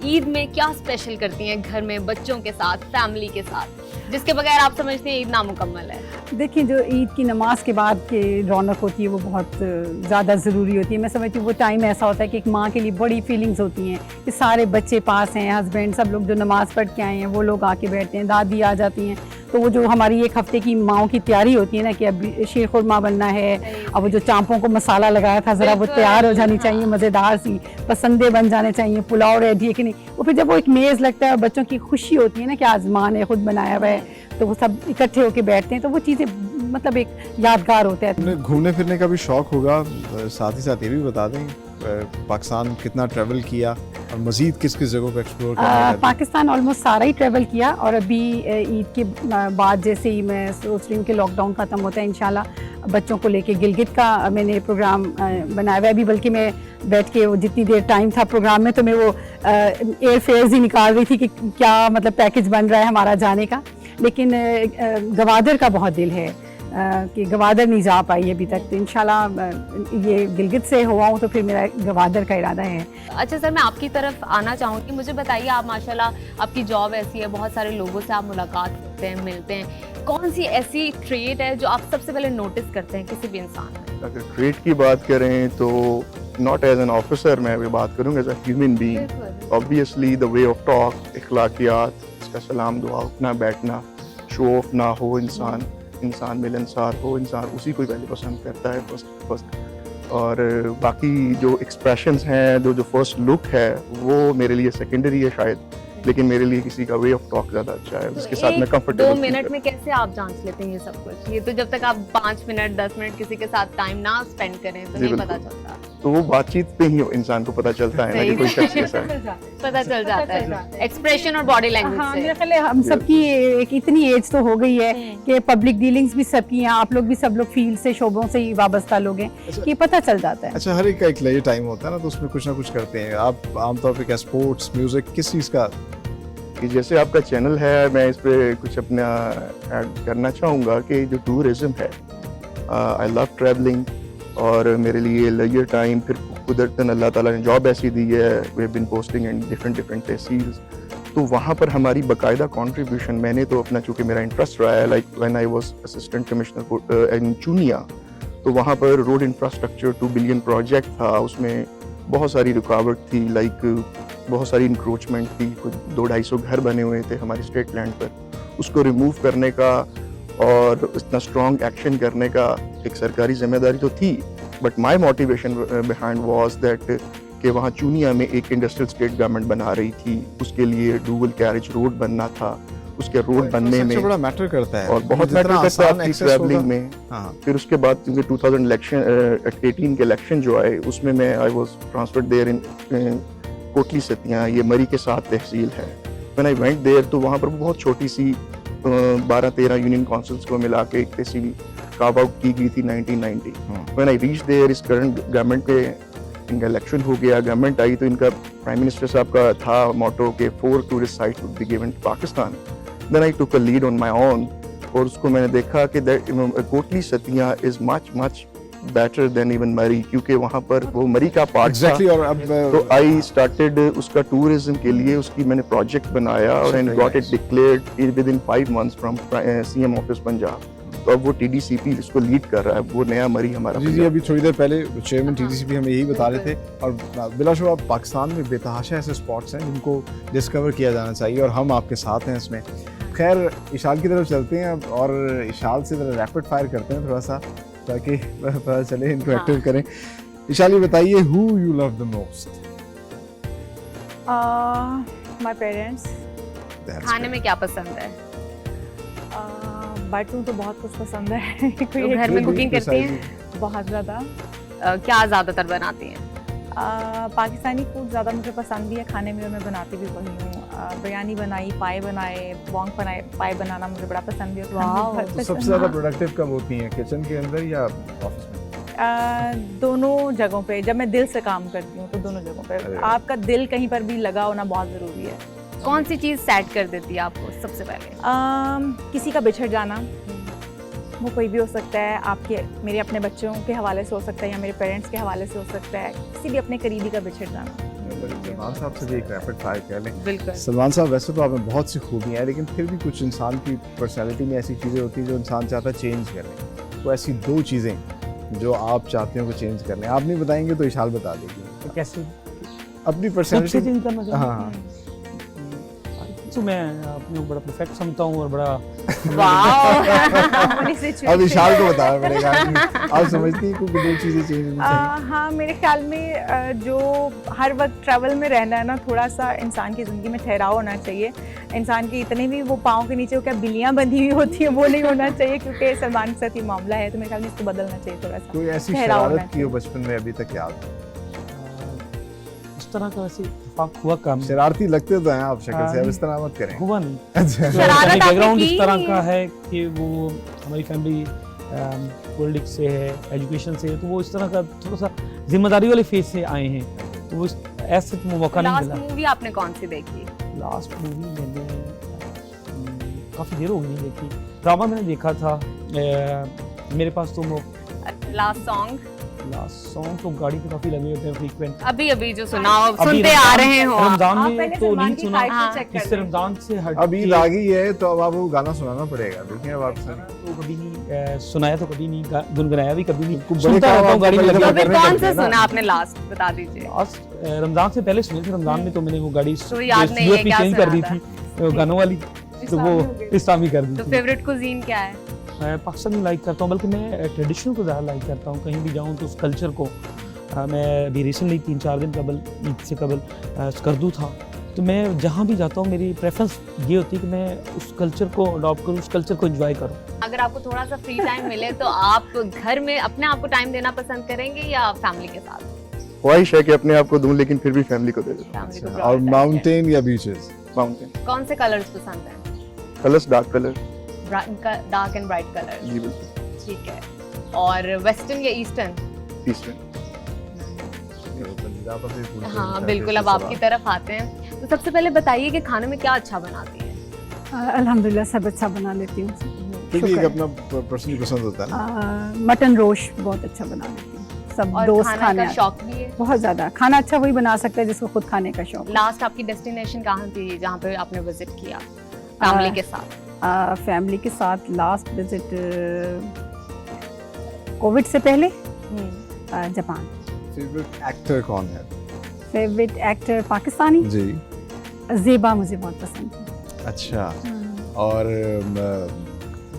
ईद में क्या स्पेशल करती हैं घर में बच्चों के साथ, फैमिली के साथ, जिसके बगैर आप समझते हैं ईद नामुकम्मल है? देखिए, जो ईद की नमाज के बाद की रौनक होती है वो बहुत ज़्यादा ज़रूरी होती है। मैं समझती हूँ वो टाइम ऐसा होता है कि एक माँ के लिए बड़ी फीलिंग्स होती हैं कि सारे बच्चे पास हैं, हस्बैंड सब लोग जो नमाज़ पढ़ के आए हैं वो लोग आके बैठते हैं, दादी आ जाती हैं, तो वो जो हमारी 1 हफ्ते की माओं की तैयारी होती है ना कि अब शीर खुरमा बनना है, अब वो जो चांपों को मसाला लगाया था ज़रा वो तैयार हो जानी चाहिए, मज़ेदार सी पसंदे बन जाने चाहिए, पुलाव रेडी है कि नहीं, वो फिर जब वो एक मेज़ लगता है, बच्चों की खुशी होती है ना कि आज़मान है, खुद बनाया हुआ है, तो वो सब इकट्ठे होकर बैठते हैं, तो वो चीज़ें मतलब एक यादगार होता है। अपने घूमने फिरने का भी शौक होगा, साथ ही साथ ये भी बता दें पाकिस्तान कितना ट्रैवल किया और मज़ीद किस किस जगहों को एक्सप्लोर करने का? पाकिस्तान ऑलमोस्ट सारा ही ट्रैवल किया, और अभी ईद के बाद जैसे ही मैं सोच रही हूँ कि लॉकडाउन ख़त्म होता है इंशाल्लाह, बच्चों को लेके गिलगित का मैंने प्रोग्राम बनाया हुआ है। अभी बल्कि मैं बैठ के वो जितनी देर टाइम था प्रोग्राम में, तो मैं वो एयर फेयर्स ही निकाल रही थी कि क्या मतलब पैकेज बन रहा है हमारा जाने का। लेकिन गवादर का बहुत दिल है कि गवादर नहीं जा पाई अभी तक, तो इंशाल्लाह ये गिलगित से हुआ हूँ तो फिर मेरा गवादर का इरादा है। अच्छा सर, मैं आपकी तरफ आना चाहूँगी। मुझे बताइए, आप माशाल्लाह आपकी जॉब ऐसी है, बहुत सारे लोगों से आप मुलाकात करते हैं, मिलते हैं, कौन सी ऐसी ट्रेट है जो आप सबसे पहले नोटिस करते हैं किसी भी इंसान में? अगर ट्रेट की बात करें तो नॉट एज एन ऑफिसर मैं अभी बात करूँगा, as a human being, obviously the way of talk, इखलाकियात, इसका सलाम दुआ, उठना बैठना, शो ऑफ ना हो, इंसान मिलनसार हो, इंसान उसी को पहले पसंद करता है फर्स्ट। और बाकी जो एक्सप्रेशंस हैं, जो फर्स्ट लुक है वो मेरे लिए सेकेंडरी है शायद, लेकिन मेरे लिए किसी का वे ऑफ टॉक ज़्यादा अच्छा है, उसके साथ मैं कंफर्टेबल। 2 मिनट में कैसे आप जांच लेते हैं ये सब कुछ? ये तो जब तक आप 5 मिनट 10 मिनट किसी के साथ टाइम ना स्पेंड करें तो नहीं पता चलता। तो वो बातचीत पे ही इंसान को पता चलता है ना कि कोई शख्स कैसा है, पता चल जाता है एक्सप्रेशन और बॉडी लैंग्वेज से। मेरा ख्याल है हम सबकी एक इतनी एज तो हो गई है कि पब्लिक डीलिंग्स भी सबकी हैं, आप लोग भी सब लोग फील्ड से शोबों से ही वाबस्ता लोग हैं, कि पता चल जाता है। अच्छा, हर एक का एक लेजर टाइम होता है ना, तो उसमें कुछ ना कुछ करते हैं आप आमतौर पे क्या? स्पोर्ट्स, म्यूजिक, किस चीज़ का? कि जैसे आपका चैनल है, मैं इस पे कुछ अपना ऐड करना चाहूँगा कि जो टूरिज्म है, आई लव ट्रैवलिंग, और मेरे लिए लेजर टाइम, फिर कुदरतन अल्लाह ताला ने जॉब ऐसी दी है, we have been posting in different tehsils, तो वहाँ पर हमारी बाकायदा कंट्रीब्यूशन, मैंने तो अपना, चूँकि मेरा इंटरेस्ट रहा है, like when I was assistant commissioner इन चूनिया, तो वहाँ पर रोड इंफ्रास्ट्रक्चर 2 बिलियन प्रोजेक्ट था, उसमें बहुत सारी रुकावट थी, लाइक बहुत सारी इंक्रोचमेंट थी, कुछ 200-250 घर बने हुए थे हमारे स्टेट लैंड पर, उसको रिमूव करने का और इतना स्ट्रॉन्ग एक्शन करने का एक सरकारी जिम्मेदारी तो थी, but my motivation behind was that कि वहाँ चूनिया में एक इंडस्ट्रियल स्टेट गवर्नमेंट बना रही थी, उसके लिए डुअल कैरेज रोड बनना था, उसके रोड बनने में बड़ा मैटर करता है और बहुत मैटर करता है आपकी ट्रैवलिंग में। फिर उसके बाद क्योंकि 2018 के इलेक्शन जो आए, उसमें मैं I was transferred there in Kotli Sattian, ये मरी के साथ तहसील है। व्हेन आई वेंट देयर, तो वहाँ पर बहुत छोटी सी 12-13 यूनियन काउंसिल्स को मिला के एक तहसील कार्व आउट की गई थी 1990। व्हेन आई रीच देयर, इस करंट गवर्नमेंट पे इनका इलेक्शन हो गया, गवर्नमेंट आई, तो इनका प्राइम मिनिस्टर साहब का था मोटो के 4 tourist sites would be given to Pakistan. Then I took a lead on my own, और उसको मैंने देखा कि Kotli Sattian is much better than even Murree, क्योंकि वहाँ पर वो मरी का पार्ट exactly, था। और अब तो आई स्टार्टेड उसका टूरिज्म के लिए उसकी मैंने प्रोजेक्ट बनाया और and got it declared with in 5 months from CM office Punjab. तो अब वो टीडीसीपी इसको लीड कर रहा है, वो नया मरी हमारा। जी, अभी थोड़ी देर पहले चेयरमैन टीडीसीपी हमें यही बता रहे थे, और बिलाशुबा पाकिस्तान में बेतहाशा ऐसे स्पॉट्स हैं जिनको डिस्कवर किया जाना चाहिए, और हम आपके साथ हैं इसमें। खैर, इशाल की तरफ चलते हैं और इशाल से रैपिड फायर करते हैं थोड़ा सा, ताकि पता चले, इनको एक्टिव करें। इशाल, ये बताइए, who you love the most? My parents. खाने में क्या पसंद है? बाटू तो बहुत कुछ पसंद है। तो घर में कुकिंग करती हैं? बहुत ज़्यादा। क्या ज़्यादातर बनाती हैं? पाकिस्तानी फूड ज़्यादा मुझे पसंद भी है खाने में, और मैं बनाती भी वही हूँ। बिरयानी बनाई, पाए बनाए, बोंग बनाए, पाए बनाना मुझे बड़ा पसंद है। तो सबसे ज़्यादा प्रोडक्टिव कब होती हैं, किचन के अंदर या ऑफिस में? दोनों जगहों पे, जब मैं दिल से काम करती हूँ तो दोनों जगहों पे। आपका दिल कहीं पर भी लगा होना बहुत ज़रूरी है। कौन सी चीज़ सेट कर देती है आपको सबसे पहले? किसी का बिछड़ जाना, वो कोई भी हो सकता है, आपके मेरे अपने बच्चों के हवाले से हो सकता है, या मेरे पेरेंट्स के हवाले से हो सकता है, किसी भी अपने करीबी का बिछड़ जाना। सलमान साहब से भी एक रैपिड फायर कर लें। बिल्कुल। सलमान साहब, वैसे तो आप में बहुत सी खूबियाँ हैं, लेकिन फिर भी कुछ इंसान की पर्सनैलिटी में ऐसी चीज़ें होती हैं जो इंसान चाहता है चेंज करें। तो ऐसी 2 चीज़ें जो आप चाहते हो कि चेंज करने, आप नहीं बताएंगे तो इशाल बता देगी। तो कैसे अपनी पर्सनैलिटी चेंज करना? हाँ, तो मैं अपने को बड़ा परफेक्ट समझता हूँ और बड़ा अब विशाल को बताया पड़ेगा। आप समझती हैं कि दो चीजें चेंज होनी चाहिए? हाँ, मेरे ख्याल में जो हर वक्त ट्रैवल में रहना है ना, थोड़ा सा इंसान की ज़िंदगी में ठहराव होना चाहिए। इंसान के इतने भी वो पाँव के नीचे वो क्या बिल्लियाँ बंधी हुई होती हैं, वो नहीं होना चाहिए, क्योंकि सलमान के साथ ये मामला है। तो मेरे ख्याल में इसको बदलना चाहिए थोड़ा सा। कोई ऐसी ठहराव होना शरारत की हो बचपन में अभी तक याद? इस तरह का वैसे इत्तेफाक हुआ कम। शरारती लगते तो हैं आप शक्ल से, अब इस तरह मत करें। हुआ नहीं। अच्छा। बैकग्राउंड इस तरह का है कि वो हमारी फैमिली पॉलिटिक्स से है, एजुकेशन से है, तो वो इस तरह का थोड़ा सा जिम्मेदारी वाले फेज से आए हैं, तो वो ऐसे तो मौका नहीं मिला। लास्ट मूवी आपने कौन सी देखी? लास्ट मूवी मैंने काफ़ी देर हो गई देखी। ड्रामा मैंने देखा था मेरे पास तो लास्ट सॉन्ग तो गाड़ी पे काफी लगे होते हैं फ्रीक्वेंट। अभी जो सुनाओ, सुनते आ रहे हो रमजान में तो नहीं सुना, इससे रमजान से हट अब ईद आ गई है तो अब आपको गाना सुनाना पड़ेगा। देखिए अब आप तो कभी नहीं सुनाया, तो कभी नहीं गुनगुनाया भी, कभी नहीं सुनता रहता हूं गाड़ी में लगे। अभी कौन सा सुना आपने लास्ट, बता दीजिए। लास्ट रमजान से पहले सुने थे। रमजान में तो मैंने वो गाड़ी तो याद नहीं है क्या चेंज कर दी थी गानों वाली, तो वो इस्लामी कर दी। तो फेवरेट कुजीन क्या है? मैं पाकिस्तानी लाइक करता हूँ, बल्कि मैं ट्रेडिशनल को ज़्यादा लाइक करता हूँ। कहीं भी जाऊँ तो उस कल्चर को मैं अभी रिसेंटली 3-4 दिन कबल ईद से कबल स्कर्दू था, तो मैं जहाँ भी जाता हूँ मेरी प्रेफरेंस ये होती है कि मैं उस कल्चर को अडॉप्ट करूँ, उस कल्चर को एंजॉय करूँ। अगर आपको थोड़ा सा फ्री टाइम मिले तो आप घर में अपने आप को टाइम देना पसंद करेंगे या फैमिली के साथ? ख्वाहिश है कि अपने आप को दूं, लेकिन फिर भी फैमिली को दे देता। और माउंटेन या बीचेस? माउंटेन। कौन से कलर्स पसंद हैं? Colours dark colour. Dark and bright colour. जी बिल्कुल। ठीक है। और वेस्टर्न या ईस्टर्न? ईस्टर्न। हाँ बिल्कुल, अब आपकी तरफ आते हैं। तो सबसे पहले बताइए कि खाने में क्या अच्छा बनाती है? अल्हम्दुलिल्लाह सब अच्छा बना लेती हूँ। एक अपना पर्सनली पसंद होता है ना? मटन रोस्ट बहुत अच्छा बना लेती हूँ। सब और दोस्त खाने खाने का शौक भी है? बहुत ज्यादा। खाना अच्छा वही बना सकता है जिसको खुद खाने का शौक। लास्ट आपकी डेस्टिनेशन कहाँ थी जहाँ पे आपने विजिट किया फैमिली के साथ? फैमिली के साथ लास्ट विजिट कोविड से पहले जापान। फेवरेट एक्टर कौन है? फेवरेट एक्टर पाकिस्तानी जी? ज़ेबा मुझे बहुत पसंद है। अच्छा। और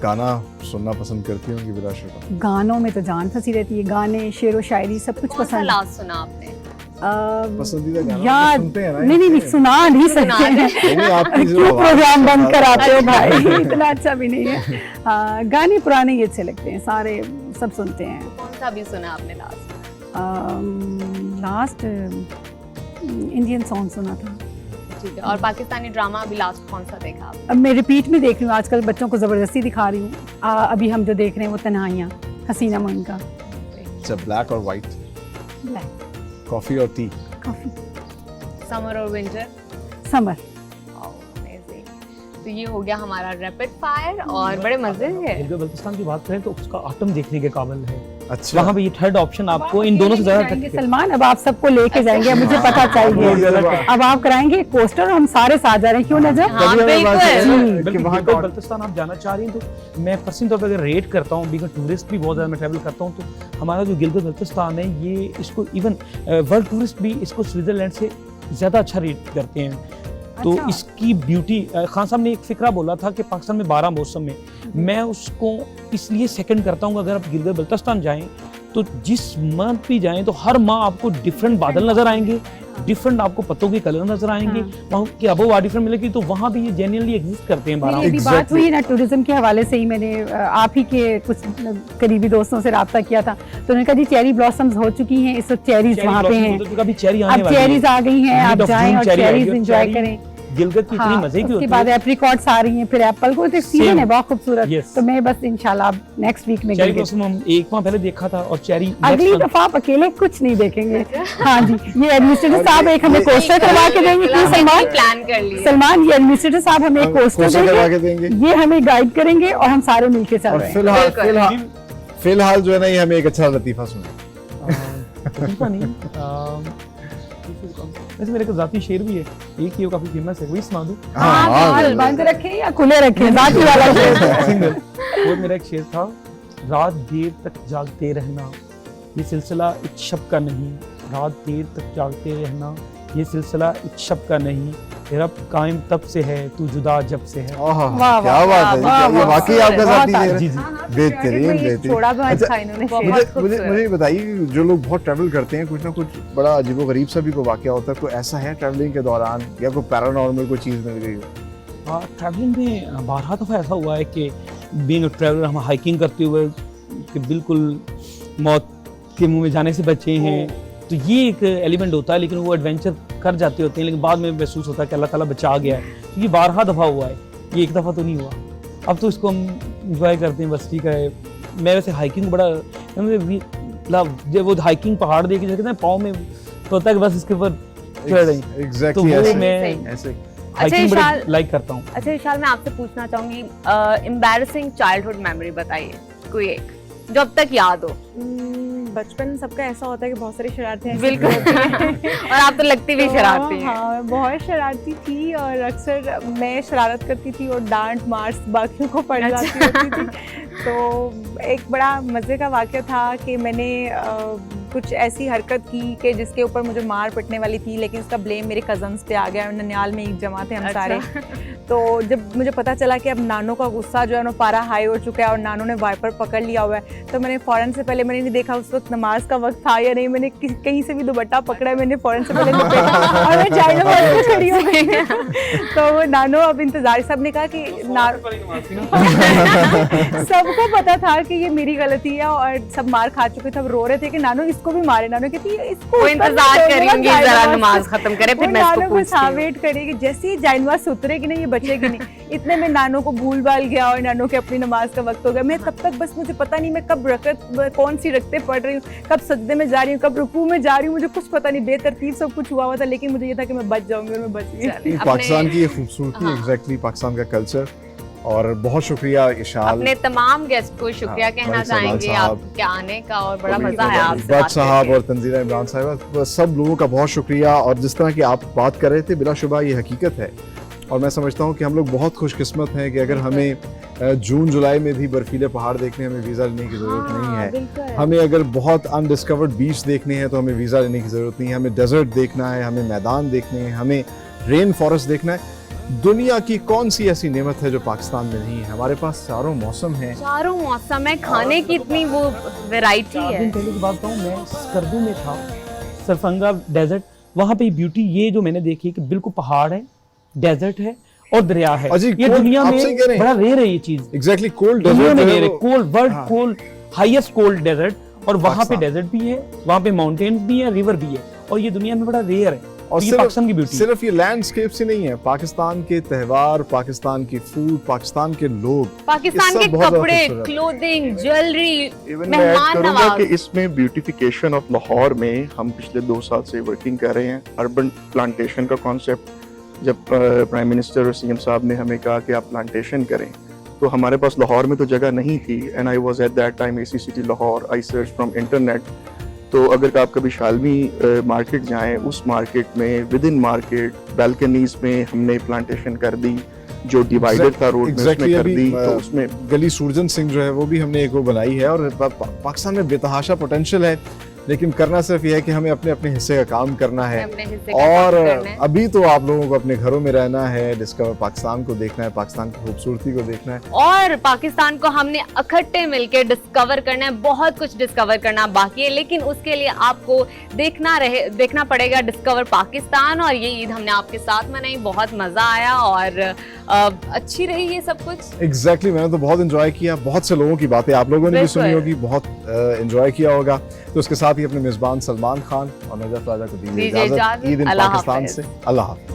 गाना सुनना पसंद करती होंगी बिलाशुबा? गानों में तो जान फंसी रहती है, गाने शेरो शायरी सब कुछ पसंद है। लास्ट सुना आपने? पसंदीदा गाना यार सुनते हैं ना? नहीं सुना नहीं सकते। क्यों प्रोग्राम बंद कराते हो भाई? इतना अच्छा भी नहीं है। गाने पुराने ही अच्छे लगते हैं, सारे सब सुनते हैं। कौन सा भी सुना आपने लास्ट? लास्ट इंडियन सॉन्ग सुना था। ठीक है। और पाकिस्तानी ड्रामा अभी लास्ट कौन सा देखा आपने? अब मैं रिपीट में देख रही हूँ, आजकल बच्चों को ज़बरदस्ती दिखा रही हूँ। अभी हम जो देख रहे हैं वो तन्हाइयाँ, हसीना मोइन का। अच्छा, ब्लैक और वाइट? ब्लैक। कॉफी और टी? कॉफी। समर और विंटर? समर। तो ये हो गया हमारा रैपिड फायर और बड़े मजे हैं। गिलगित बल्तिस्तान की बात करें तो उसका आटम देखने के काबिल है। अच्छा। वहाँ पे ये थर्ड ऑप्शन आपको इन दोनों से ज्यादा सलमान, अब आप सबको लेके जाएंगे, मुझे पता चाहिए। अब आप कराएंगे पोस्टर, हम सारे साथ जा रहे हैं, क्यों नजर? गिलगित बल्तिस्तान आप जाना चाह रही हैं तो मैं पर्सनल तौर पर अगर रेट करता हूँ, बिकॉज टूरिस्ट भी बहुत ज्यादा मैं ट्रैवल करता हूँ, तो हमारा जो गिलगित बल्तिस्तान है ये इसको इवन वर्ल्ड टूरिस्ट भी इसको स्विट्जरलैंड से ज्यादा अच्छा रेट करते हैं। तो इसकी ब्यूटी, खान साहब ने एक फिक्रा बोला था कि पाकिस्तान में 12 मौसम में, मैं उसको इसलिए सेकंड करता हूँ। अगर आप गिलगित बल्तिस्तान जाएं तो जिस मंथ भी जाएं तो हर माह आपको डिफरेंट बादल नजर आएंगे, डिफरेंट आपको पत्तों के कलर नजर आएंगे, वहाँ की आबोहवा डिफरेंट मिलेगी। तो वहाँ भी ये जेन्युइनली एग्जिस्ट करते हैं। मेरी बात हुई ना टूरिज्म के हवाले से ही, मैंने आप ही के कुछ करीबी दोस्तों से रब्ता किया था, तो उन्होंने कहा जी चेरी ब्लॉसम्स हो चुकी हैं, इस वक्त चेरीज वहाँ पे हैं, अब चेरीज आ गई हैं, आप जाएं और चेरीज एंजॉय करें। गिलगित की इतनी मजे की होती है। उसके बाद एप्रिकॉट्स आ रही हैं, फिर एप्पल को तो सीजन है बहुत खूबसूरत। तो मैं बस इंशाल्लाह नेक्स्ट वीक में चेरी ब्लॉसम हम एक माह पहले देखा था, और चेरी अगली दफा आप अकेले कुछ नहीं देखेंगे। हाँ जी, ये एडमिनिस्ट्रेटर साहब एक हमें कोस्टर करवा के देंगे। सलमान प्लान कर लिया। सलमान, ये एडमिनिस्ट्रेटर साहब हमें एक कोस्टर देंगे, ये हमें गाइड करेंगे और हम सारे मिलके चल रहे हैं। फिलहाल जो है ना, ये हमें एक अच्छा लतीफा सुनाए। वैसे मेरे को जाती शेर भी है, एक ही काफी फेमस है, वही सुना दूं? बंद रखें या खुले रखें? जाती वाला शेर सिंगल। वो मेरा एक शेर था, रात देर तक जागते रहना ये सिलसिला एक शब का नहीं, रात देर तक जागते रहना ये सिलसिला एक शब का नहीं, तेरा कायम तब से है, तू जुदा जब से है। क्या बात है जी, ये वाकई आपका साथी है। जी जी बेहतरीन थोड़ा बहुत अच्छा, था इन्होंने मुझे ये बताइए, जो लोग बहुत ट्रैवल करते हैं कुछ ना कुछ बड़ा अजीबोगरीब सा भी कोई वाकया होता है, कोई ऐसा है ट्रैवलिंग के दौरान या कोई पैरानॉर्मल कोई चीज़ मिल गई हो? हाँ, ट्रैवलिंग में बारहा दफ़ा ऐसा हुआ है कि बीइंग अ ट्रैवलर हम हाइकिंग करते हुए कि बिल्कुल मौत के मुंह में जाने से बचे हैं, तो ये एक एलिमेंट होता है। लेकिन वो एडवेंचर कर जाते होते हैं, लेकिन बाद में महसूस होता है कि अल्लाह ताला बचा गया है। तो ये 12 दफ़ा हुआ है, ये एक दफ़ा तो नहीं हुआ। अब तो इसको हम इंजॉय करते हैं, बस ठीक है। मैं वैसे हाइकिंग बड़ा मतलब, जब वो हाइकिंग पहाड़ देख के कहते हैं पाँव में तो होता है कि बस इसके ऊपर चढ़ रही, तो वो मैं हाइकिंग बड़ा लाइक करता हूँ। अच्छा विशाल, मैं आपसे पूछना चाहूंगी, एम्बैरसिंग चाइल्डहुड मेमोरी बताइए कोई एक जो अब तक याद हो। बचपन सबका ऐसा होता है कि बहुत सारी शरारतें ऐसी बिल्कुल और आप तो लगती भी शरारती हैं। हाँ, बहुत शरारती थी और अक्सर मैं शरारत करती थी और डांट मार बाकियों को पड़ जाती होती थी। तो एक बड़ा मज़े का वाक़या था कि मैंने कुछ ऐसी हरकत की कि जिसके ऊपर मुझे मार पिटने वाली थी, लेकिन इसका ब्लेम मेरे कज़न्स पे आ गया। ननियाल में एक जमा थे हम सारे। तो जब मुझे पता चला कि अब नानू का गुस्सा जो है ना पारा हाई हो चुका है और नानू ने वाइपर पकड़ लिया हुआ है, तो मैंने फ़ौरन से पहले मैंने नहीं देखा उस वक्त नमाज का वक्त था या नहीं, मैंने कहीं से भी दुपट्टा पकड़ा है, मैंने फ़ौरन से पहले और मैं जाने खड़ी हो गई। तो वो नानू अब इंतज़ार, सब ने कहा कि सबको पता था कि ये मेरी गलती है और सब मार खा चुके थे। अब रो रहे थे कि नानू इसको भी मारे। नानू कहती है इसको, वो इंतजार कर रही जरा नमाज खत्म करे फिर मैं इसको पूछती हूं। वेट करेगी जैसे ही जाइनवाज उतरेगी नहीं, ये बचेगी नहीं। इतने में नानू को भूल भाल गया और नानू के अपनी नमाज का वक्त हो गया। मैं तब तक बस मुझे पता नहीं मैं कब रकत कौन सी रखते पढ़ रही हूँ, कब सजदे में जा रही हूँ, कब रुकू में जा रही हूँ, मुझे कुछ पता नहीं, बेतरतीब सब कुछ हुआ था। लेकिन मुझे ये था कि मैं बच जाऊंगी और मैं बच गई। पाकिस्तान की ये खूबसूरती, एग्जैक्टली पाकिस्तान का कल्चर। और बहुत शुक्रिया इशाल, अपने तमाम गेस्ट को शुक्रिया कहना चाहेंगे आपके आने का और बड़ा मजा आया आपसे बट साहब और तंजीरा इमरान साहिबा, सब लोगों का बहुत शुक्रिया। और जिस तरह की आप बात कर रहे थे, बिलाशुबा ये हकीकत है और मैं समझता हूँ कि हम लोग बहुत खुशकिस्मत हैं कि अगर हमें जून जुलाई में भी बर्फीले पहाड़ देखने हमें वीज़ा लेने की ज़रूरत नहीं है। हमें अगर बहुत अनडिस्कवर्ड बीच देखने हैं तो हमें वीज़ा लेने की ज़रूरत नहीं है। हमें डेजर्ट देखना है, हमें मैदान देखने हैं, हमें रेन फॉरेस्ट देखना है। दुनिया की कौन सी ऐसी नेमत है जो पाकिस्तान में नहीं है? हमारे पास चारों मौसम हैं, चारों मौसम है, खाने की इतनी वो वैरायटी है। दिन पहले की बात बताऊँ, मैं स्कर्दू में था, सरफंगा डेजर्ट, वहाँ पे ब्यूटी ये जो मैंने देखी कि बिल्कुल पहाड़ है, डेजर्ट है और दरिया है। ये दुनिया में बड़ा रेयर है ये चीज। एग्जैक्टली, कोल्ड डेजर्ट है, cold world cold highest cold desert, और वहाँ पे डेजर्ट भी है, वहाँ पे माउंटेन्स भी है, रिवर भी है, और ये दुनिया में बड़ा रेयर है। और ये पाकिस्तान की ब्यूटी। सिर्फ ये लैंडस्केप से नहीं है, पाकिस्तान के त्यौहार, पाकिस्तान की फूड, पाकिस्तान के लोग, पाकिस्तान के कपड़े, क्लोथिंग, ज्वेलरी, मेहमान नवाज। इसमें ब्यूटिफिकेशन ऑफ लाहौर में हम पिछले 2 साल से वर्किंग कर रहे हैं। अर्बन प्लांटेशन का कॉन्सेप्ट जब प्राइम मिनिस्टर और सीएम साहब ने हमें कहा कि आप प्लांटेशन करें, तो हमारे पास लाहौर में तो जगह नहीं थी। And I was at that time AC city Lahore. I search from internet. तो अगर आप कभी शालमी मार्केट जाएं, उस मार्केट में विद इन मार्केट बैल्कनीज में हमने प्लांटेशन कर दी, जो डिवाइडर था रोड में उसमें कर दी। तो उसमें गली सूरजन सिंह जो है वो भी हमने एक वो बनाई है। और पाकिस्तान में बेतहाशा पोटेंशियल है, लेकिन करना सिर्फ ये है कि हमें अपने अपने हिस्से का काम करना है। और अभी तो आप लोगों को अपने घरों में रहना है, डिस्कवर पाकिस्तान को देखना है, पाकिस्तान की खूबसूरती को देखना है, और पाकिस्तान को हमने इकट्ठे मिलकर डिस्कवर करना है। बहुत कुछ डिस्कवर करना बाकी है, लेकिन उसके लिए आपको देखना पड़ेगा डिस्कवर पाकिस्तान। और ये ईद हमने आपके साथ मनाई, बहुत मजा आया और अच्छी रही ये सब कुछ। एग्जैक्टली, मैंने तो बहुत एंजॉय किया। बहुत से लोगों की बातें आप लोगों ने भी सुनी होगी, बहुत एंजॉय किया होगा। तो उसके साथ ही अपने मेजबान सलमान खान और नजफ राजा को दीजिए इजाजत। ईद इन पाकिस्तान से अल्लाह हाफ़िज़।